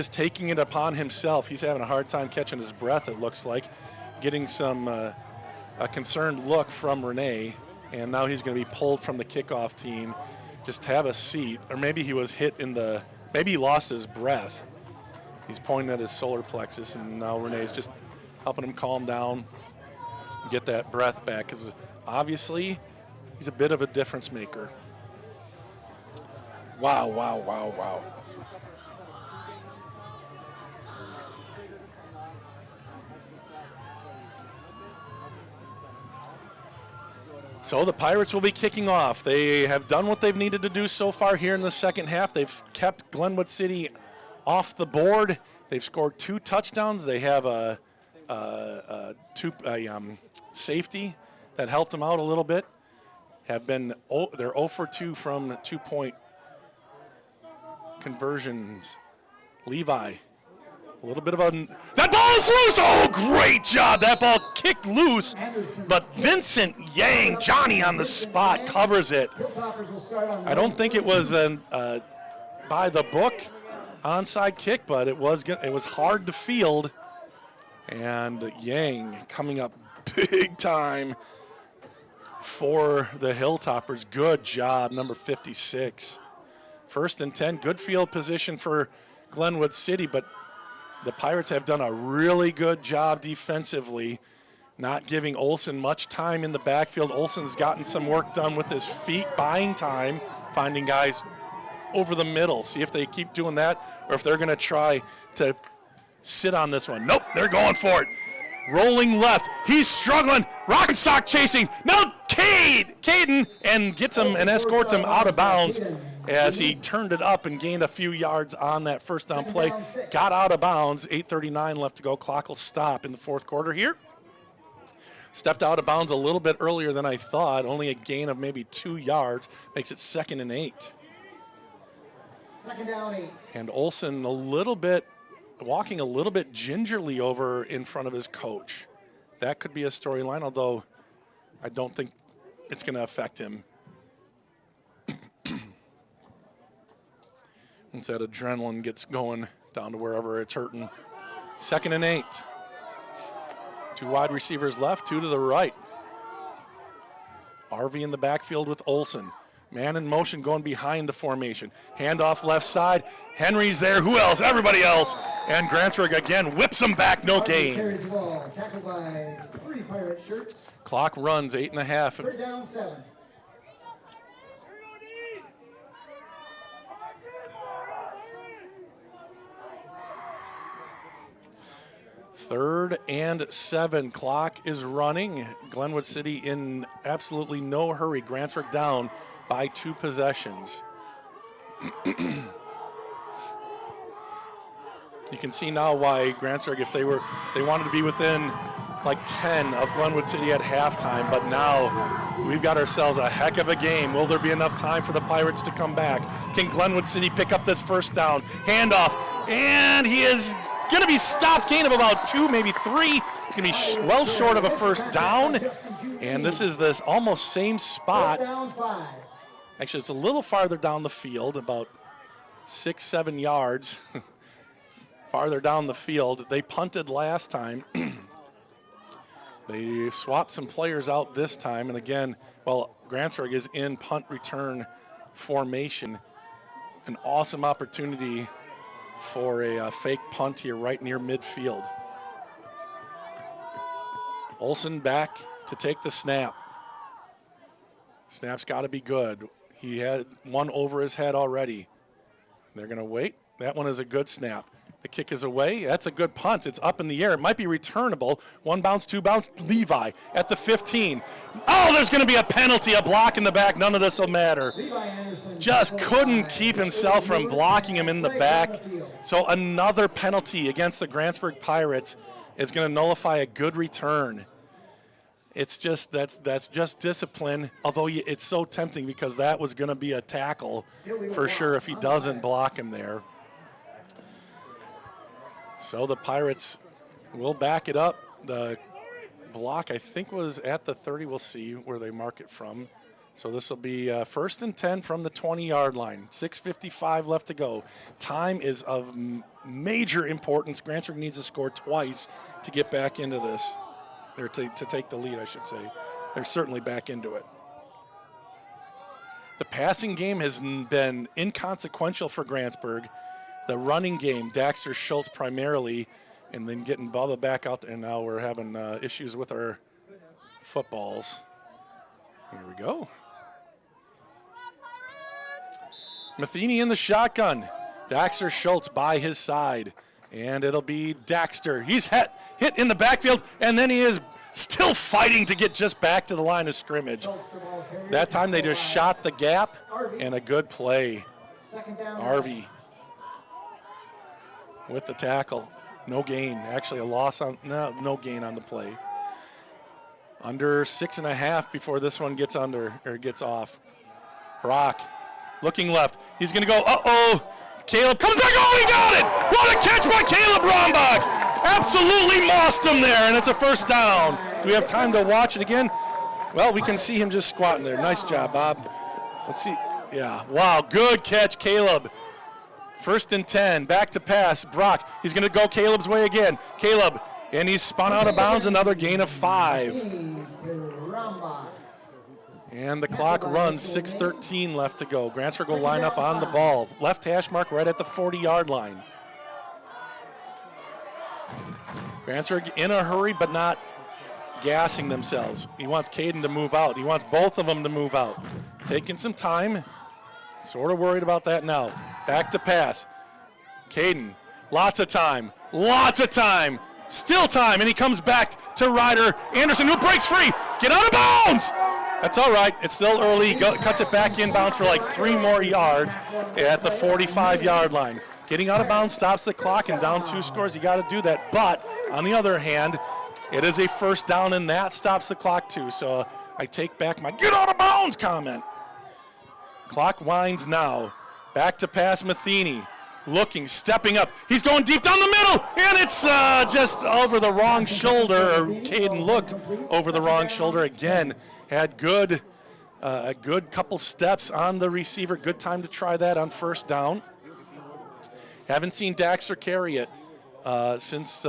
taking it upon himself. He's having a hard time catching his breath, it looks like. Getting some, a concerned look from Renee, and now he's going to be pulled from the kickoff team. Just have a seat, or maybe he was hit in the, maybe he lost his breath. He's pointing at his solar plexus, and now Renee's just helping him calm down, get that breath back, because obviously he's a bit of a difference maker. Wow, wow, wow, wow. So the Pirates will be kicking off. They have done what they've needed to do so far here in the second half. They've kept Glenwood City off the board. They've scored 2 touchdowns. They have a safety that helped them out a little bit. They're 0 for 2 from 2-point conversions. Levi, a little bit of a, that ball is loose. Oh, great job. That ball kicked loose, but Vincent Yang, Johnny on the spot, covers it. I don't think it was by the book onside kick, but it was hard to field, and Yang coming up big time for the Hilltoppers. Good job, number 56. 1st and 10, good field position for Glenwood City, but the Pirates have done a really good job defensively, not giving Olsen much time in the backfield. Olsen's gotten some work done with his feet, buying time, finding guys over the middle. See if they keep doing that or if they're going to try to sit on this one. Nope, they're going for it. Rolling left. He's struggling. Rocket sock chasing. No, Caden, and gets him and escorts him out of bounds as he turned it up and gained a few yards on that first down play. Got out of bounds. 8:39 left to go. Clock will stop in the 4th quarter here. Stepped out of bounds a little bit earlier than I thought. Only a gain of maybe 2 yards. Makes it 2nd and 8. 2nd down 8. And Olsen walking a little bit gingerly over in front of his coach. That could be a storyline, although I don't think it's going to affect him. Once that adrenaline gets going down to wherever it's hurting. 2nd and 8. 2 wide receivers left, 2 to the right. Arvey in the backfield with Olsen. Man in motion going behind the formation. Handoff left side. Henry's there. Who else? Everybody else. And Grantsburg again whips him back. No gain. Carries the ball. Tackled by 3 Pirate shirts. Clock runs 8.5. 3rd down 7. 3rd and 7. Clock is running. Glenwood City in absolutely no hurry. Grantsburg down by 2 possessions. You can see now why Grantsburg, if they wanted to be within like 10 of Glenwood City at halftime, but now we've got ourselves a heck of a game. Will there be enough time for the Pirates to come back? Can Glenwood City pick up this first down? Handoff, and he is going to be stopped, gain of about 2, maybe 3. It's going to be well short of a first down, and this is this almost same spot. Actually, it's a little farther down the field, about 6-7 yards farther down the field. They punted last time. They swapped some players out this time, and again, well, Grantsburg is in punt return formation. An awesome opportunity for a fake punt here right near midfield. Olsen back to take the snap. Snap's got to be good. He had one over his head already. They're going to wait. That one is a good snap. The kick is away. That's a good punt. It's up in the air. It might be returnable. 1 bounce, 2 bounce. Levi at the 15. Oh, there's going to be a penalty, a block in the back. None of this will matter. Just couldn't keep himself from blocking him in the back. So another penalty against the Grantsburg Pirates is going to nullify a good return. It's just, that's just discipline, although it's so tempting because that was going to be a tackle for sure if he doesn't block him there. So the Pirates will back it up. The block, I think, was at the 30. We'll see where they mark it from. So this will be 1st and 10 from the 20-yard line. 6:55 left to go. Time is of major importance. Grantsburg needs to score twice to get back into this, or to take the lead, I should say. They're certainly back into it. The passing game has been inconsequential for Grantsburg. The running game, Daxter Schultz primarily, and then getting Bubba back out there. And now we're having issues with our footballs. Here we go. Matheny in the shotgun. Daxter Schultz by his side. And it'll be Daxter. He's hit in the backfield, and then he is still fighting to get just back to the line of scrimmage. That time they just shot the gap, and a good play. Arvey with the tackle. No gain. Actually, a loss on, no gain on the play. Under 6.5 before this one gets off. Brock looking left. He's going to go, uh-oh. Caleb comes back. Oh, he got it! What a catch by Caleb Brombach! Absolutely mossed him there, and it's a first down. Do we have time to watch it again? Well, we can see him just squatting there. Nice job, Bob. Let's see. Yeah, wow, good catch, Caleb. 1st and 10, back to pass. Brock, he's going to go Caleb's way again. Caleb, and he's spun out of bounds, another gain of 5. And the clock runs, 6:13 left to go. Grantsburg will line up on the ball. Left hash mark right at the 40-yard line. Grantsburg in a hurry, but not gassing themselves. He wants Caden to move out. He wants both of them to move out. Taking some time. Sort of worried about that now. Back to pass. Caden, lots of time. Lots of time. Still time, and he comes back to Ryder Anderson, who breaks free. Get out of bounds! That's all right. It's still early. He cuts it back inbounds for like 3 more yards at the 45-yard line. Getting out of bounds stops the clock, and down 2 scores. You got to do that. But on the other hand, it is a first down, and that stops the clock too. So I take back my get out of bounds comment. Clock winds now. Back to pass Matheny. Looking, stepping up. He's going deep down the middle, and it's just over the wrong shoulder. Or Caden looked over the wrong shoulder again. Had a good couple steps on the receiver. Good time to try that on first down. Haven't seen Daxter carry it since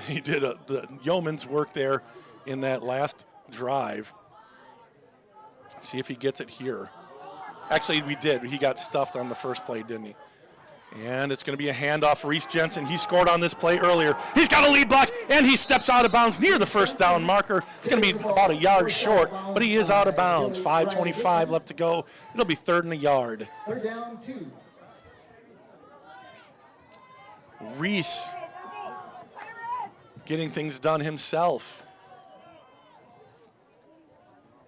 he did the yeoman's work there in that last drive. See if he gets it here. Actually, we did. He got stuffed on the first play, didn't he? And it's going to be a handoff. Reese Jensen, he scored on this play earlier. He's got a lead block, and he steps out of bounds near the first down marker. It's going to be about a yard short, but he is out of bounds. 5:25 left to go. It'll be 3rd and a yard. 3rd down, 2. Reese getting things done himself.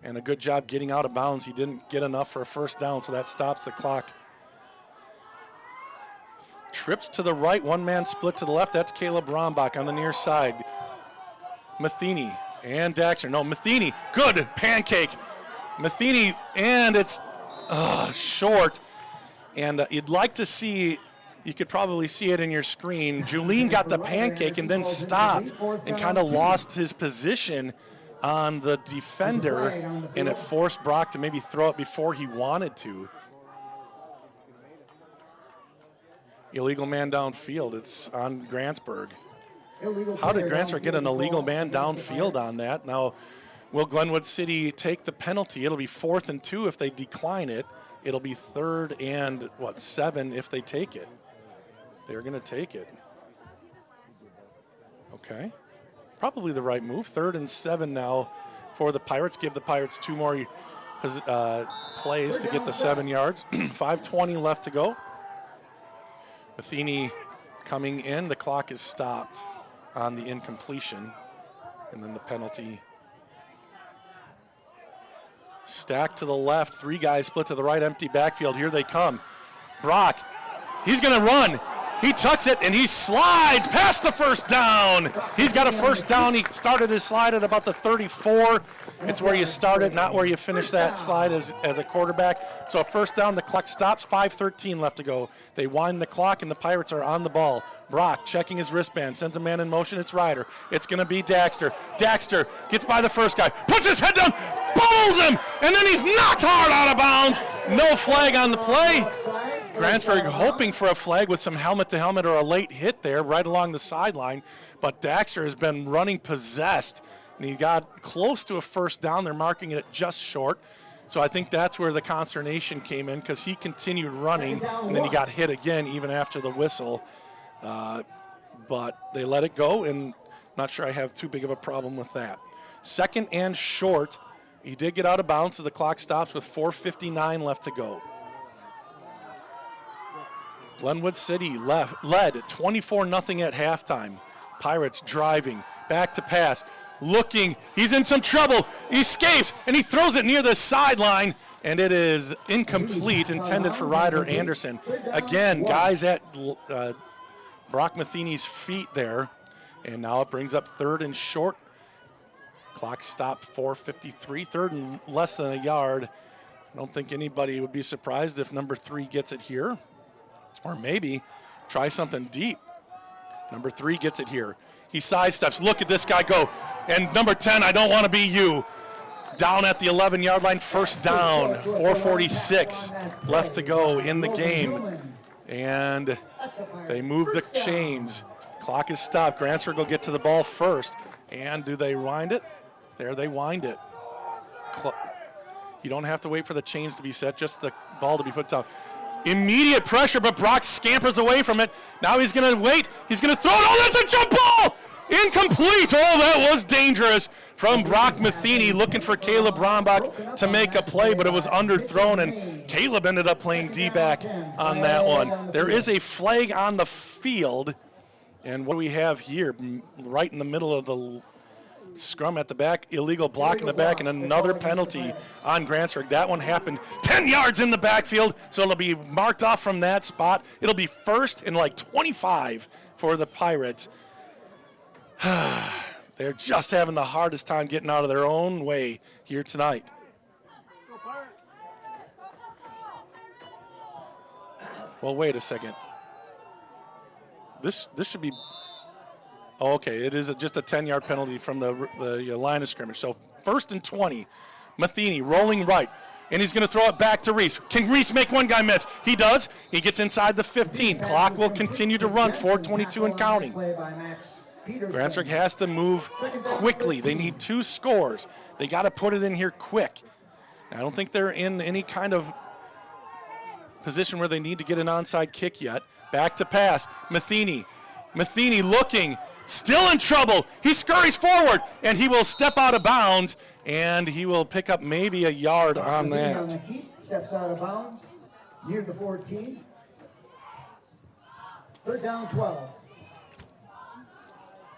And a good job getting out of bounds. He didn't get enough for a first down, so that stops the clock. Trips to the right, 1-man split to the left. That's Caleb Brombach on the near side. Matheny and Daxter. No, Matheny, good pancake. Matheny, and it's short. And you'd like to see, you could probably see it in your screen. Julien got the pancake and then stopped and kind of lost his position on the defender, and it forced Brock to maybe throw it before he wanted to. Illegal man downfield. It's on Grantsburg. How did Grantsburg get an illegal man downfield on that? Now, will Glenwood City take the penalty? It'll be 4th and 2 if they decline it. It'll be 3rd and, 7 if they take it. They're going to take it. Okay. Probably the right move. 3rd and 7 now for the Pirates. Give the Pirates 2 more plays to get the 7 yards. 5:20 left to go. Matheny coming in. The clock is stopped on the incompletion. And then the penalty. Stacked to the left. 3 guys split to the right. Empty backfield. Here they come. Brock. He's going to run. He tucks it, and he slides past the first down. He's got a first down. He started his slide at about the 34. It's where you start it, not where you finish that slide as a quarterback. So a first down, the clock stops, 5:13 left to go. They wind the clock, and the Pirates are on the ball. Brock checking his wristband, sends a man in motion. It's Ryder. It's going to be Daxter. Daxter gets by the first guy, puts his head down, bubbles him, and then he's knocked hard out of bounds. No flag on the play. Grantsburg hoping for a flag with some helmet-to-helmet or a late hit there right along the sideline, but Daxter has been running possessed, and he got close to a first down. They're marking it just short, so I think that's where the consternation came in because he continued running, and then he got hit again even after the whistle, but they let it go, and not sure I have too big of a problem with that. 2nd and short. He did get out of bounds, so the clock stops with 4:59 left to go. Glenwood City led 24-0 at halftime. Pirates driving, back to pass, looking, he's in some trouble, he escapes, and he throws it near the sideline, and it is incomplete, intended for Ryder Anderson. Again, guys at Brock Matheny's feet there, and now it brings up 3rd and short. Clock stopped, 4:53, 3rd and less than a yard. I don't think anybody would be surprised if number 3 gets it here. Or maybe try something deep. Number 3 gets it here. He sidesteps. Look at this guy go. And number 10, I don't want to be you. Down at the 11-yard line, first down. 4:46 left to go in the game. And they move the chains. Clock is stopped. Grantsburg will get to the ball first. And do they wind it? There they wind it. You don't have to wait for the chains to be set, just the ball to be put down. Immediate pressure, but Brock scampers away from it. Now he's going to wait. He's going to throw it. Oh, that's a jump ball! Incomplete. Oh, that was dangerous from Brock Matheny, looking for Caleb Brombach to make a play, but it was underthrown, and Caleb ended up playing D-back on that one. There is a flag on the field, and what do we have here? Right in the middle of the scrum at the back, illegal block in the back, and another penalty on Grantsburg. That one happened 10 yards in the backfield, so it'll be marked off from that spot. It'll be 1st and like 25 for the Pirates. They're just having the hardest time getting out of their own way here tonight. Well, wait a second. This should be... Oh, okay, it is just a 10-yard penalty from the line of scrimmage. So 1st and 20, Matheny rolling right, and he's going to throw it back to Reese. Can Reese make one guy miss? He does. He gets inside the 15. Clock will continue to run, 4:22 and counting. Grantsburg has to move quickly. They need 2 scores. They got to put it in here quick. I don't think they're in any kind of position where they need to get an onside kick yet. Back to pass, Matheny looking. Still in trouble. He scurries forward, and he will step out of bounds, and he will pick up maybe a yard on that. Steps out of bounds near the 14. 3rd down, 12.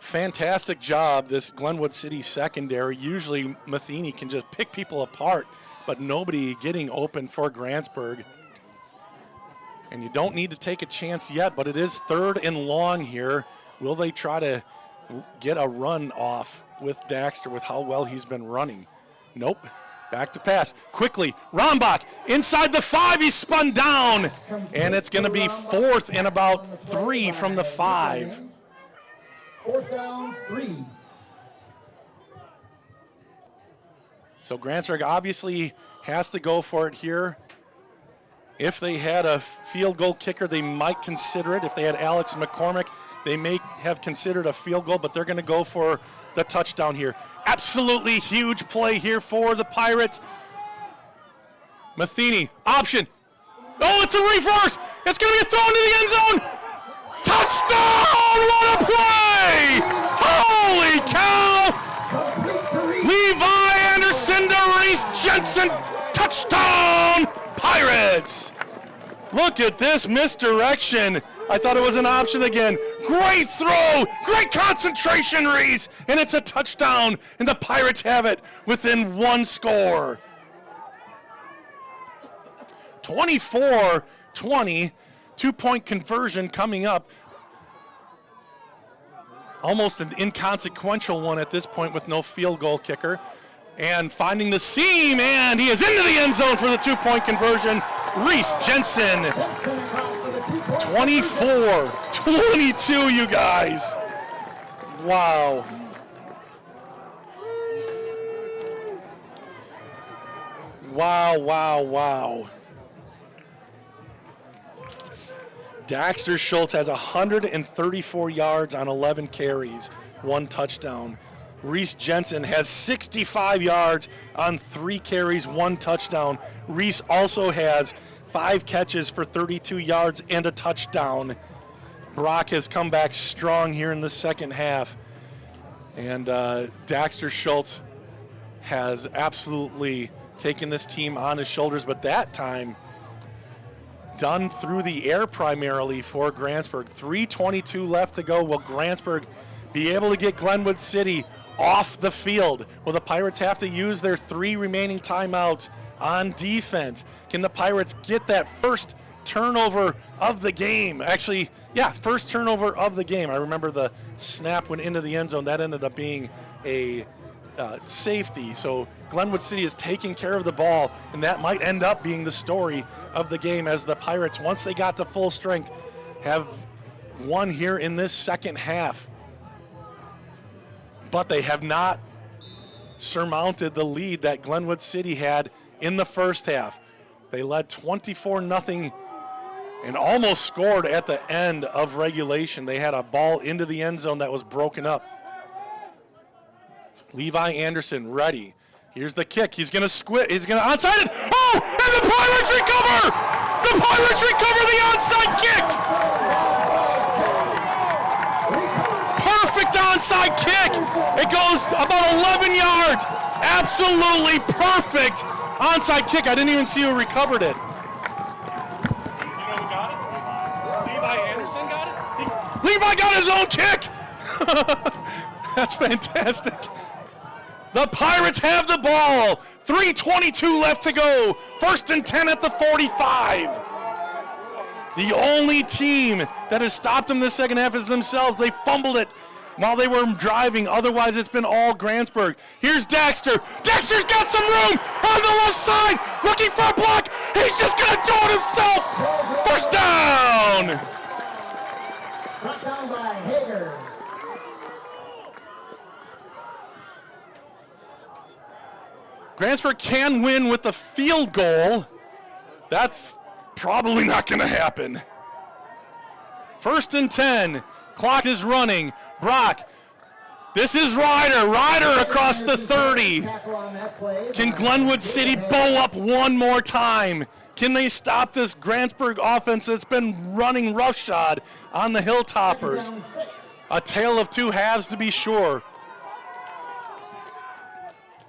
Fantastic job, this Glenwood City secondary. Usually Matheny can just pick people apart, but nobody getting open for Grantsburg. And you don't need to take a chance yet, but it is 3rd and long here. Will they try to get a run off with Daxter with how well he's been running? Nope. Back to pass. Quickly, Rombach inside the 5. He's spun down, and it's going to be 4th and about 3 from the 5. 4th down, 3. So Grantsburg obviously has to go for it here. If they had a field goal kicker, they might consider it. If they had Alex McCormick, they may have considered a field goal, but they're going to go for the touchdown here. Absolutely huge play here for the Pirates. Matheny, option, Oh, it's a reverse. It's going to be a throw into the end zone. Touchdown! What a play! Holy cow! Levi Anderson to Reese Jensen. Touchdown, Pirates! Look at this misdirection. I thought it was an option again. Great throw, great concentration, Reese, and it's a touchdown, and the Pirates have it within one score. 24-20, two-point conversion coming up. Almost an inconsequential one at this point with no field goal kicker. And finding the seam, and he is into the end zone for the two-point conversion. Reese Jensen, 24-22, you guys. Wow. Wow, wow, wow. Daxter Schultz has 134 yards on 11 carries, 1 touchdown. Reese Jensen has 65 yards on 3 carries, 1 touchdown. Reese also has 5 catches for 32 yards and a touchdown. Brock has come back strong here in the second half. And Daxter Schultz has absolutely taken this team on his shoulders, but that time done through the air primarily for Grantsburg. 3:22 left to go. Will Grantsburg be able to get Glenwood City off the field? Will the Pirates have to use their 3 remaining timeouts on defense? Can the Pirates get that first turnover of the game? Actually, yeah, first turnover of the game. I remember the snap went into the end zone. That ended up being a safety. So Glenwood City is taking care of the ball, and that might end up being the story of the game as the Pirates, once they got to full strength, have won here in this second half. But they have not surmounted the lead that Glenwood City had in the first half. They led 24-0 and almost scored at the end of regulation. They had a ball into the end zone that was broken up. Levi Anderson ready. Here's the kick. He's going to squid. He's going to onside it. Oh, and the Pirates recover! The Pirates recover the onside kick! Perfect onside kick. It goes about 11 yards. Absolutely perfect onside kick. I didn't even see who recovered it. You know who got it? Levi Anderson got it? Levi got his own kick. That's fantastic. The Pirates have the ball. 3:22 left to go. 1st and 10 at the 45. The only team that has stopped them this second half is themselves. They fumbled it while they were driving. Otherwise, it's been all Grantsburg. Here's Daxter. Daxter's got some room on the left side, looking for a block. He's just going to do it himself. First down. Touchdown by Hager. Grantsburg can win with a field goal. That's probably not going to happen. 1st and 10. Clock is running. Brock. This is Ryder. Ryder across the 30. Can Glenwood City bow up one more time? Can they stop this Grantsburg offense that's been running roughshod on the Hilltoppers? A tale of 2 halves to be sure.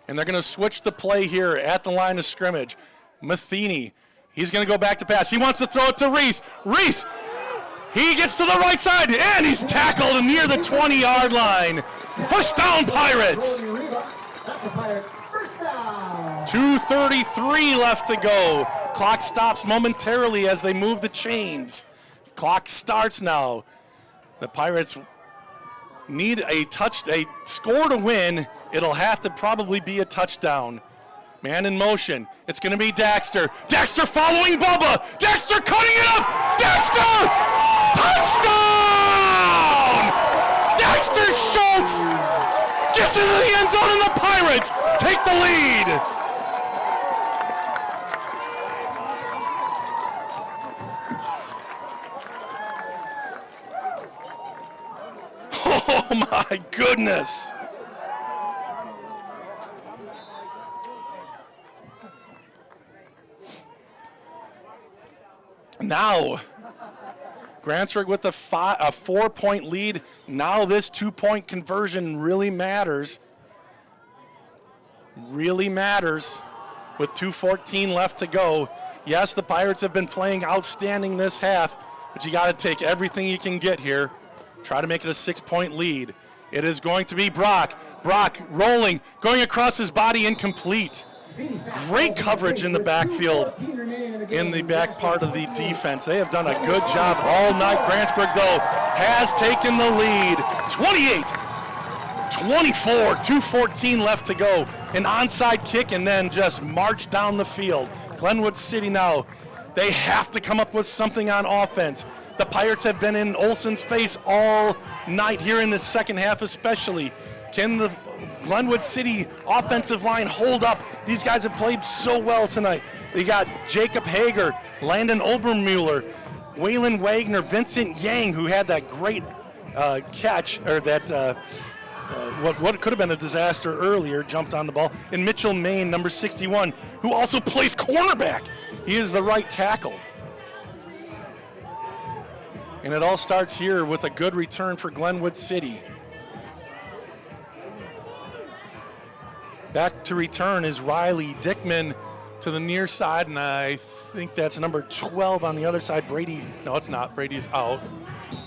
And they're going to switch the play here at the line of scrimmage. Matheny, he's going to go back to pass. He wants to throw it to Reese. Reese, he gets to the right side, and he's tackled near the 20-yard line. First down, Pirates. 2:33 left to go. Clock stops momentarily as they move the chains. Clock starts now. The Pirates need a score to win. It'll have to probably be a touchdown. Man in motion. It's going to be Daxter. Daxter following Bubba. Daxter cutting it up. Daxter! Touchdown! Daxter Schultz gets into the end zone, and the Pirates take the lead. Oh my goodness. Now, Grantsburg with a 4-point lead. Now this 2-point conversion really matters. Really matters with 2:14 left to go. Yes, the Pirates have been playing outstanding this half, but you got to take everything you can get here. Try to make it a 6-point lead. It is going to be Brock. Brock rolling, going across his body, incomplete. Great coverage in the backfield, in the back part of the defense. They have done a good job all night. Grantsburg, though, has taken the lead. 28-24, 2:14 left to go. An onside kick and then just march down the field. Glenwood City now, they have to come up with something on offense. The Pirates have been in Olsen's face all night here in the second half especially. Can the Glenwood City offensive line hold up? These guys have played so well tonight. They got Jacob Hager, Landon Obermuller, Waylon Wagner, Vincent Yang, who had that great catch, or that what could have been a disaster earlier, jumped on the ball, and Mitchell Main, number 61, who also plays cornerback. He is the right tackle. And it all starts here with a good return for Glenwood City. Back to return is Riley Dickman to the near side, and I think that's number 12 on the other side. Brady, no, it's not. Brady's out.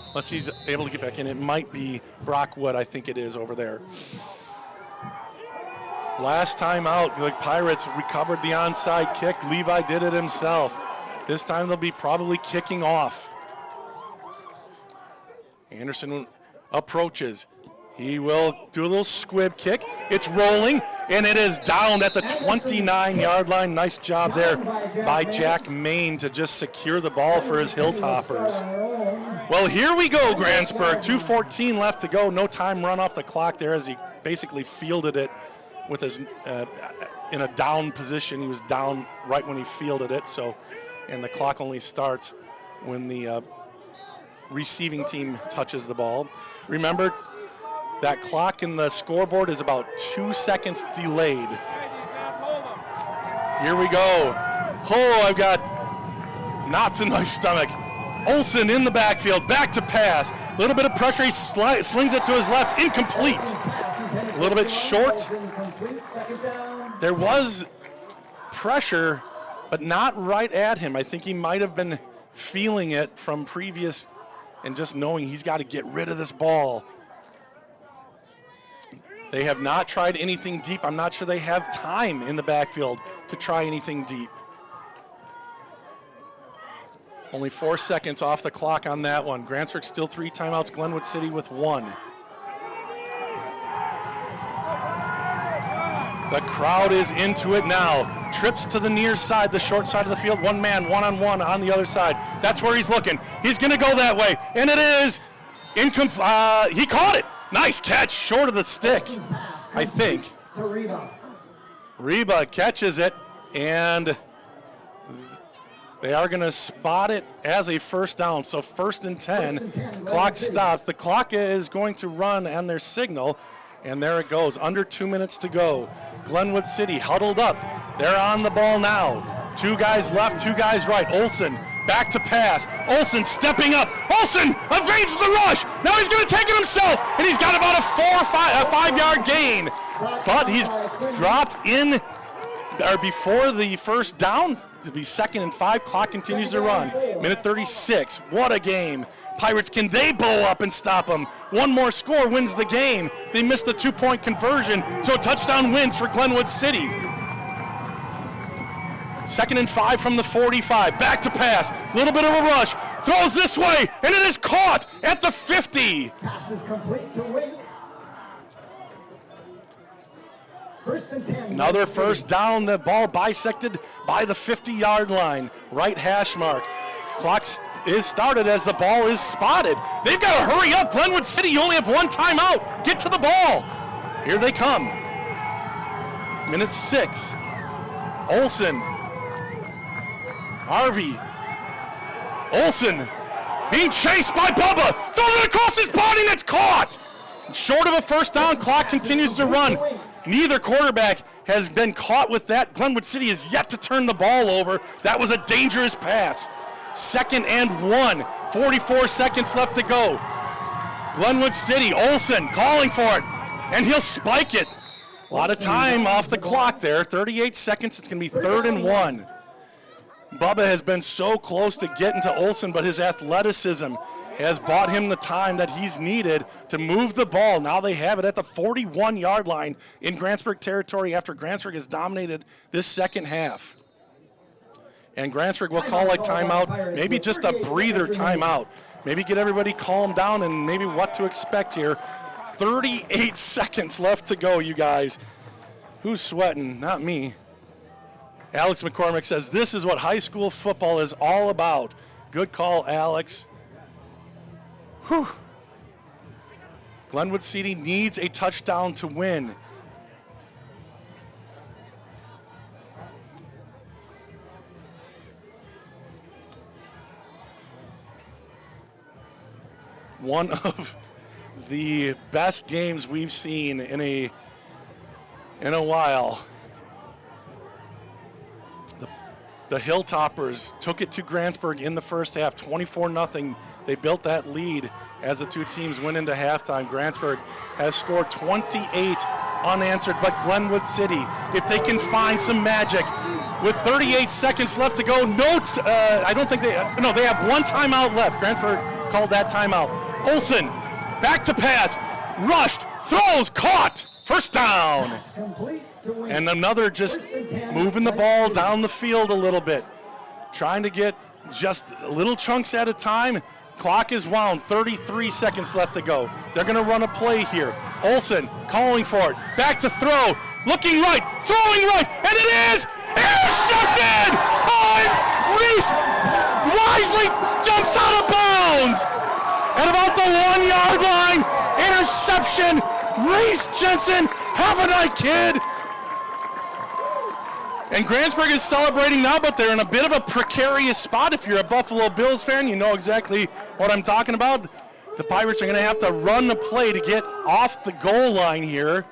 Unless he's able to get back in. It might be Brock Wood, I think it is over there. Last time out, the Pirates recovered the onside kick. Levi did it himself. This time they'll be probably kicking off. Anderson approaches. He will do a little squib kick. It's rolling, and it is down at the 29-yard line. Nice job there by Jack Main to just secure the ball for his Hilltoppers. Well, here we go, Grantsburg. 2:14 left to go. No time run off the clock there as he basically fielded it with his in a down position. He was down right when he fielded it. So, and the clock only starts when the receiving team touches the ball. Remember, that clock in the scoreboard is about 2 seconds delayed. Here we go. Oh, I've got knots in my stomach. Olsen in the backfield, back to pass. A little bit of pressure, he slings it to his left, incomplete. A little bit short. There was pressure, but not right at him. I think he might have been feeling it from previous and just knowing he's got to get rid of this ball. They have not tried anything deep. I'm not sure they have time in the backfield to try anything deep. Only 4 seconds off the clock on that one. Grantsburg still 3 timeouts, Glenwood City with 1. The crowd is into it now. Trips to the near side, the short side of the field. One man, one-on-one on the other side. That's where he's looking. He's going to go that way, and it is incomplete. He caught it. Nice catch, short of the stick, I think. Reba catches it, and they are going to spot it as a first down. So 1st and 10, clock stops. The clock is going to run on their signal, and there it goes. Under 2 minutes to go. Glenwood City huddled up. They're on the ball now. 2 guys left, 2 guys right. Olsen back to pass. Olsen stepping up. Olsen evades the rush. Now he's going to take it himself, and he's got about a 5-yard gain. But he's dropped in or before the first down. To be 2nd and 5. Clock continues to run. Minute 36. What a game. Pirates, can they bow up and stop them? One more score wins the game. They missed the 2-point conversion, so a touchdown wins for Glenwood City. 2nd and 5 from the 45. Back to pass. Little bit of a rush. Throws this way, and it is caught at the 50. Pass is complete to Wing. 1st and 10. Another first down. The ball bisected by the 50-yard line. Right hash mark. Clock is started as the ball is spotted. They've got to hurry up. Glenwood City, you only have 1 timeout. Get to the ball. Here they come. Minute 6. Olsen. Harvey. Olsen being chased by Bubba. Throws it across his body, and it's caught. Short of a first down, clock continues to run. Neither quarterback has been caught with that. Glenwood City has yet to turn the ball over. That was a dangerous pass. 2nd and 1. 44 seconds left to go. Glenwood City, Olsen calling for it, and he'll spike it. A lot of time off the clock there. 38 seconds. It's going to be 3rd and 1. Bubba has been so close to getting to Olsen, but his athleticism has bought him the time that he's needed to move the ball. Now they have it at the 41-yard line in Grantsburg territory after Grantsburg has dominated this second half. And Grantsburg will call a timeout, maybe just a breather timeout. Maybe get everybody calmed down and maybe what to expect here. 38 seconds left to go, you guys. Who's sweating? Not me. Alex McCormick says, this is what high school football is all about. Good call, Alex. Whew. Glenwood City needs a touchdown to win. One of the best games we've seen in a while. The Hilltoppers took it to Grantsburg in the first half, 24-0. They built that lead as the two teams went into halftime. Grantsburg has scored 28 unanswered, but Glenwood City, if they can find some magic, with 38 seconds left to go, I don't think they have one timeout left. Grantsburg called that timeout. Olsen, back to pass, rushed, throws, caught, first down. And another just moving the ball down the field a little bit, trying to get just little chunks at a time. Clock is wound, 33 seconds left to go. They're going to run a play here. Olsen calling for it, back to throw, looking right, throwing right, and it is intercepted! Oh, and Reese wisely jumps out of bounds! At about the 1-yard line, interception, Reese Jensen, have a night, kid! And Grantsburg is celebrating now, but they're in a bit of a precarious spot. If you're a Buffalo Bills fan, you know exactly what I'm talking about. The Pirates are going to have to run the play to get off the goal line here.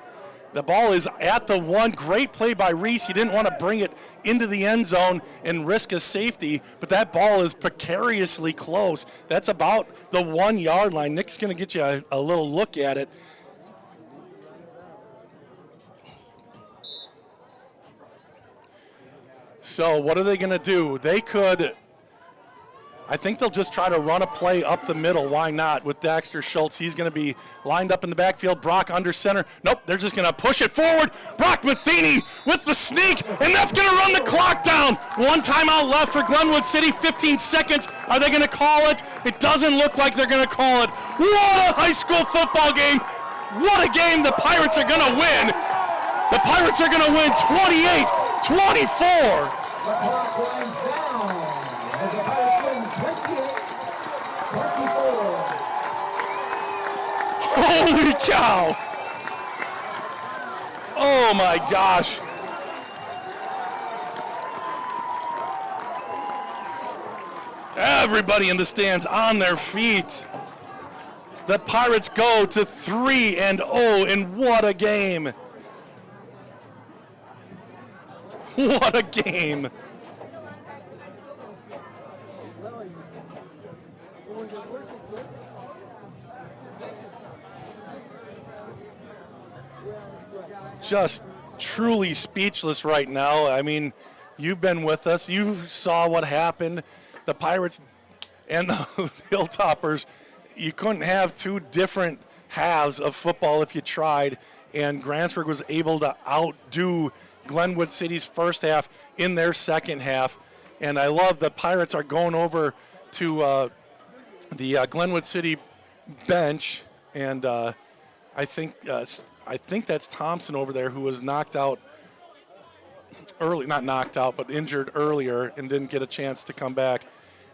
The ball is at the 1. Great play by Reese. He didn't want to bring it into the end zone and risk a safety, but that ball is precariously close. That's about the 1-yard line. Nick's going to get you a little look at it. So what are they going to do? I think they'll just try to run a play up the middle. Why not? With Daxter Schultz, he's going to be lined up in the backfield. Brock under center. Nope, they're just going to push it forward. Brock Matheny with the sneak, and that's going to run the clock down. One timeout left for Glenwood City, 15 seconds. Are they going to call it? It doesn't look like they're going to call it. What a high school football game. What a game the Pirates are going to win. The Pirates are going to win 28-24. The clock winds down as the Pirates win 28-24. Holy cow! Oh my gosh! Everybody in the stands on their feet. The Pirates go to 3-0, and what a game! What a game! Just truly speechless right now. I mean, you've been with us. You saw what happened. The Pirates and the Hilltoppers, you couldn't have two different halves of football if you tried, and Grantsburg was able to outdo Glenwood City's first half in their second half. And I love the Pirates are going over to the Glenwood City bench, and I think that's Thompson over there who was knocked out early, not knocked out, but injured earlier and didn't get a chance to come back.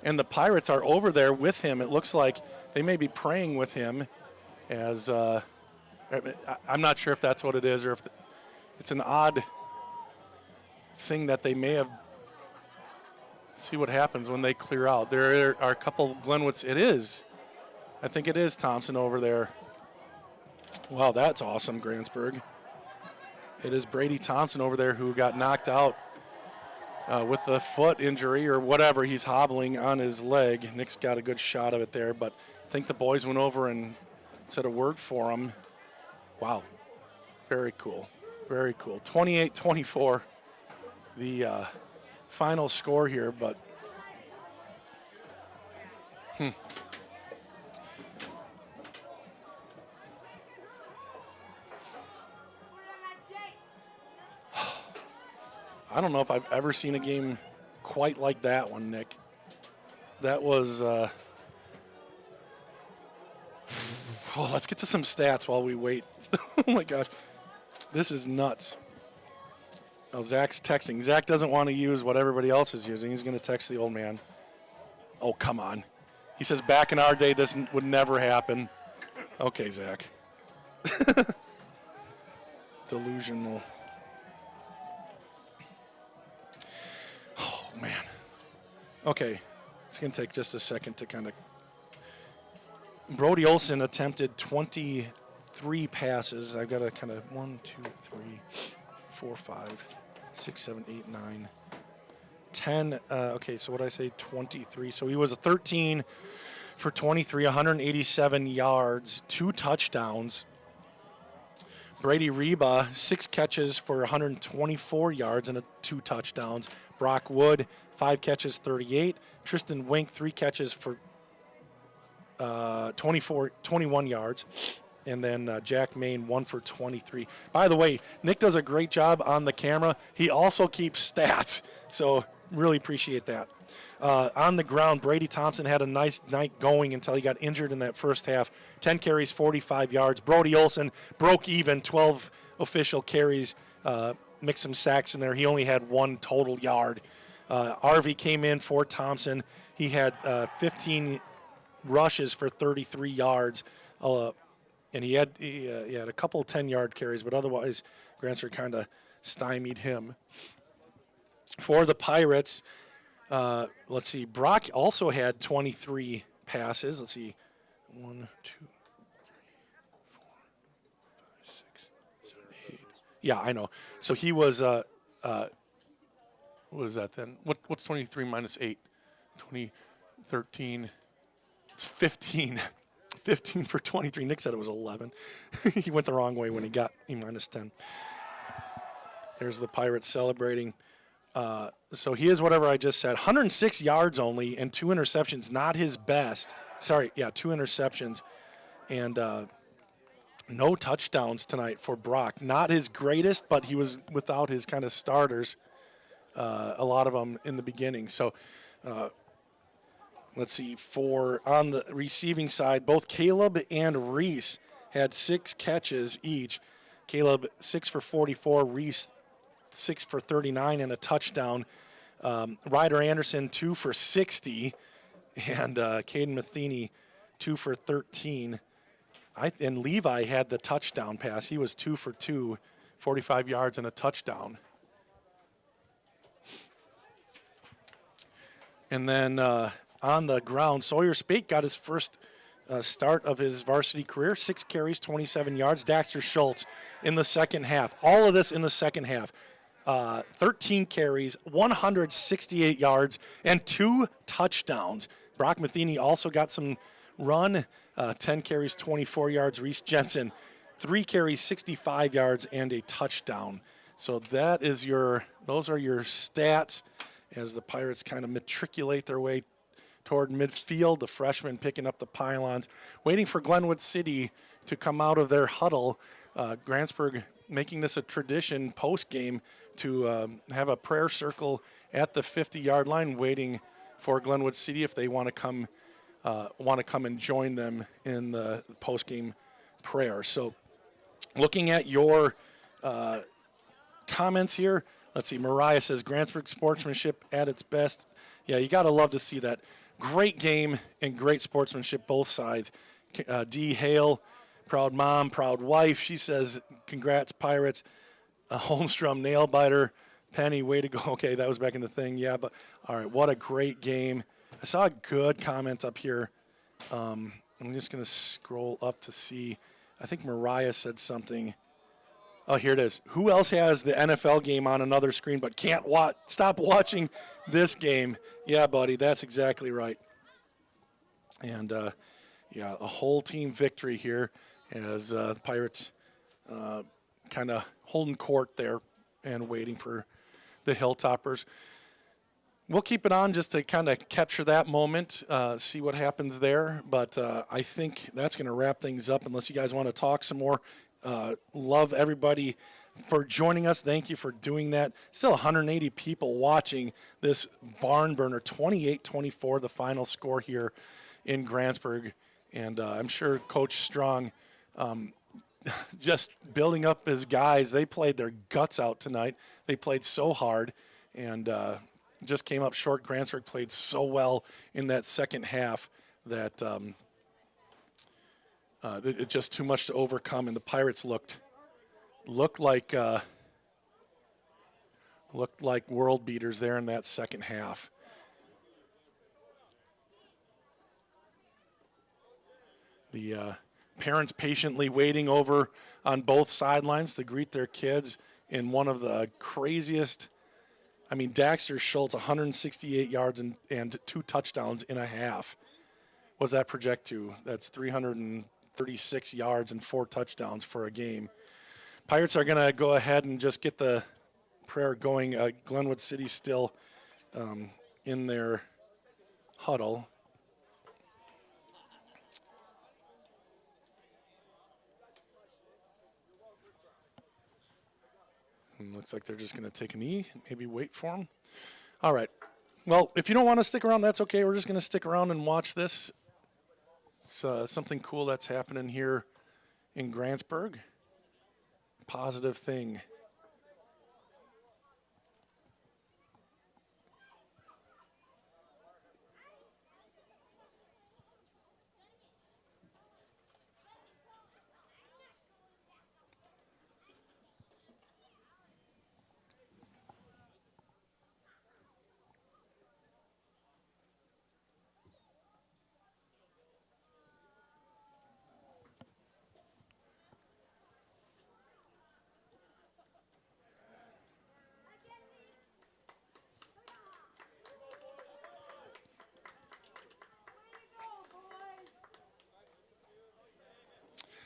And the Pirates are over there with him. It looks like they may be praying with him as I'm not sure if that's what it is or if it's an odd thing that they may have. See what happens when they clear out. There are a couple Glenwoods. It is. I think it is Thompson over there. Wow, that's awesome, Grantsburg. It is Brady Thompson over there who got knocked out with the foot injury or whatever. He's hobbling on his leg. Nick's got a good shot of it there, but I think the boys went over and said a word for him. Wow. Very cool. Very cool. 28-24, the final score here, but I don't know if I've ever seen a game quite like that one, Nick. That was, oh, let's get to some stats while we wait. Oh my gosh, this is nuts. Oh, Zach's texting. Zach doesn't want to use what everybody else is using. He's going to text the old man. Oh, come on. He says back in our day this would never happen. Okay, Zach. Delusional. Oh, man. Okay, it's going to take just a second to kind of... Brody Olson attempted 23 passes. I've got to kind of 1, 2, 3, 4, 5, 6, 7, 8, 9, 10. Okay, so what did I say? 23. So he was a 13 for 23, 187 yards, 2 touchdowns. Brady Reba, 6 catches for 124 yards and 2 touchdowns. Brock Wood, 5 catches, 38. Tristan Wink, 3 catches for 21 yards. And then Jack Main, 1 for 23. By the way, Nick does a great job on the camera. He also keeps stats, so really appreciate that. On the ground, Brady Thompson had a nice night going until he got injured in that first half. 10 carries, 45 yards. Brody Olson broke even, 12 official carries, mixed some sacks in there. He only had 1 total yard. RV came in for Thompson. He had 15 rushes for 33 yards. And he had a couple of 10-yard carries, but otherwise Grantsburg kind of stymied him. For the Pirates, let's see, Brock also had 23 passes. Let's see, 1, 2, 3, 4, 5, 6, 7, 8. Yeah, I know. So he was, what is that then? What's 23 minus 8? 20, 13, it's 15. 15 for 23. Nick said it was 11. He went the wrong way when he got E minus 10. There's the Pirates celebrating. So he is whatever I just said. 106 yards only and 2 interceptions. Not his best. Sorry, yeah, 2 interceptions. And no touchdowns tonight for Brock. Not his greatest, but he was without his kind of starters, a lot of them in the beginning. So let's see, for on the receiving side, both Caleb and Reese had 6 catches each. Caleb 6 for 44, Reese 6 for 39 and a touchdown. Ryder Anderson 2 for 60, and Caden Matheny 2 for 13. And Levi had the touchdown pass. He was 2 for 2, 45 yards and a touchdown. And then on the ground, Sawyer Spate got his first start of his varsity career, 6 carries, 27 yards. Daxter Schultz in the second half. All of this in the second half. 13 carries, 168 yards, and 2 touchdowns. Brock Matheny also got some run, 10 carries, 24 yards. Reese Jensen, 3 carries, 65 yards, and a touchdown. So that is those are your stats as the Pirates kind of matriculate their way toward midfield. The freshmen picking up the pylons, waiting for Glenwood City to come out of their huddle. Grantsburg making this a tradition post-game to have a prayer circle at the 50-yard line, waiting for Glenwood City if they want to come and join them in the post-game prayer. So looking at your comments here, let's see, Mariah says Grantsburg sportsmanship at its best. Yeah, you got to love to see that. Great game and great sportsmanship, both sides. Dee Hale, proud mom, proud wife. She says, congrats, Pirates. Holmstrom, nail biter. Penny, way to go. Okay, that was back in the thing. Yeah, but all right, what a great game. I saw a good comment up here. I'm just going to scroll up to see. I think Mariah said something. Oh, here it is. Who else has the NFL game on another screen but can't stop watching this game? Yeah, buddy, that's exactly right. And, yeah, a whole team victory here as the Pirates kind of holding court there and waiting for the Hilltoppers. We'll keep it on just to kind of capture that moment, see what happens there. But I think that's going to wrap things up unless you guys want to talk some more. Love everybody for joining us. Thank you for doing that. Still 180 people watching this barn burner, 28-24, the final score here in Grantsburg. And I'm sure Coach Strong just building up his guys. They played their guts out tonight. They played so hard and just came up short. Grantsburg played so well in that second half that it's just too much to overcome, and the Pirates looked like world beaters there in that second half. The parents patiently waiting over on both sidelines to greet their kids in one of the craziest. I mean, Daxter Schultz, 168 yards and 2 touchdowns in a half. What does that project to? That's 336 yards and 4 touchdowns for a game. Pirates are going to go ahead and just get the prayer going. Glenwood City still in their huddle. And looks like they're just going to take a knee, maybe wait for him. All right. Well, if you don't want to stick around, that's okay. We're just going to stick around and watch this. It's something cool that's happening here in Grantsburg. Positive thing.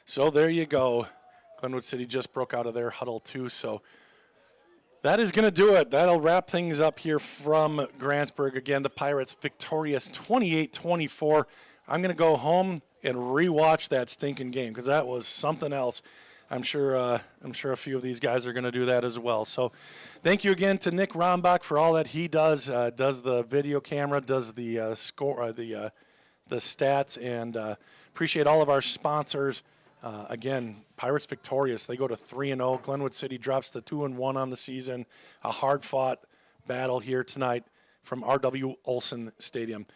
So there you go. Glenwood City just broke out of their huddle too. So that is going to do it. That'll wrap things up here from Grantsburg. Again, the Pirates victorious 28-24. I'm going to go home and rewatch that stinking game because that was something else. I'm sure a few of these guys are going to do that as well. So thank you again to Nick Rombach for all that he does. Does the video camera, does the score, the stats, and appreciate all of our sponsors. Again, Pirates victorious. They go to 3-0. Glenwood City drops to 2-1 on the season. A hard-fought battle here tonight from R.W. Olson Stadium.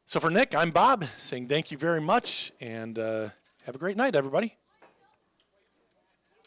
So for Nick, I'm Bob saying thank you very much, and have a great night, everybody.